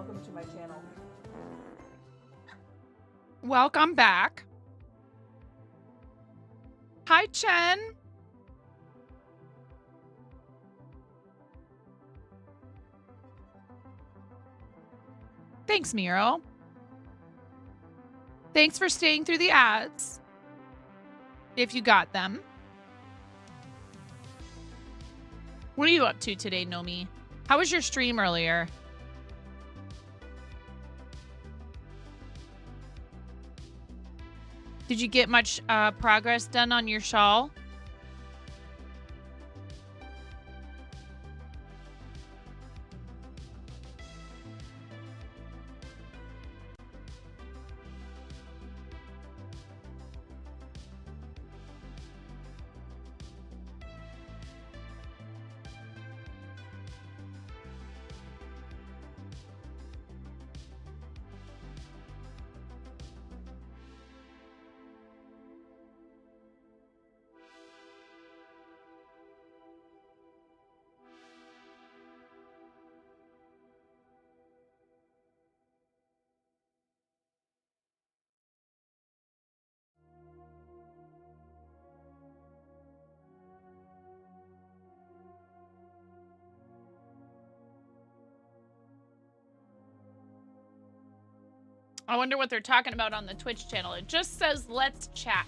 welcome to my channel. Welcome back. Hi, Chen. Thanks, Miro. Thanks for staying through the ads. If you got them. What are you up to today, Nomi? How was your stream earlier? Did you get much progress done on your shawl? I wonder what they're talking about on the Twitch channel. It just says, let's chat.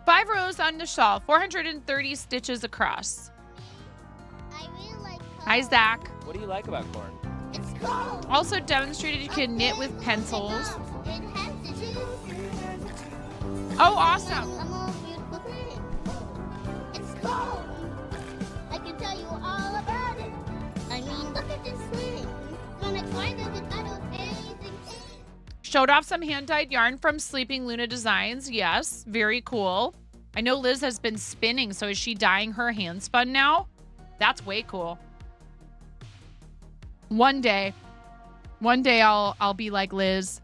Five rows on the shawl, 430 stitches across. I really like Hi, Zach. What do you like about corn? It's cold. Also demonstrated you can knit with pencils. It has stitches. Oh, awesome. A more beautiful thing. It's cold. I can tell you all about it. I mean, look at this thing. When I tried it, I thought it was amazing. Showed off some hand-dyed yarn from Sleeping Luna Designs. Yes, very cool. I know Liz has been spinning, so is she dyeing her hand spun now? That's way cool. One day I'll be like Liz.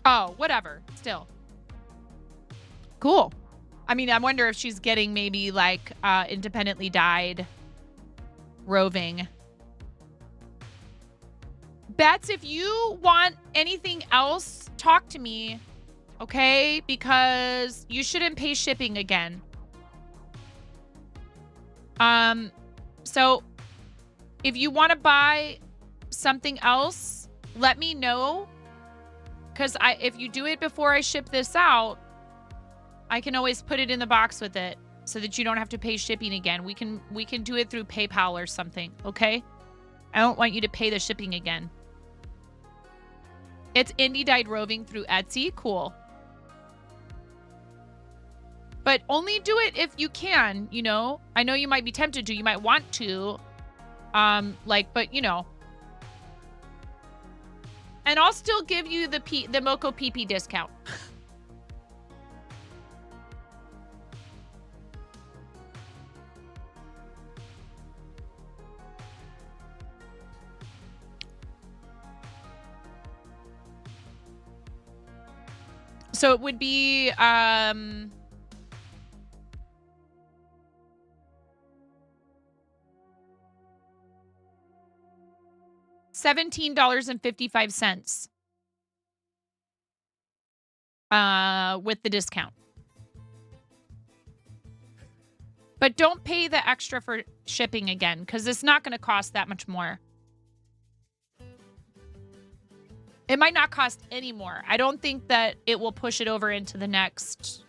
Oh, whatever. Still. Cool. I mean, I wonder if she's getting maybe like independently dyed roving. Bets, if you want anything else, talk to me, okay? Because you shouldn't pay shipping again. So if you want to buy something else, let me know. Because if you do it before I ship this out, I can always put it in the box with it so that you don't have to pay shipping again. We can do it through PayPal or something, okay? I don't want you to pay the shipping again. It's Indie Dyed Roving through Etsy. Cool. But only do it if you can, you know. I know you might be tempted to. You might want to. But, you know. And I'll still give you the Moco PP discount. So it would be $17.55 with the discount. But don't pay the extra for shipping again because it's not going to cost that much more. It might not cost any more. I don't think that it will push it over into the next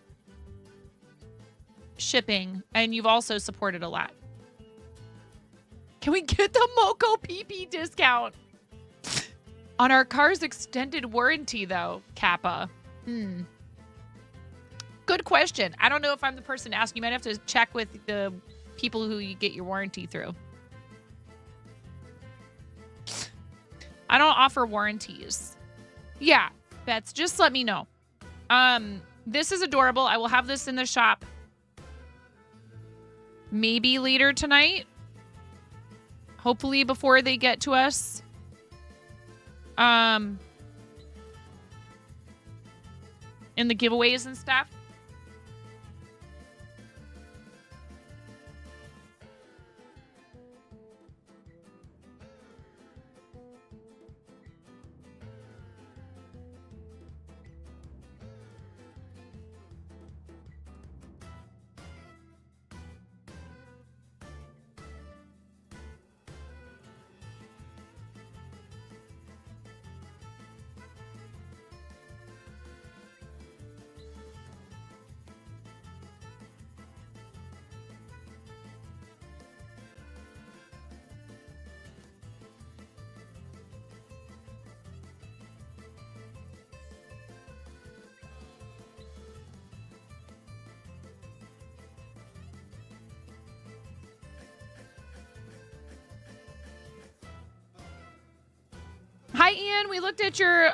shipping. And you've also supported a lot. Can we get the Moco PP discount? On our car's extended warranty, though, Kappa. Good question. I don't know if I'm the person to ask. You might have to check with the people who you get your warranty through. I don't offer warranties. Yeah, Bets, just let me know. This is adorable. I will have this in the shop maybe later tonight. Hopefully before they get to us. In the giveaways and stuff. Hi, Ian. We looked at your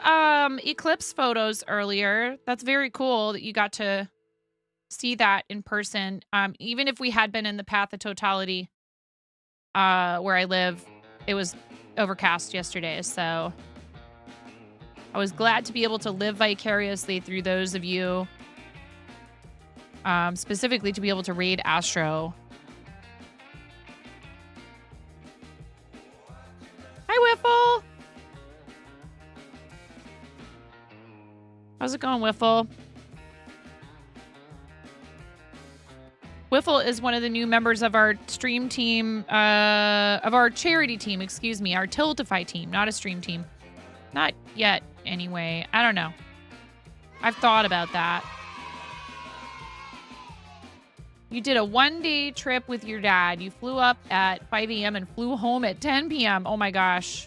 eclipse photos earlier. That's very cool that you got to see that in person. Even if we had been in the path of totality where I live, it was overcast yesterday. So I was glad to be able to live vicariously through those of you, specifically to be able to raid Astro. Hi, Whiffle. How's it going, Whiffle? Whiffle is one of the new members of our stream team, of our charity team, excuse me, our Tiltify team, not a stream team. Not yet, anyway. I don't know. I've thought about that. You did a one-day trip with your dad. You flew up at 5 a.m. and flew home at 10 p.m. Oh my gosh.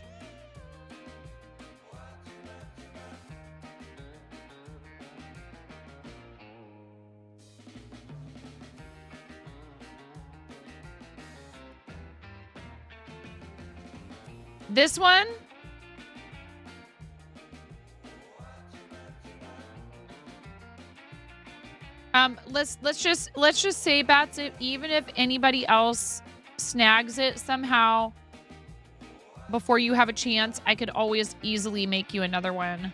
This one? Let's just say, Bats, even if anybody else snags it somehow before you have a chance, I could always easily make you another one.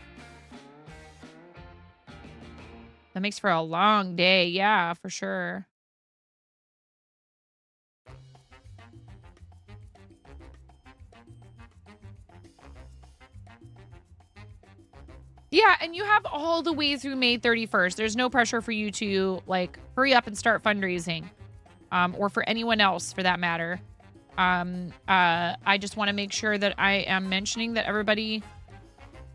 That makes for a long day. Yeah, for sure. Yeah, and you have all the way through May 31st. There's no pressure for you to, like, hurry up and start fundraising. Or for anyone else, for that matter. I just want to make sure that I am mentioning that everybody,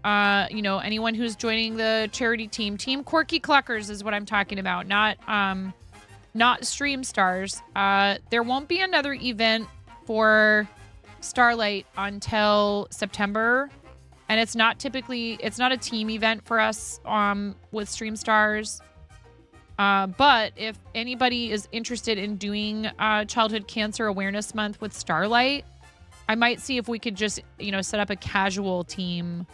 you know, anyone who's joining the charity team, Team Quirky Cluckers is what I'm talking about, not Stream Stars. There won't be another event for Starlight until September. And it's not a team event for us with Stream Stars. But if anybody is interested in doing Childhood Cancer Awareness Month with Starlight, I might see if we could just, you know, set up a casual team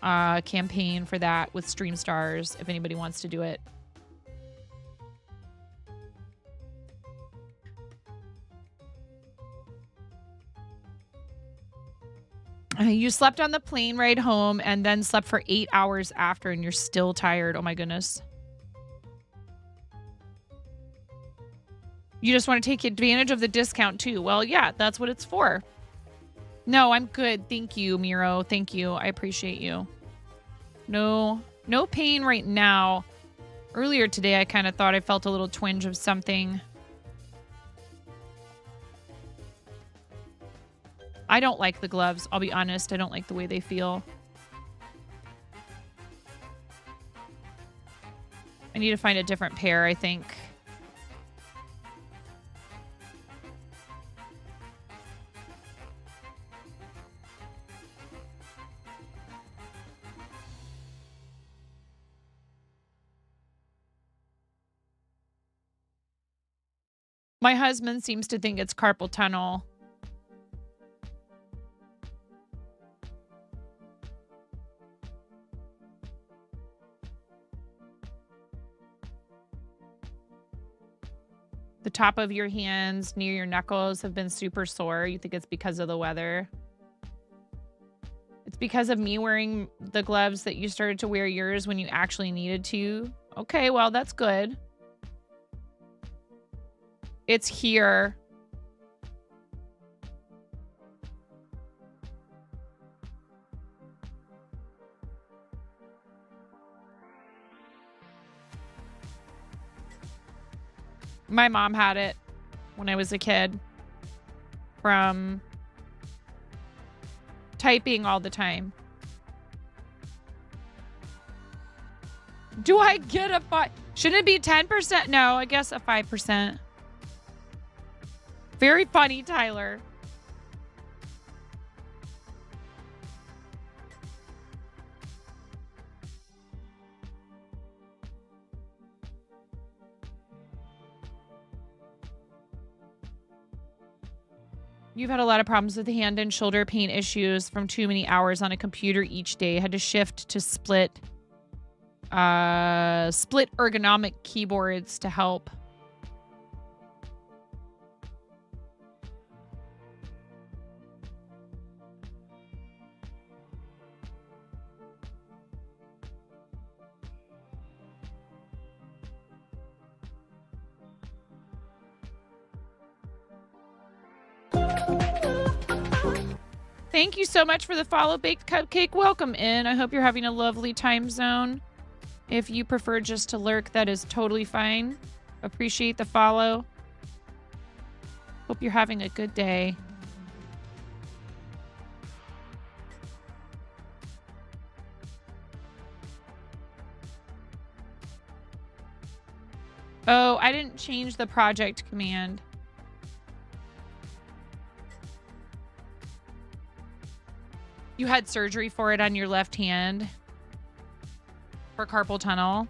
campaign for that with Stream Stars if anybody wants to do it. You slept on the plane ride home and then slept for 8 hours after and you're still tired. Oh my goodness. You just want to take advantage of the discount too. Well, yeah, that's what it's for. No, I'm good. Thank you, Miro. Thank you. I appreciate you. No pain right now. Earlier today, I kind of thought I felt a little twinge of something. I don't like the gloves. I'll be honest. I don't like the way they feel. I need to find a different pair, I think. My husband seems to think it's carpal tunnel. The top of your hands near your knuckles have been super sore. You think it's because of the weather. It's because of me wearing the gloves that you started to wear yours when you actually needed to. Okay, well, that's good. It's here. My mom had it when I was a kid from typing all the time. Do I get a 5? Shouldn't it be 10%? No, I guess a 5%. Very funny, Tyler. You've had a lot of problems with the hand and shoulder pain issues from too many hours on a computer each day. Had to shift to split ergonomic keyboards to help. Thank you so much for the follow, Baked Cupcake. Welcome in. I hope you're having a lovely time zone. If you prefer just to lurk, that is totally fine. Appreciate the follow. Hope you're having a good day. Oh, I didn't change the project command. You had surgery for it on your left hand for carpal tunnel.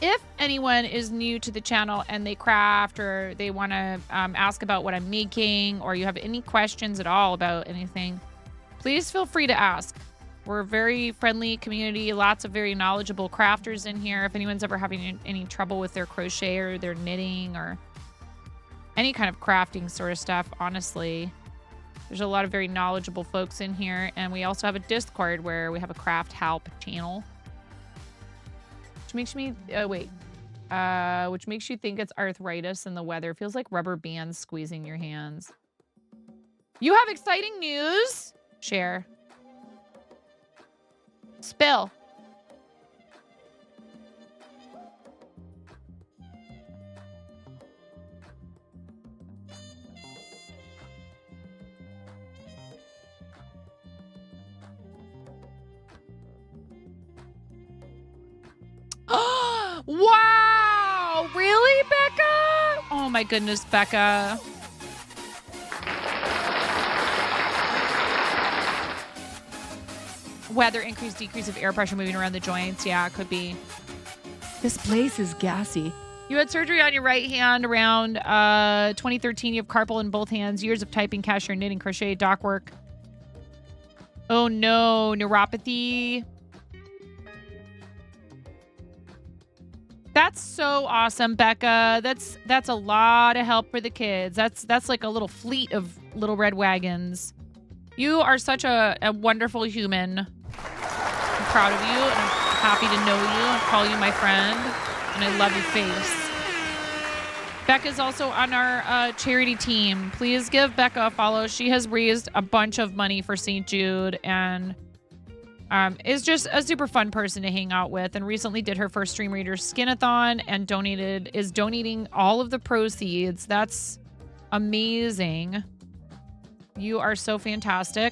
If anyone is new to the channel and they craft or they want to ask about what I'm making, or you have any questions at all about anything, please feel free to ask. We're a very friendly community, lots of very knowledgeable crafters in here. If anyone's ever having any trouble with their crochet or their knitting or any kind of crafting sort of stuff, honestly, there's a lot of very knowledgeable folks in here. And we also have a Discord where we have a craft help channel. Makes me which makes you think it's arthritis and the weather. It feels like rubber bands squeezing your hands. You have exciting news. Share. Spill. Wow! Really, Becca? Oh my goodness, Becca. Weather, increase, decrease of air pressure moving around the joints. Yeah, it could be. This place is gassy. You had surgery on your right hand around 2013. You have carpal in both hands. Years of typing, cashier, knitting, crochet, dock work. Oh no, neuropathy. That's so awesome, Becca. That's a lot of help for the kids. That's like a little fleet of little red wagons. You are such a wonderful human. proud of you, and I'm happy to know you and call you my friend, and I love your face. Becca's also on our charity team. Please give Becca a follow. She has raised a bunch of money for St. Jude and is just a super fun person to hang out with, and recently did her first Stream Reader Skinathon and is donating all of the proceeds. That's amazing. You are so fantastic.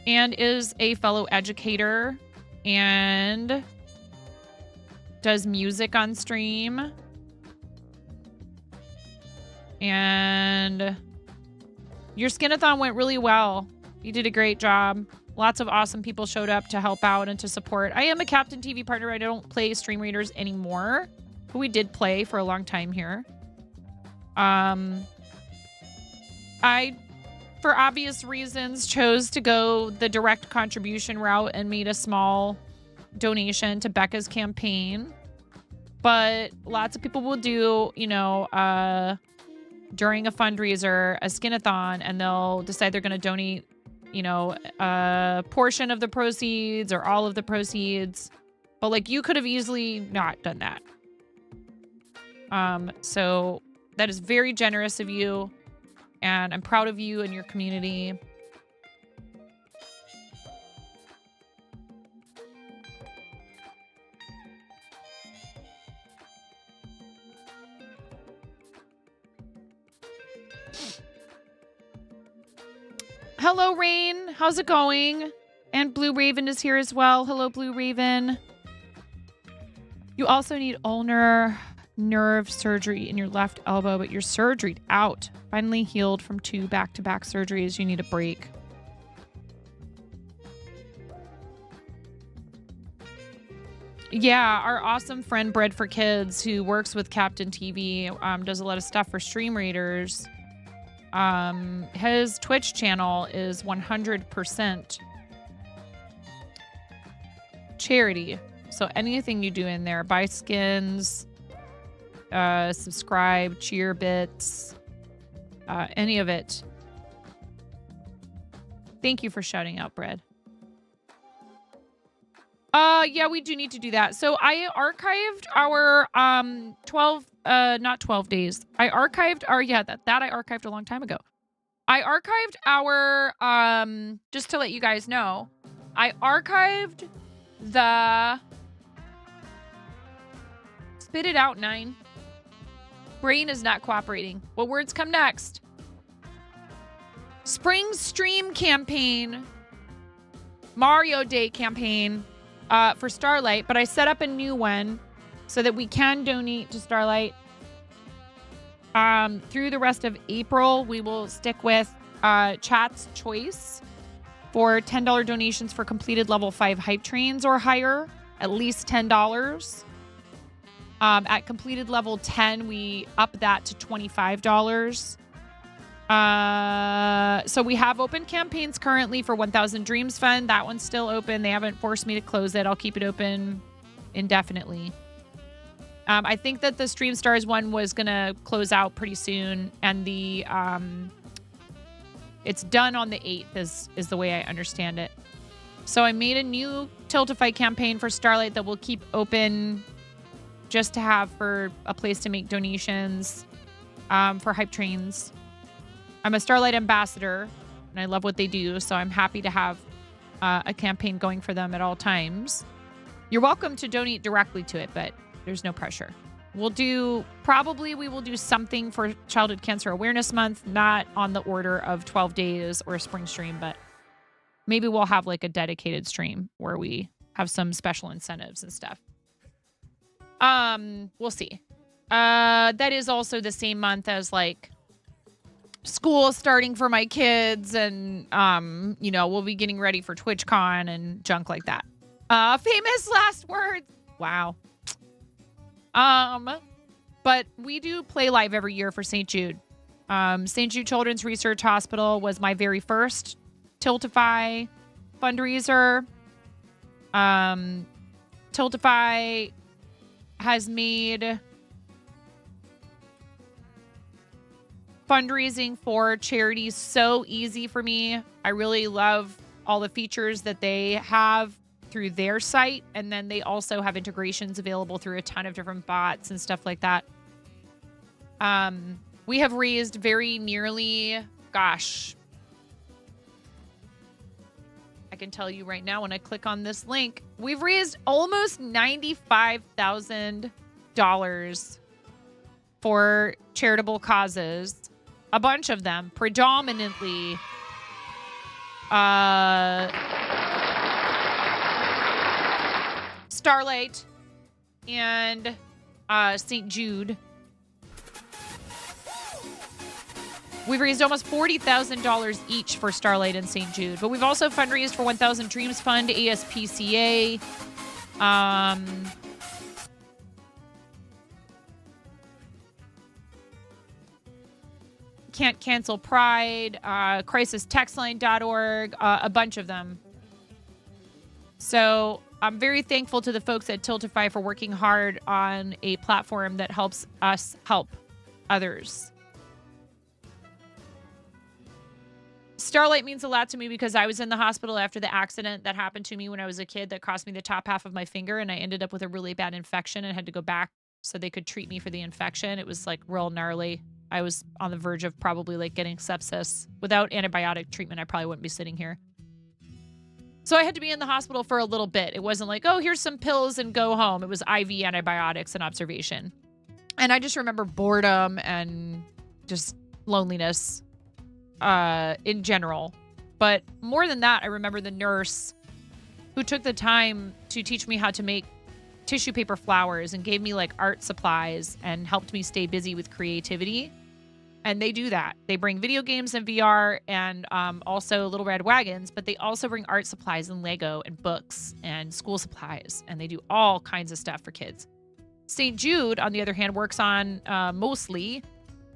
And is a fellow educator and does music on stream. And your Skinathon went really well. You did a great job. Lots of awesome people showed up to help out and to support. I am a Captain TV partner. I don't play Stream Readers anymore, but we did play for a long time here. I, for obvious reasons, chose to go the direct contribution route and made a small donation to Becca's campaign. But lots of people will do, you know, during a fundraiser, a Skinathon, and they'll decide they're going to donate, you know, a portion of the proceeds or all of the proceeds. But like, you could have easily not done that. So that is very generous of you, and I'm proud of you and your community. Hello, Rain. How's it going? And Blue Raven is here as well. Hello, Blue Raven. You also need ulnar nerve surgery in your left elbow, but you're surgeryed out. Finally healed from 2 back-to-back surgeries. You need a break. Yeah, our awesome friend Bread for Kids, who works with Captain TV, does a lot of stuff for Stream Readers. His Twitch channel is 100% charity. So anything you do in there, buy skins, subscribe, cheer bits, any of it. Thank you for shouting out, Bread. Yeah, we do need to do that. So I archived our 12 days. I archived our that I archived a long time ago. I archived our just to let you guys know, I archived the spit it out 9. Brain is not cooperating. What words come next? Spring stream campaign. Mario Day campaign for Starlight, but I set up a new one so that we can donate to Starlight. Through the rest of April, we will stick with Chat's Choice for $10 donations for completed level 5 hype trains or higher, at least $10. At completed level 10, we up that to $25. So we have open campaigns currently for 1000 Dreams Fund. That one's still open. They haven't forced me to close it. I'll keep it open indefinitely. I think that the Stream Stars one was going to close out pretty soon, and the it's done on the 8th is the way I understand it. So I made a new Tiltify campaign for Starlight that we'll keep open just to have for a place to make donations for hype trains. I'm a Starlight ambassador, and I love what they do, so I'm happy to have a campaign going for them at all times. You're welcome to donate directly to it, but there's no pressure. We will do something for Childhood Cancer Awareness Month, not on the order of 12 days or a spring stream, but maybe we'll have like a dedicated stream where we have some special incentives and stuff. We'll see. That is also the same month as like school starting for my kids, and you know, we'll be getting ready for TwitchCon and junk like that. Famous last words. Wow. But we do play live every year for St. Jude. St. Jude Children's Research Hospital was my very first Tiltify fundraiser. Tiltify has made fundraising for charities so easy for me. I really love all the features that they have through their site. And then they also have integrations available through a ton of different bots and stuff like that. We have raised very nearly, gosh, I can tell you right now when I click on this link, we've raised almost $95,000 for charitable causes. A bunch of them, predominantly Starlight and St. Jude. We've raised almost $40,000 each for Starlight and St. Jude, but we've also fundraised for 1000 Dreams Fund, ASPCA, Can't Cancel Pride, crisistextline.org, a bunch of them. So I'm very thankful to the folks at Tiltify for working hard on a platform that helps us help others. Starlight means a lot to me because I was in the hospital after the accident that happened to me when I was a kid that cost me the top half of my finger, and I ended up with a really bad infection and had to go back so they could treat me for the infection. It was like real gnarly. I was on the verge of probably like getting sepsis. Without antibiotic treatment, I probably wouldn't be sitting here. So I had to be in the hospital for a little bit. It wasn't like, oh, here's some pills and go home. It was IV antibiotics and observation. And I just remember boredom and just loneliness in general. But more than that, I remember the nurse who took the time to teach me how to make tissue paper flowers and gave me like art supplies and helped me stay busy with creativity. And they do that. They bring video games and VR and also Little Red Wagons, but they also bring art supplies and Lego and books and school supplies. And they do all kinds of stuff for kids. St. Jude, on the other hand, works on mostly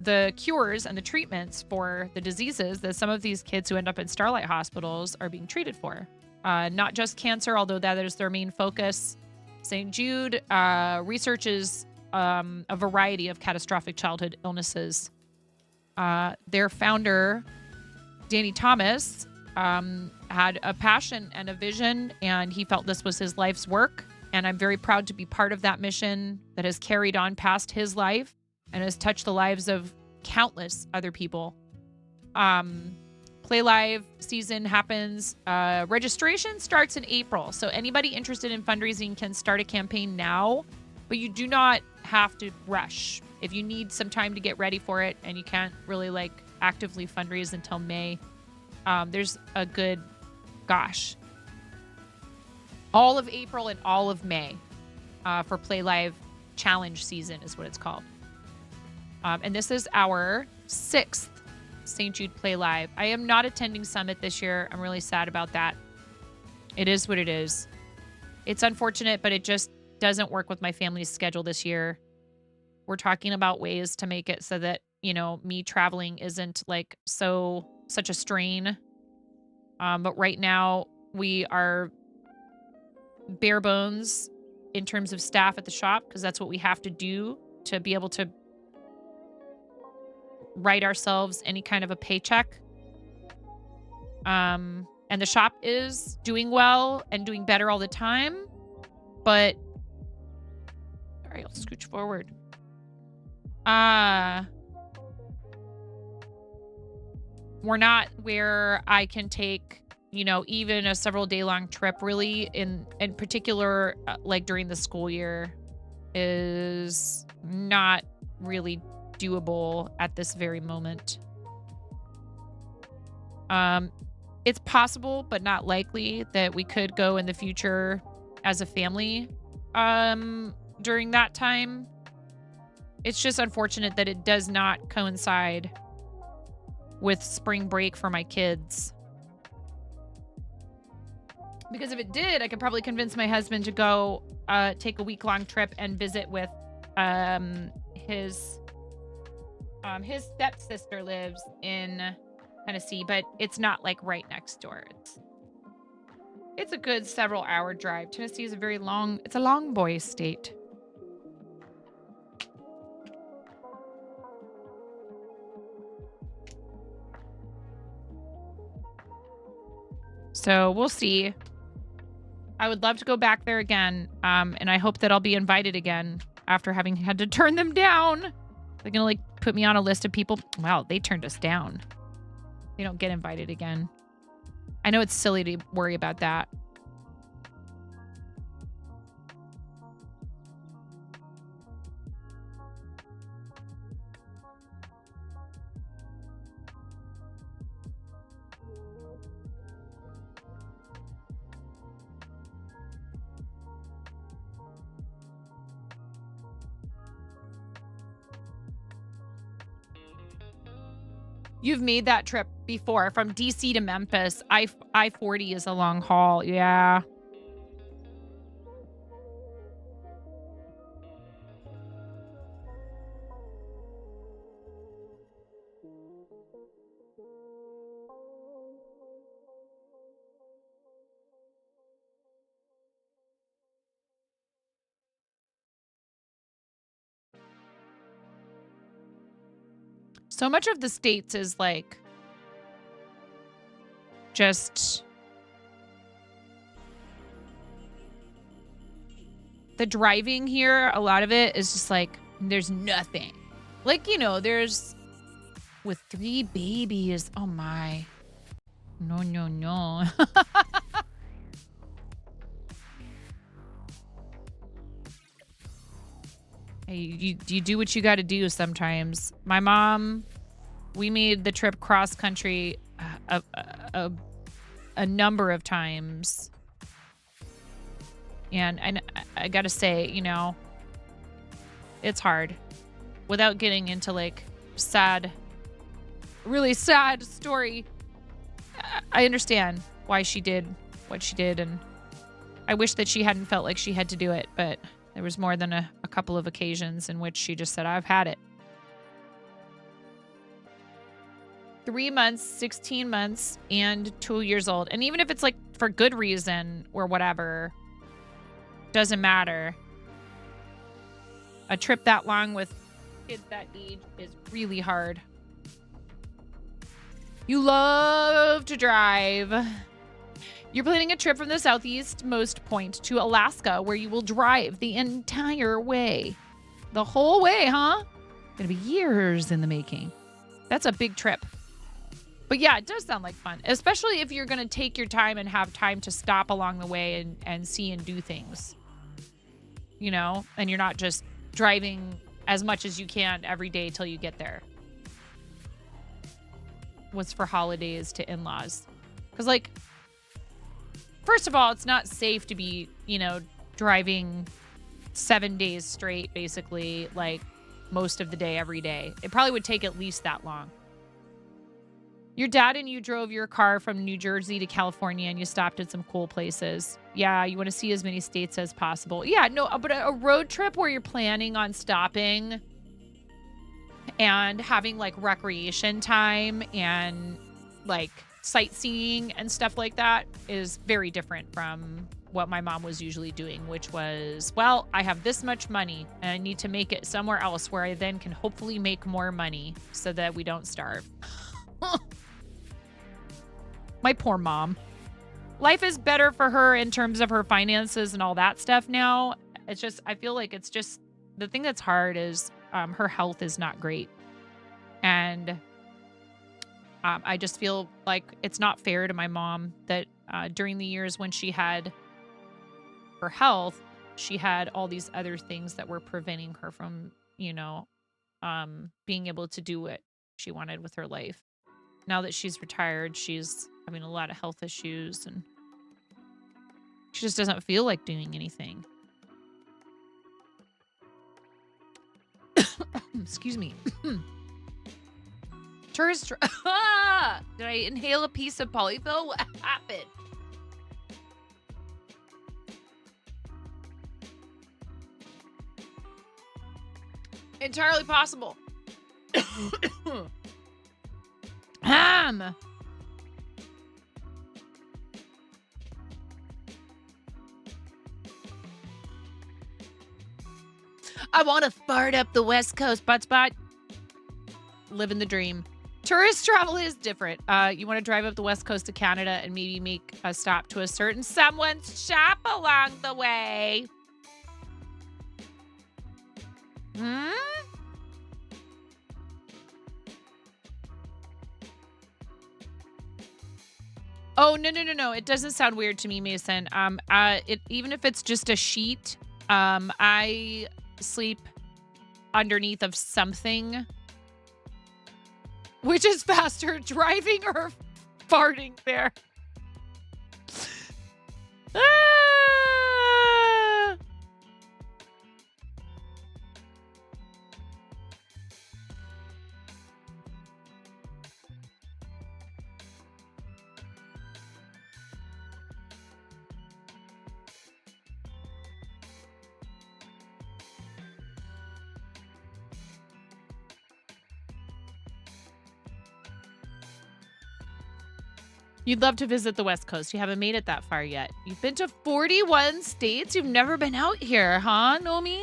the cures and the treatments for the diseases that some of these kids who end up in Starlight hospitals are being treated for. Not just cancer, although that is their main focus. St. Jude researches a variety of catastrophic childhood illnesses. Their founder, Danny Thomas, had a passion and a vision, and he felt this was his life's work. And I'm very proud to be part of that mission that has carried on past his life and has touched the lives of countless other people. Play Live season happens. Registration starts in April. So anybody interested in fundraising can start a campaign now, but you do not have to rush. If you need some time to get ready for it and you can't really like actively fundraise until May, there's a good, all of April and all of May for Play Live Challenge season is what it's called. And this is our 6th St. Jude Play Live. I am not attending Summit this year. I'm really sad about that. It is what it is. It's unfortunate, but it just doesn't work with my family's schedule this year. We're talking about ways to make it so that, you know, me traveling isn't like such a strain. But right now we are bare bones in terms of staff at the shop because that's what we have to do to be able to write ourselves any kind of a paycheck. And the shop is doing well and doing better all the time. But, all right, I'll scooch forward. We're not where I can take, you know, even a several day long trip really in particular, like during the school year is not really doable at this very moment. It's possible, but not likely that we could go in the future as a family, during that time. It's just unfortunate that it does not coincide with spring break for my kids. Because if it did, I could probably convince my husband to go take a week-long trip and visit with his stepsister lives in Tennessee, but it's not like right next door. It's a good several hour drive. Tennessee is it's a long boy state. So we'll see. I would love to go back there again. And I hope that I'll be invited again after having had to turn them down. They're going to like put me on a list of people. Wow, they turned us down. They don't get invited again. I know it's silly to worry about that. You've made that trip before from DC to Memphis. I-40 is a long haul. Yeah. So much of the States is like just the driving here. A lot of it is just like there's nothing. Like, you know, there's with 3 babies. Oh my. No, no, no. Hey, you do what you got to do sometimes. My mom, we made the trip cross country a number of times. And I got to say, you know, it's hard. Without getting into like really sad story, I understand why she did what she did. And I wish that she hadn't felt like she had to do it, but there was more than a couple of occasions in which she just said, I've had it. 3 months, 16 months, and 2 years old. And even if it's like for good reason or whatever, doesn't matter. A trip that long with kids that age is really hard. You love to drive. You're planning a trip from the southeastmost point to Alaska where you will drive the entire way. The whole way, huh? Gonna be years in the making. That's a big trip. But yeah, it does sound like fun, especially if you're gonna take your time and have time to stop along the way and see and do things. You know, and you're not just driving as much as you can every day till you get there. What's for holidays to in-laws? Because like, first of all, it's not safe to be, you know, driving 7 days straight, basically, like most of the day, every day. It probably would take at least that long. Your dad and you drove your car from New Jersey to California and you stopped at some cool places. Yeah, you want to see as many states as possible. Yeah, no, but a road trip where you're planning on stopping and having like recreation time and like sightseeing and stuff like that is very different from what my mom was usually doing, which was, well, I have this much money and I need to make it somewhere else where I then can hopefully make more money so that we don't starve. My poor mom. Life is better for her in terms of her finances and all that stuff now. It's just, I feel like it's just, the thing that's hard is her health is not great. And I just feel like it's not fair to my mom that during the years when she had her health, she had all these other things that were preventing her from, you know, being able to do what she wanted with her life. Now that she's retired, she's having a lot of health issues and she just doesn't feel like doing anything. Excuse me. Tourist. Did I inhale a piece of polyfill? What happened? Entirely possible. I want to fart up the West Coast, spot. Living the dream. Tourist travel is different. You want to drive up the west coast of Canada and maybe make a stop to a certain someone's shop along the way. Hmm? Oh, no. It doesn't sound weird to me, Mason. Even if it's just a sheet, I sleep underneath of something. Which is faster, driving or farting there? Ah! You'd love to visit the West Coast. You haven't made it that far yet. You've been to 41 states. You've never been out here, huh, Nomi?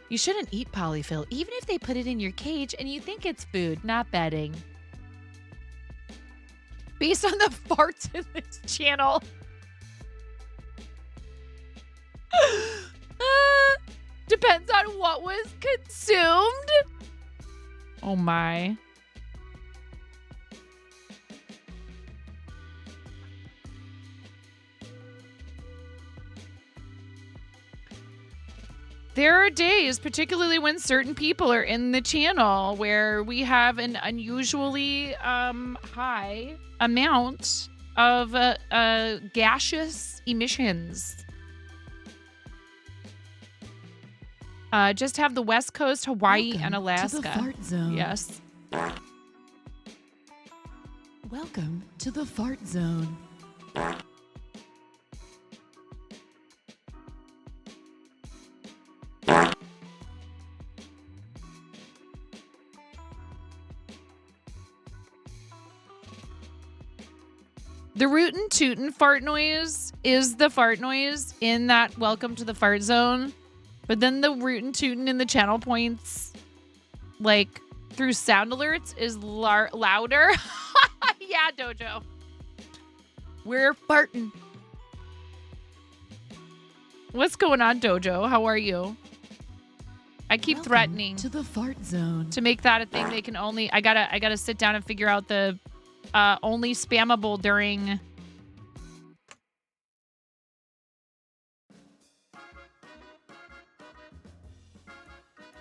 You shouldn't eat polyfill, even if they put it in your cage and you think it's food, not bedding. Based on the farts in this channel. Depends on what was consumed. Oh my. There are days, particularly when certain people are in the channel, where we have an unusually high amount of gaseous emissions. Just have the West Coast, Hawaii, and Alaska. To the fart zone. Yes. Welcome to the fart zone. The rootin' tootin' fart noise is the fart noise in that welcome to the fart zone. But then the rootin' tootin' in the channel points, like through sound alerts, is louder. Yeah, Dojo. We're farting. What's going on, Dojo? How are you? I keep threatening to the fart zone to make that a thing. They can only. I gotta sit down and figure out the only spammable during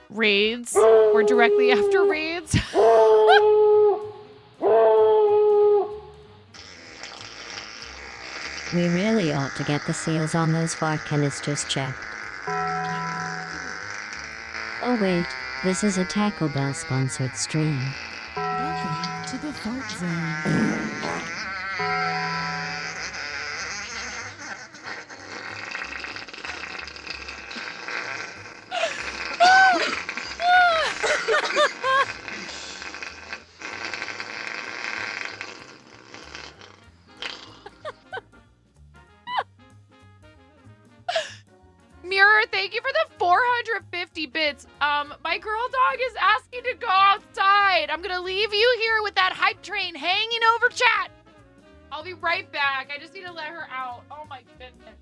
raids or directly after raids. We really ought to get the seals on those fart canisters checked. Oh wait, this is a Taco Bell sponsored stream. Welcome to the fart zone. Mirror, thank you for the 450 bits. My girl dog is asking to go outside. I'm gonna leave you here with that hype train hanging over chat. I'll be right back. I just need to let her out. Oh my goodness.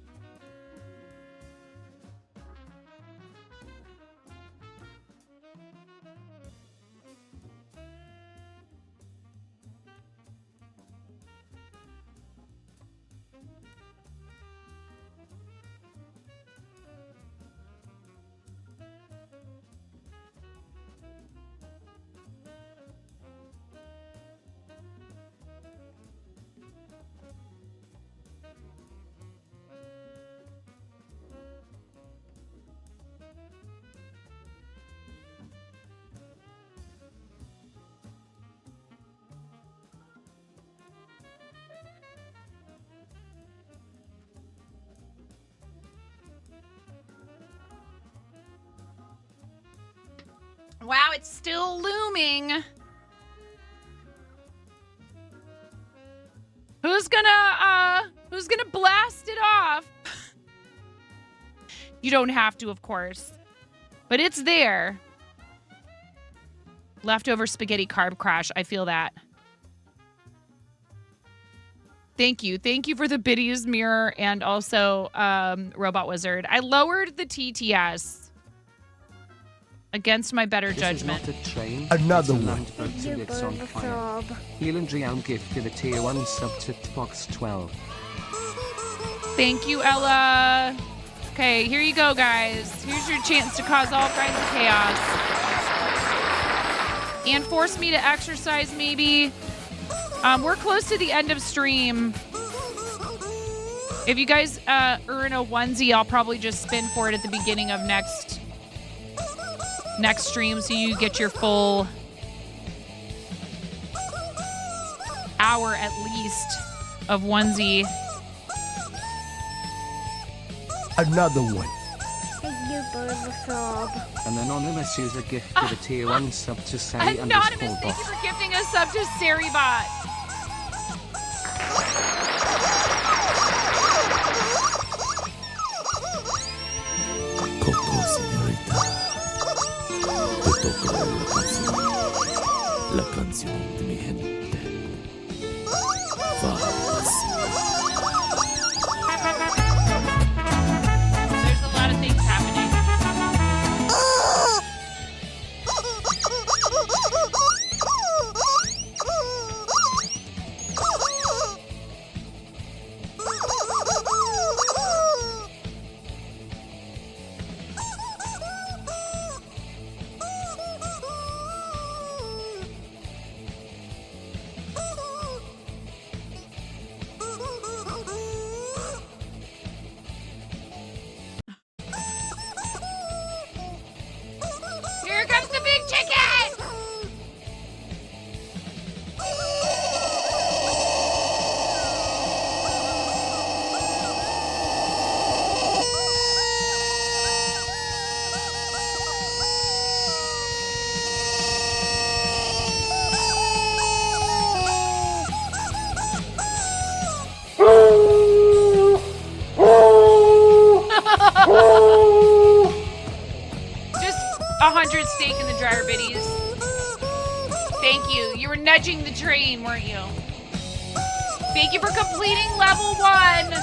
Wow, it's still looming. Who's gonna blast it off? You don't have to, of course. But it's there. Leftover spaghetti carb crash. I feel that. Thank you. Thank you for the biddies mirror and also Robot Wizard. I lowered the TTS against my better judgment. This is not a train. Another it's a one. land boat and it's on fire. Leland Rian gifted a tier 1 sub to box 12. Thank you, Ella. Okay, here you go, guys. Here's your chance to cause all kinds of chaos. And force me to exercise, maybe. We're close to the end of stream. If you guys earn a onesie, I'll probably just spin for it at the beginning of next stream so you get your full hour at least of onesie. Another one. An anonymous user gifted a tier 1 sub to Sari Anonymous, underscore thank you bot. for gifting a sub to Saribot. Coco, señorita. Te toca la canción. La canción de mi gente. There's a lot of things happening. Here comes the big chicken! Just 100 steak in the dryer, biddies. Thank you. You were nudging the train, weren't you? Thank you for completing level 1.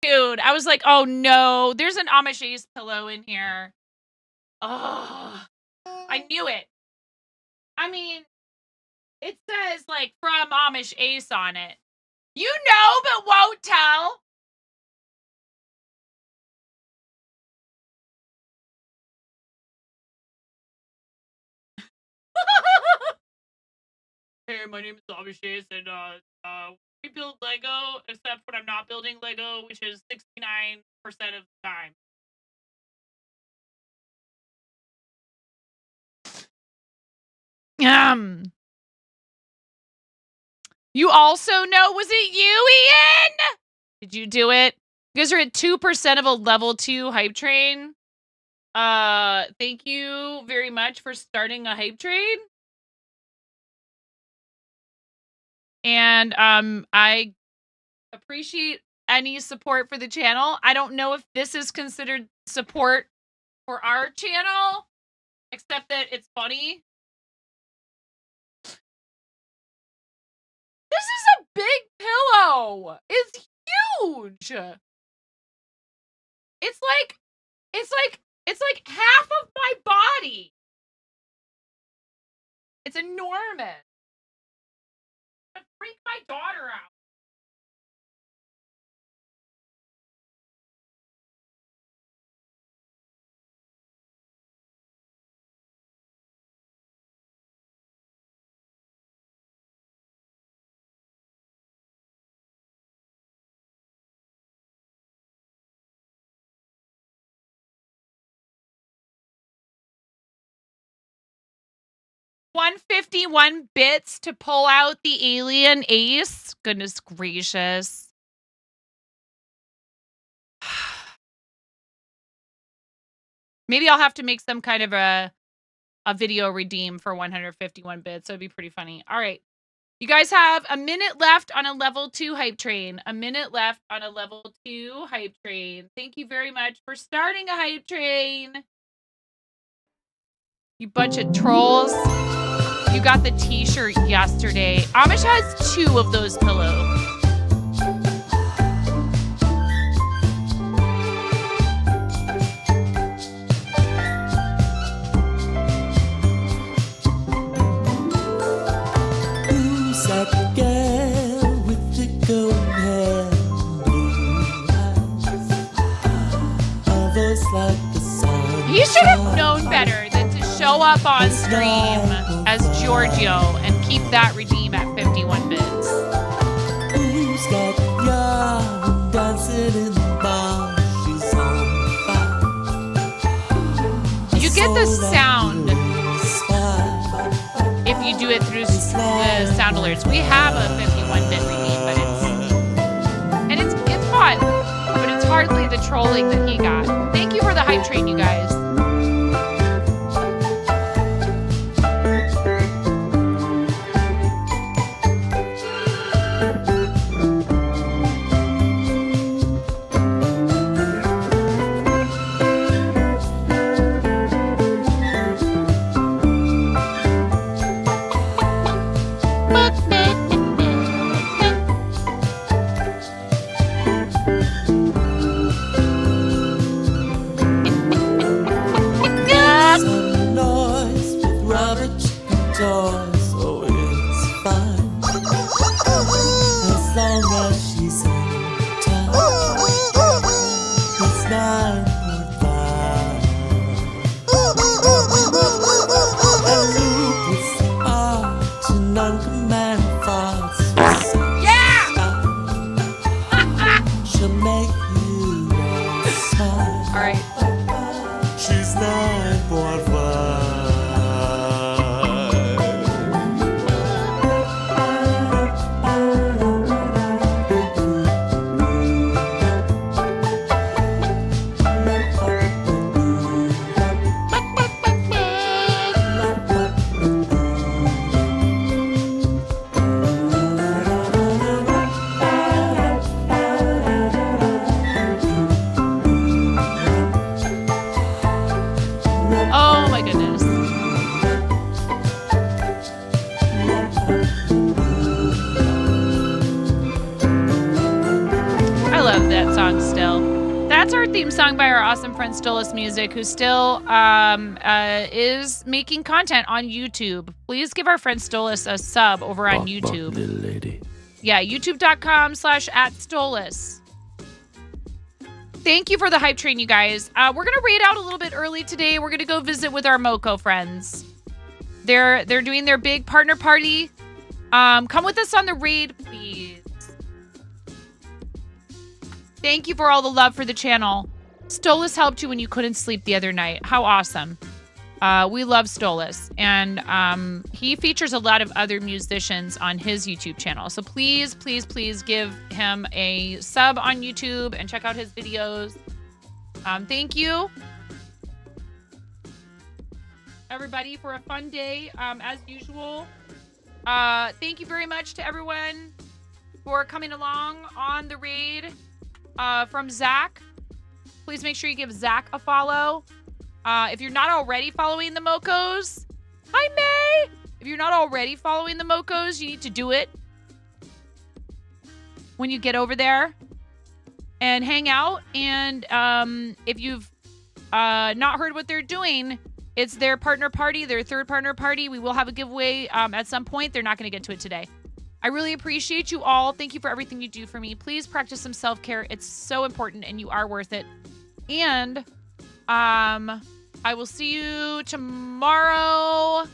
Dude, I was like, oh no, there's an Amish Ace pillow in here. Oh, I knew it. I mean, it says like from Amish Ace on it. You know, but won't tell. Hey, my name is Amish Ace, and we build Lego, except when I'm not building Lego, which is 69% of the time. You also know, was it you, Ian? Did you do it? You guys are at 2% of a level 2 hype train. Thank you very much for starting a hype train. And I appreciate any support for the channel. I don't know if this is considered support for our channel, except that it's funny. This is a big pillow. It's huge. It's like half of my body. It's enormous. It freak my daughter out. $151 bits to pull out the alien ace. Goodness gracious. Maybe I'll have to make some kind of a video redeem for 151 bits. So it'd be pretty funny. All right. You guys have a minute left on a level 2 hype train. A minute left on a level 2 hype train. Thank you very much for starting a hype train. You bunch of trolls. You got the t-shirt yesterday. Amish has 2 of those pillows. Who's that girl with the gold hair, blue eyes, a voice like the sun? He should have known better than to show up on stream as Giorgio and keep that redeem at 51 bits. Who's got young dancing in the bar? She's on fire. You get the sound if you do it through the sound alerts. We have a 51-bit redeem, but it's fun, but it's hardly the trolling that he got. Thank you for the hype train, you guys. Toys, oh, it's fine as long as she's in town. It's 9.5. And lupus art and non-command thoughts. Yeah! She'll make you smile. All right. She's 9.5. Oh my goodness. I love that song still. That's our theme song by our awesome friend Stolas Music, who still is making content on YouTube. Please give our friend Stolas a sub over on YouTube. Little lady. Yeah, youtube.com/@Stolas. Thank you for the hype train, you guys. We're going to raid out a little bit early today. We're going to go visit with our Moco friends. They're doing their big partner party. Come with us on the raid, please. Thank you for all the love for the channel. Stolas helped you when you couldn't sleep the other night. How awesome. We love Stolas. And he features a lot of other musicians on his YouTube channel. So please, please, please give him a sub on YouTube and check out his videos. Thank you, everybody, for a fun day. As usual, Thank you very much to everyone for coming along on the raid from Zach. Please make sure you give Zach a follow. If you're not already following the Mocos, hi May! If you're not already following the Mocos, you need to do it when you get over there and hang out. And if you've not heard what they're doing, it's their partner party, their third partner party. We will have a giveaway at some point. They're not going to get to it today. I really appreciate you all. Thank you for everything you do for me. Please practice some self-care. It's so important, and you are worth it. And I will see you tomorrow.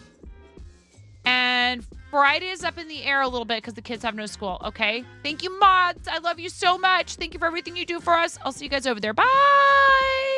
And Friday is up in the air a little bit because the kids have no school, okay? Thank you, mods. I love you so much. Thank you for everything you do for us. I'll see you guys over there. Bye!